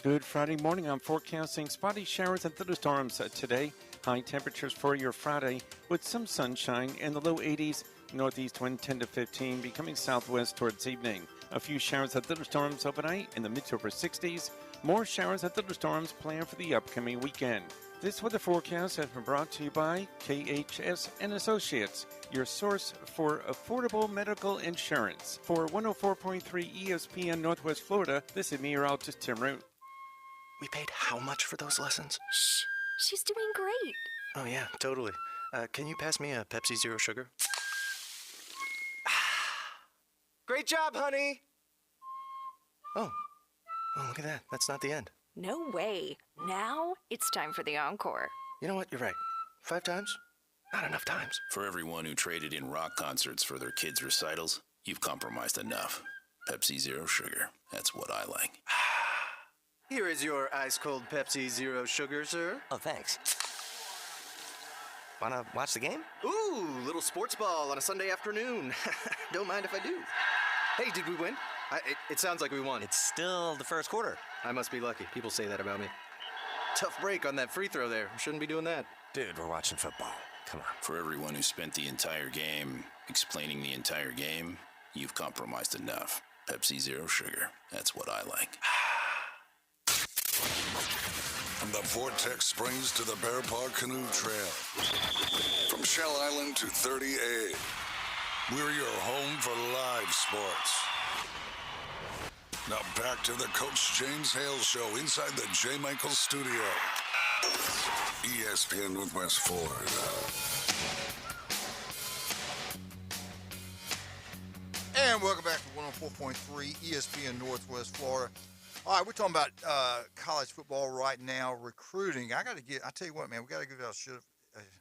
Good Friday morning. I'm forecasting spotty showers and thunderstorms today. High temperatures for your Friday with some sunshine in the low 80s. Northeast wind 10 to 15, becoming southwest towards evening. A few showers and thunderstorms overnight in the mid to upper 60s. More showers and thunderstorms planned for the upcoming weekend. This weather forecast has been brought to you by KHS and Associates, your source for affordable medical insurance. For 104.3 ESPN Northwest Florida, this is meteorologist Tim Root. We paid how much for those lessons? Shh. She's doing great. Oh, yeah, totally. Can you pass me a Pepsi Zero Sugar? Great job, honey! Oh, look at that. That's not the end. No way. Now it's time for the encore. You know what? You're right. 5 times? Not enough times. For everyone who traded in rock concerts for their kids' recitals, you've compromised enough. Pepsi Zero Sugar. That's what I like. Here is your ice-cold Pepsi Zero Sugar, sir. Oh, thanks. Wanna watch the game? Ooh, little sports ball on a Sunday afternoon. Don't mind if I do. Hey, did we win? It sounds like we won. It's still the first quarter. I must be lucky. People say that about me. Tough break on that free throw there. Shouldn't be doing that. Dude, we're watching football. Come on. For everyone who spent the entire game explaining the entire game, you've compromised enough. Pepsi Zero Sugar. That's what I like. From the Vortex Springs to the Bear Paw Canoe Trail. From Shell Island to 30A. We're your home for live sports. Now back to the Coach James Hale Show inside the J. Michael Studio. ESPN Northwest Florida. And welcome back to 104.3 ESPN Northwest Florida. All right, we're talking about college football right now, recruiting. I tell you what, man, we got to give a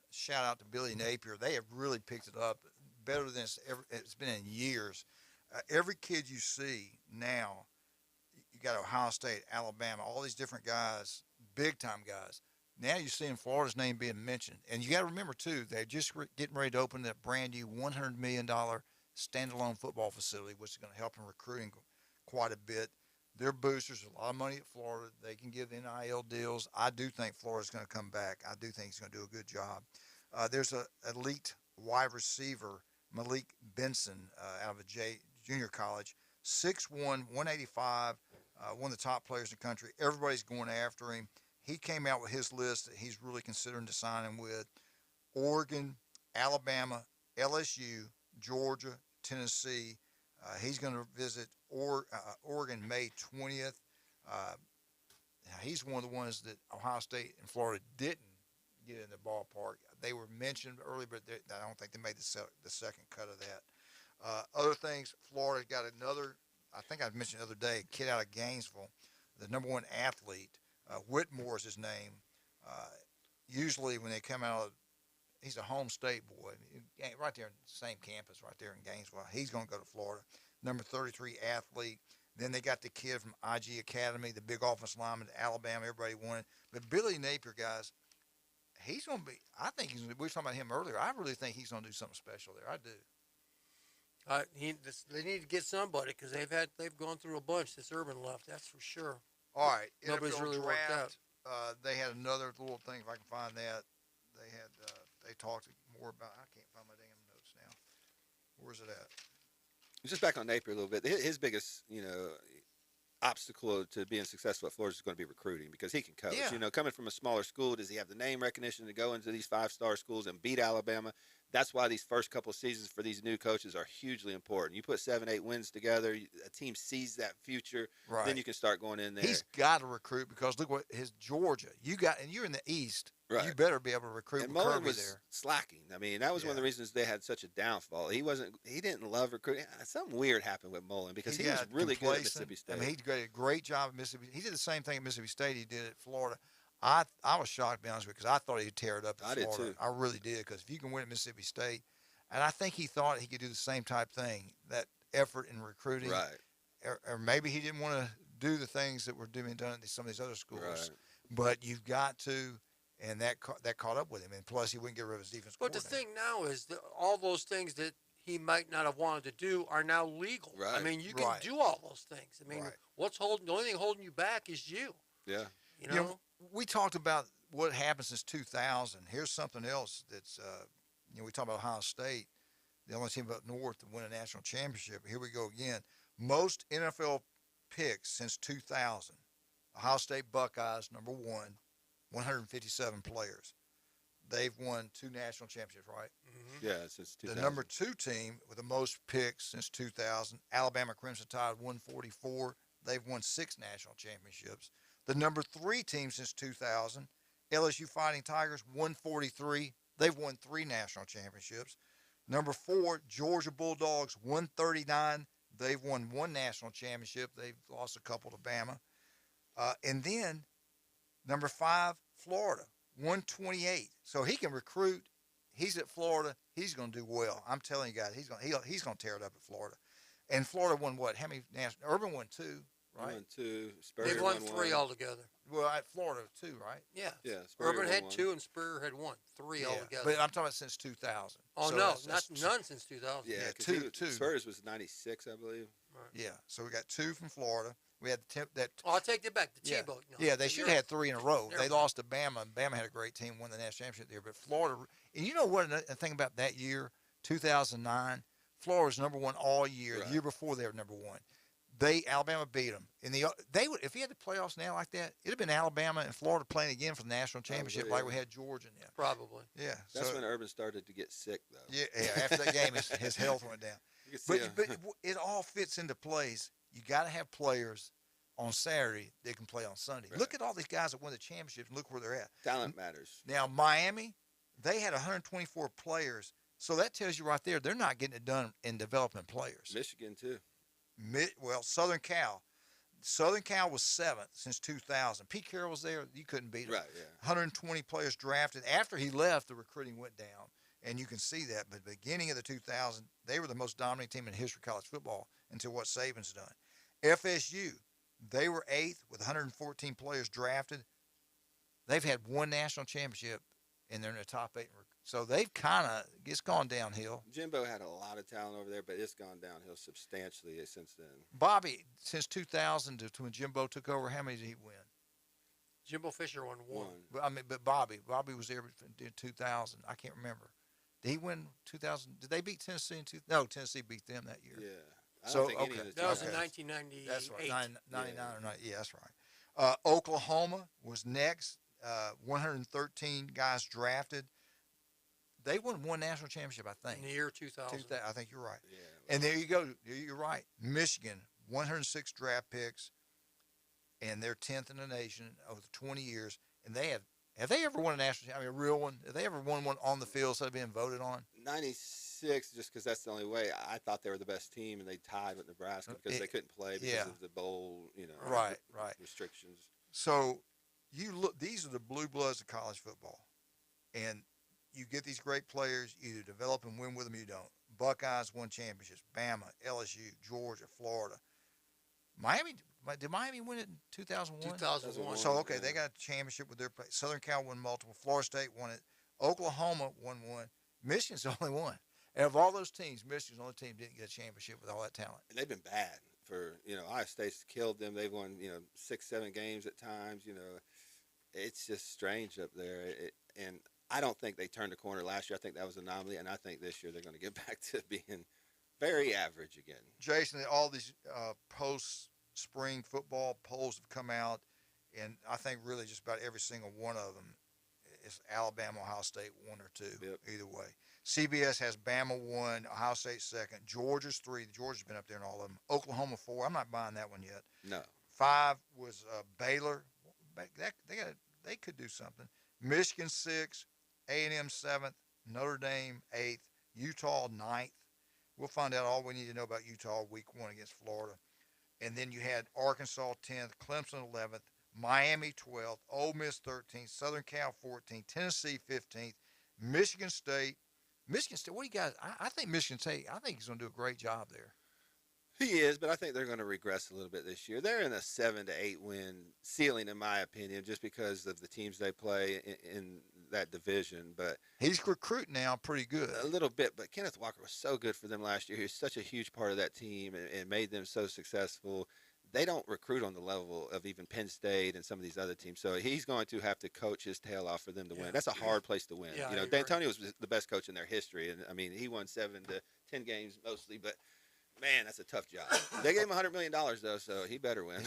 shout out to Billy Napier. They have really picked it up better than it's been in years. Every kid you see now, you got Ohio State, Alabama, all these different guys, big-time guys. Now you're seeing Florida's name being mentioned. And you got to remember, too, they're just getting ready to open that brand-new $100 million standalone football facility, which is going to help in recruiting quite a bit. They're boosters, a lot of money at Florida. They can give NIL deals. I do think Florida's going to come back. I do think he's going to do a good job. There's an elite wide receiver, Malik Benson, out of a junior college, 6'1", 185, one of the top players in the country. Everybody's going after him. He came out with his list that he's really considering to sign him with. Oregon, Alabama, LSU, Georgia, Tennessee. He's going to visit Oregon May 20th. He's one of the ones that Ohio State and Florida didn't get in the ballpark. They were mentioned early, but I don't think they made the second cut of that. Other things, Florida got another, I think I mentioned the other day, a kid out of Gainesville, the number 1 athlete. Whitmore is his name. Usually when they come out of, he's a home state boy, right there in the same campus right there in Gainesville. He's going to go to Florida. Number 33 athlete. Then they got the kid from IG Academy, the big offensive lineman at Alabama. Everybody wanted. But Billy Napier, guys, he's going to be, I think we were talking about him earlier. I really think he's going to do something special there. I do. They need to get somebody because they've gone through a bunch since Urban left. That's for sure. All right. Nobody's really worked out. They had another little thing, if I can find that. They talked more about, I can't find my damn notes now. Where's it at? Just back on Napier a little bit. His biggest, obstacle to being successful at Florida is going to be recruiting because he can coach. Yeah. Coming from a smaller school, does he have the name recognition to go into these 5-star schools and beat Alabama? That's why these first couple of seasons for these new coaches are hugely important. You put 7-8 wins together, a team sees that future, right. Then you can start going in there. He's got to recruit because look what his Georgia. And you're in the East. Right. You better be able to recruit. And with Mullen Kirby was there. slacking. I mean, that was one of the reasons they had such a downfall. He didn't love recruiting. Something weird happened with Mullen because he was really good at Mississippi State. I mean, he did a great job at Mississippi. He did the same thing at Mississippi State he did at Florida. I was shocked, to be honest with you, because I thought he'd tear it up at I did Florida. too. I really did, because if you can win at Mississippi State, and I think he thought he could do the same type thing, that effort in recruiting. Right. Or maybe he didn't want to do the things that were being done at some of these other schools. Right. But you've got to, and that caught up with him. And plus, he wouldn't get rid of his defense But the thing now is that all those things that he might not have wanted to do are now legal. Right. I mean, you can do all those things. I mean, the only thing holding you back is you. Yeah. You know? We talked about what happened since 2000. Here's something else that's, we talk about Ohio State, the only team up north to win a national championship. Here we go again. Most NFL picks since 2000. Ohio State Buckeyes, number 157 players. They've won 2 national championships, right? Mm-hmm. Yeah, since 2000. The number 2 team with the most picks since 2000, Alabama Crimson Tide, 144. They've won 6 national championships. The number 3 team since 2000, LSU Fighting Tigers, 143. They've won 3 national championships. Number 4, Georgia Bulldogs, 139. They've won 1 national championship. They've lost a couple to Bama. And then number 5, Florida, 128. So he can recruit. He's at Florida. He's going to do well. I'm telling you guys, he's going to tear it up at Florida. And Florida won what? How many national? Urban won 2, right? Won 2. Spurrier They've won 3 altogether. Well, at Florida 2, right? Yeah. Yeah. Urban had 2 and Spurrier had 1. 3 altogether. But I'm talking about since 2000. Oh, So no, that's none since 2000. Yeah, Yeah, 2. Spurs was 96, I believe. Right. Yeah, so we got 2 from Florida. We had that. Oh, I'll take that back. The Yeah, Tebow. No, yeah, they should have had 3 in a row. Never They lost to Bama, and Bama had a great team, won the national championship there. But Florida, and you know what? The thing about that year, 2009, Florida was number 1 all year. Right. The year before, they were number 1. Alabama beat them. They would, if he had the playoffs now like that, it'd have been Alabama and Florida playing again for the national championship, like we had Georgia in there. Probably. Yeah, That's when Urban started to get sick, though. Yeah, after that game, his health went down. You can see But him. it all fits into place. You got to have players on Saturday that can play on Sunday. Right. Look at all these guys that won the championship and look where they're at. Talent matters. Now, Miami, they had 124 players. So that tells you right there, they're not getting it done in developing players. Michigan, too. Southern Cal. Southern Cal was 7th since 2000. Pete Carroll was there. You couldn't beat him. Right, yeah. 120 players drafted. After he left, the recruiting went down, and you can see that. But beginning of the 2000s, they were the most dominant team in history of college football until what Saban's done. FSU, they were 8th with 114 players drafted. They've had 1 national championship, and they're in the top 8. So they've it's gone downhill. Jimbo had a lot of talent over there, but it's gone downhill substantially since then. Bobby, since 2000 to when Jimbo took over, how many did he win? Jimbo Fisher won 1. But Bobby was there in 2000. I can't remember. Did he win 2000? Did they beat Tennessee in 2000? No, Tennessee beat them that year. Yeah. I don't think any of the that was in 1998. That's right. 99 or 90. Yeah, that's right. Oklahoma was next. 113 guys drafted. They won 1 national championship, I think. In the year 2000. I think you're right. Yeah. And there you go. You're right. Michigan, 106 draft picks, and they're 10th in the nation over 20 years. And have they ever won a national championship? I mean, a real one? Have they ever won one on the field instead of being voted on? 96, just because that's the only way. I thought they were the best team, and they tied with Nebraska because they couldn't play because of the bowl, right. restrictions. So you look; these are the blue bloods of college football, and you get these great players. You either develop and win with them, or you don't. Buckeyes won championships. Bama, LSU, Georgia, Florida, Miami. Did Miami win it in 2001? 2001. So, okay, they got a championship with their play. Southern Cal won multiple. Florida State won it. Oklahoma won 1. Michigan's the only one. And of all those teams, Michigan's the only team that didn't get a championship with all that talent. And they've been bad for, Ohio State's killed them. They've won, 6, 7 games at times. It's just strange up there. And I don't think they turned the corner last year. I think that was an anomaly. And I think this year they're going to get back to being very average again. Jason, all these post-spring football polls have come out, and I think really just about every single one of them is Alabama, Ohio State 1 or 2, either way. CBS has Bama 1, Ohio State 2nd, Georgia's 3. Georgia's been up there in all of them. Oklahoma 4. I'm not buying that one yet. No. 5 was Baylor. They could do something. Michigan 6, A&M 7th, Notre Dame 8th, Utah 9th. We'll find out all we need to know about Utah week 1 against Florida. And then you had Arkansas 10th, Clemson 11th, Miami 12th, Ole Miss 13th, Southern Cal 14th, Tennessee 15th, Michigan State. Michigan State, what do you guys? I think Michigan State, I think he's going to do a great job there. He is, but I think they're going to regress a little bit this year. They're in a 7 to 8 win ceiling, in my opinion, just because of the teams they play in that division. But he's recruiting now pretty good. A little bit, but Kenneth Walker was so good for them last year. He was such a huge part of that team and made them so successful. They don't recruit on the level of even Penn State and some of these other teams. So he's going to have to coach his tail off for them to win. That's a hard place to win. Yeah, you know, D'Antonio was the best coach in their history. And, I mean, he won 7 to 10 games mostly, but – man, that's a tough job. They gave him $100 million, though, so he better win.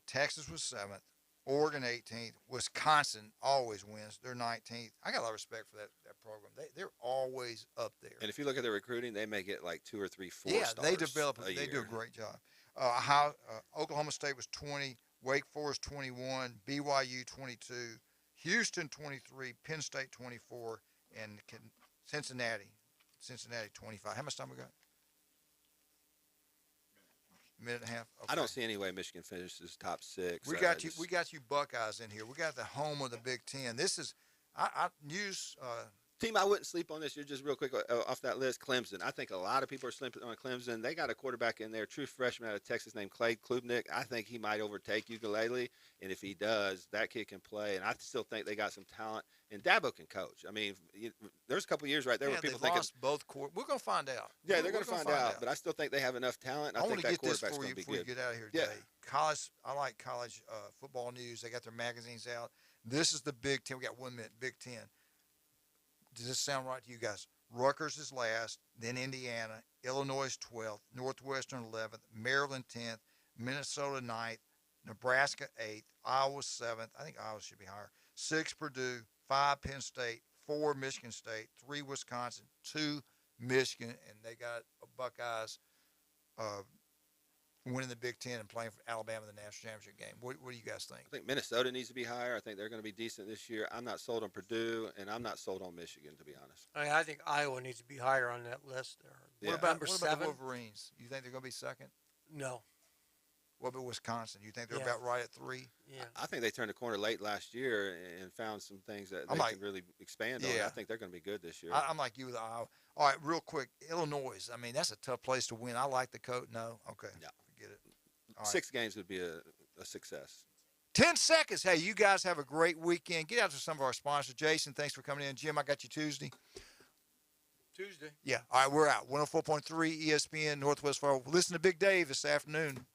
Texas was 7th, Oregon 18th, Wisconsin always wins. They're 19th. I got a lot of respect for that program. They're always up there. And if you look at their recruiting, they may get like 2 or 3 4 stars. They develop. They do a great job. Oklahoma State was 20, Wake Forest 21, BYU 22, Houston 23, Penn State 24, and Cincinnati 25. How much time we got? Minute and a half. Okay. I don't see any way Michigan finishes top 6. We got you Buckeyes in here. We got the home of the Big Ten. This is news. Team I wouldn't sleep on this year, just real quick off that list, Clemson. I think a lot of people are sleeping on Clemson. They got a quarterback in there, true freshman out of Texas named Clay Klubnik. I think he might overtake Ukulele, and if he does, that kid can play. And I still think they got some talent. And Dabo can coach. I mean, there's a couple of years right there where people think lost both court. We're going to find out. Yeah, they're going to find out. But I still think they have enough talent. I want to get this for you before you get out of here today. College. I like college football news. They got their magazines out. This is the Big Ten. We got 1 minute. Big Ten. Does this sound right to you guys? Rutgers is last, then Indiana, Illinois 12th, Northwestern 11th, Maryland 10th, Minnesota 9th, Nebraska 8th, Iowa 7th. I think Iowa should be higher. 6 Purdue, 5 Penn State, 4 Michigan State, 3 Wisconsin, 2 Michigan, and they got Buckeyes winning the Big Ten and playing for Alabama in the national championship game. What do you guys think? I think Minnesota needs to be higher. I think they're going to be decent this year. I'm not sold on Purdue, and I'm not sold on Michigan, to be honest. I think Iowa needs to be higher on that list there. Yeah. What about number 7? the Wolverines? You think they're going to be second? No. What about Wisconsin? You think they're about right at 3? Yeah. I think they turned the corner late last year and found some things that they can really expand on. I think they're going to be good this year. I'm like you with Iowa. All right, real quick, Illinois. I mean, that's a tough place to win. I like the coach. No? Okay. No. Forget it. 6 games would be a success. 10 seconds. Hey, you guys have a great weekend. Get out to some of our sponsors. Jason, thanks for coming in. Jim, I got you Tuesday. Yeah. All right, we're out. 104.3 ESPN Northwest Florida. Listen to Big Dave this afternoon.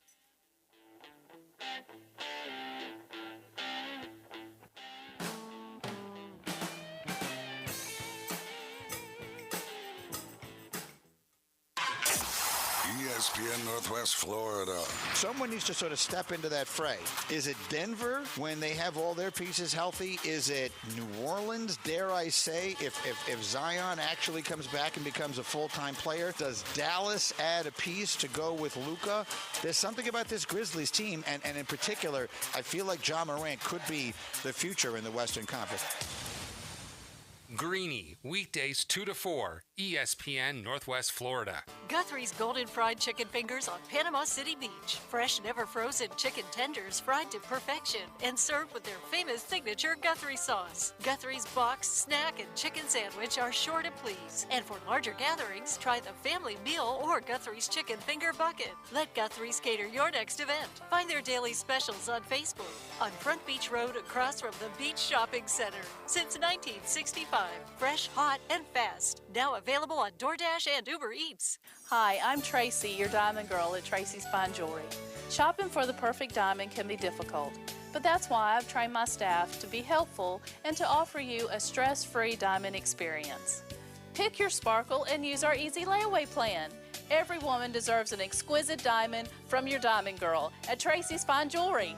ESPN Northwest Florida. Someone needs to sort of step into that fray. Is it Denver when they have all their pieces healthy? Is it New Orleans, dare I say, if Zion actually comes back and becomes a full-time player? Does Dallas add a piece to go with Luka? There's something about this Grizzlies team, and in particular, I feel like Ja Morant could be the future in the Western Conference. Greeny, weekdays 2 to 4, ESPN Northwest Florida. Guthrie's Golden Fried Chicken Fingers on Panama City Beach. Fresh, never frozen chicken tenders fried to perfection and served with their famous signature Guthrie sauce. Guthrie's box, snack, and chicken sandwich are sure to please. And for larger gatherings, try the family meal or Guthrie's Chicken Finger Bucket. Let Guthrie's cater your next event. Find their daily specials on Facebook. On Front Beach Road across from the Beach Shopping Center. Since 1965. Fresh, hot, and fast. Now available on DoorDash and Uber Eats. Hi, I'm Tracy, your diamond girl at Tracy's Fine Jewelry. Shopping for the perfect diamond can be difficult, but that's why I've trained my staff to be helpful and to offer you a stress-free diamond experience. Pick your sparkle and use our easy layaway plan. Every woman deserves an exquisite diamond from your diamond girl at Tracy's Fine Jewelry.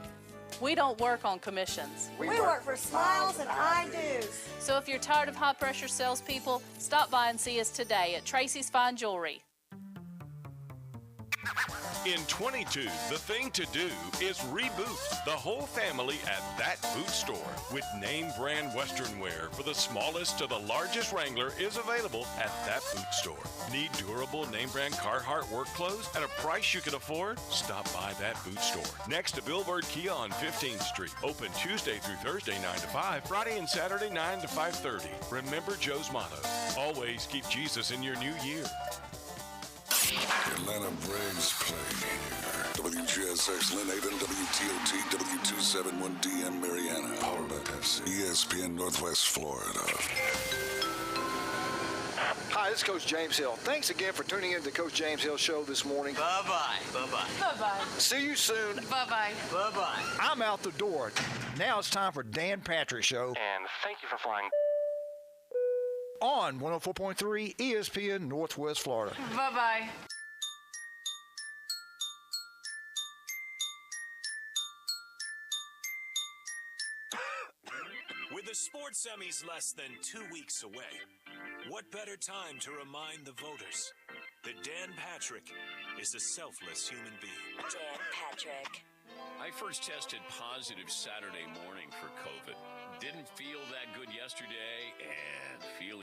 We don't work on commissions. We work for smiles and I-dos. So if you're tired of high-pressure salespeople, stop by and see us today at Tracy's Fine Jewelry. In 22, the thing to do is reboot the whole family at That Boot Store. With name brand Western wear for the smallest to the largest Wrangler is available at That Boot Store. Need durable name brand Carhartt work clothes at a price you can afford? Stop by That Boot Store. Next to Billboard Kia on 15th Street. Open Tuesday through Thursday 9 to 5, Friday and Saturday 9 to 5:30. Remember Joe's motto. Always keep Jesus in your new year. Atlanta Braves play here. WGSX Lynn Haven, WTOT, W271DM Mariana. Powered by Pepsi. ESPN Northwest Florida. Hi, this is Coach James Hill. Thanks again for tuning in to the Coach James Hill Show this morning. Bye-bye. Bye-bye. Bye-bye. See you soon. Bye-bye. Bye-bye. I'm out the door. Now it's time for Dan Patrick Show And thank you for flying. on 104.3 ESPN Northwest Florida. Bye-bye. With the sports semis less than 2 weeks away, what better time to remind the voters that Dan Patrick is a selfless human being? Dan Patrick. I first tested positive Saturday morning for COVID. Didn't feel that good yesterday and feel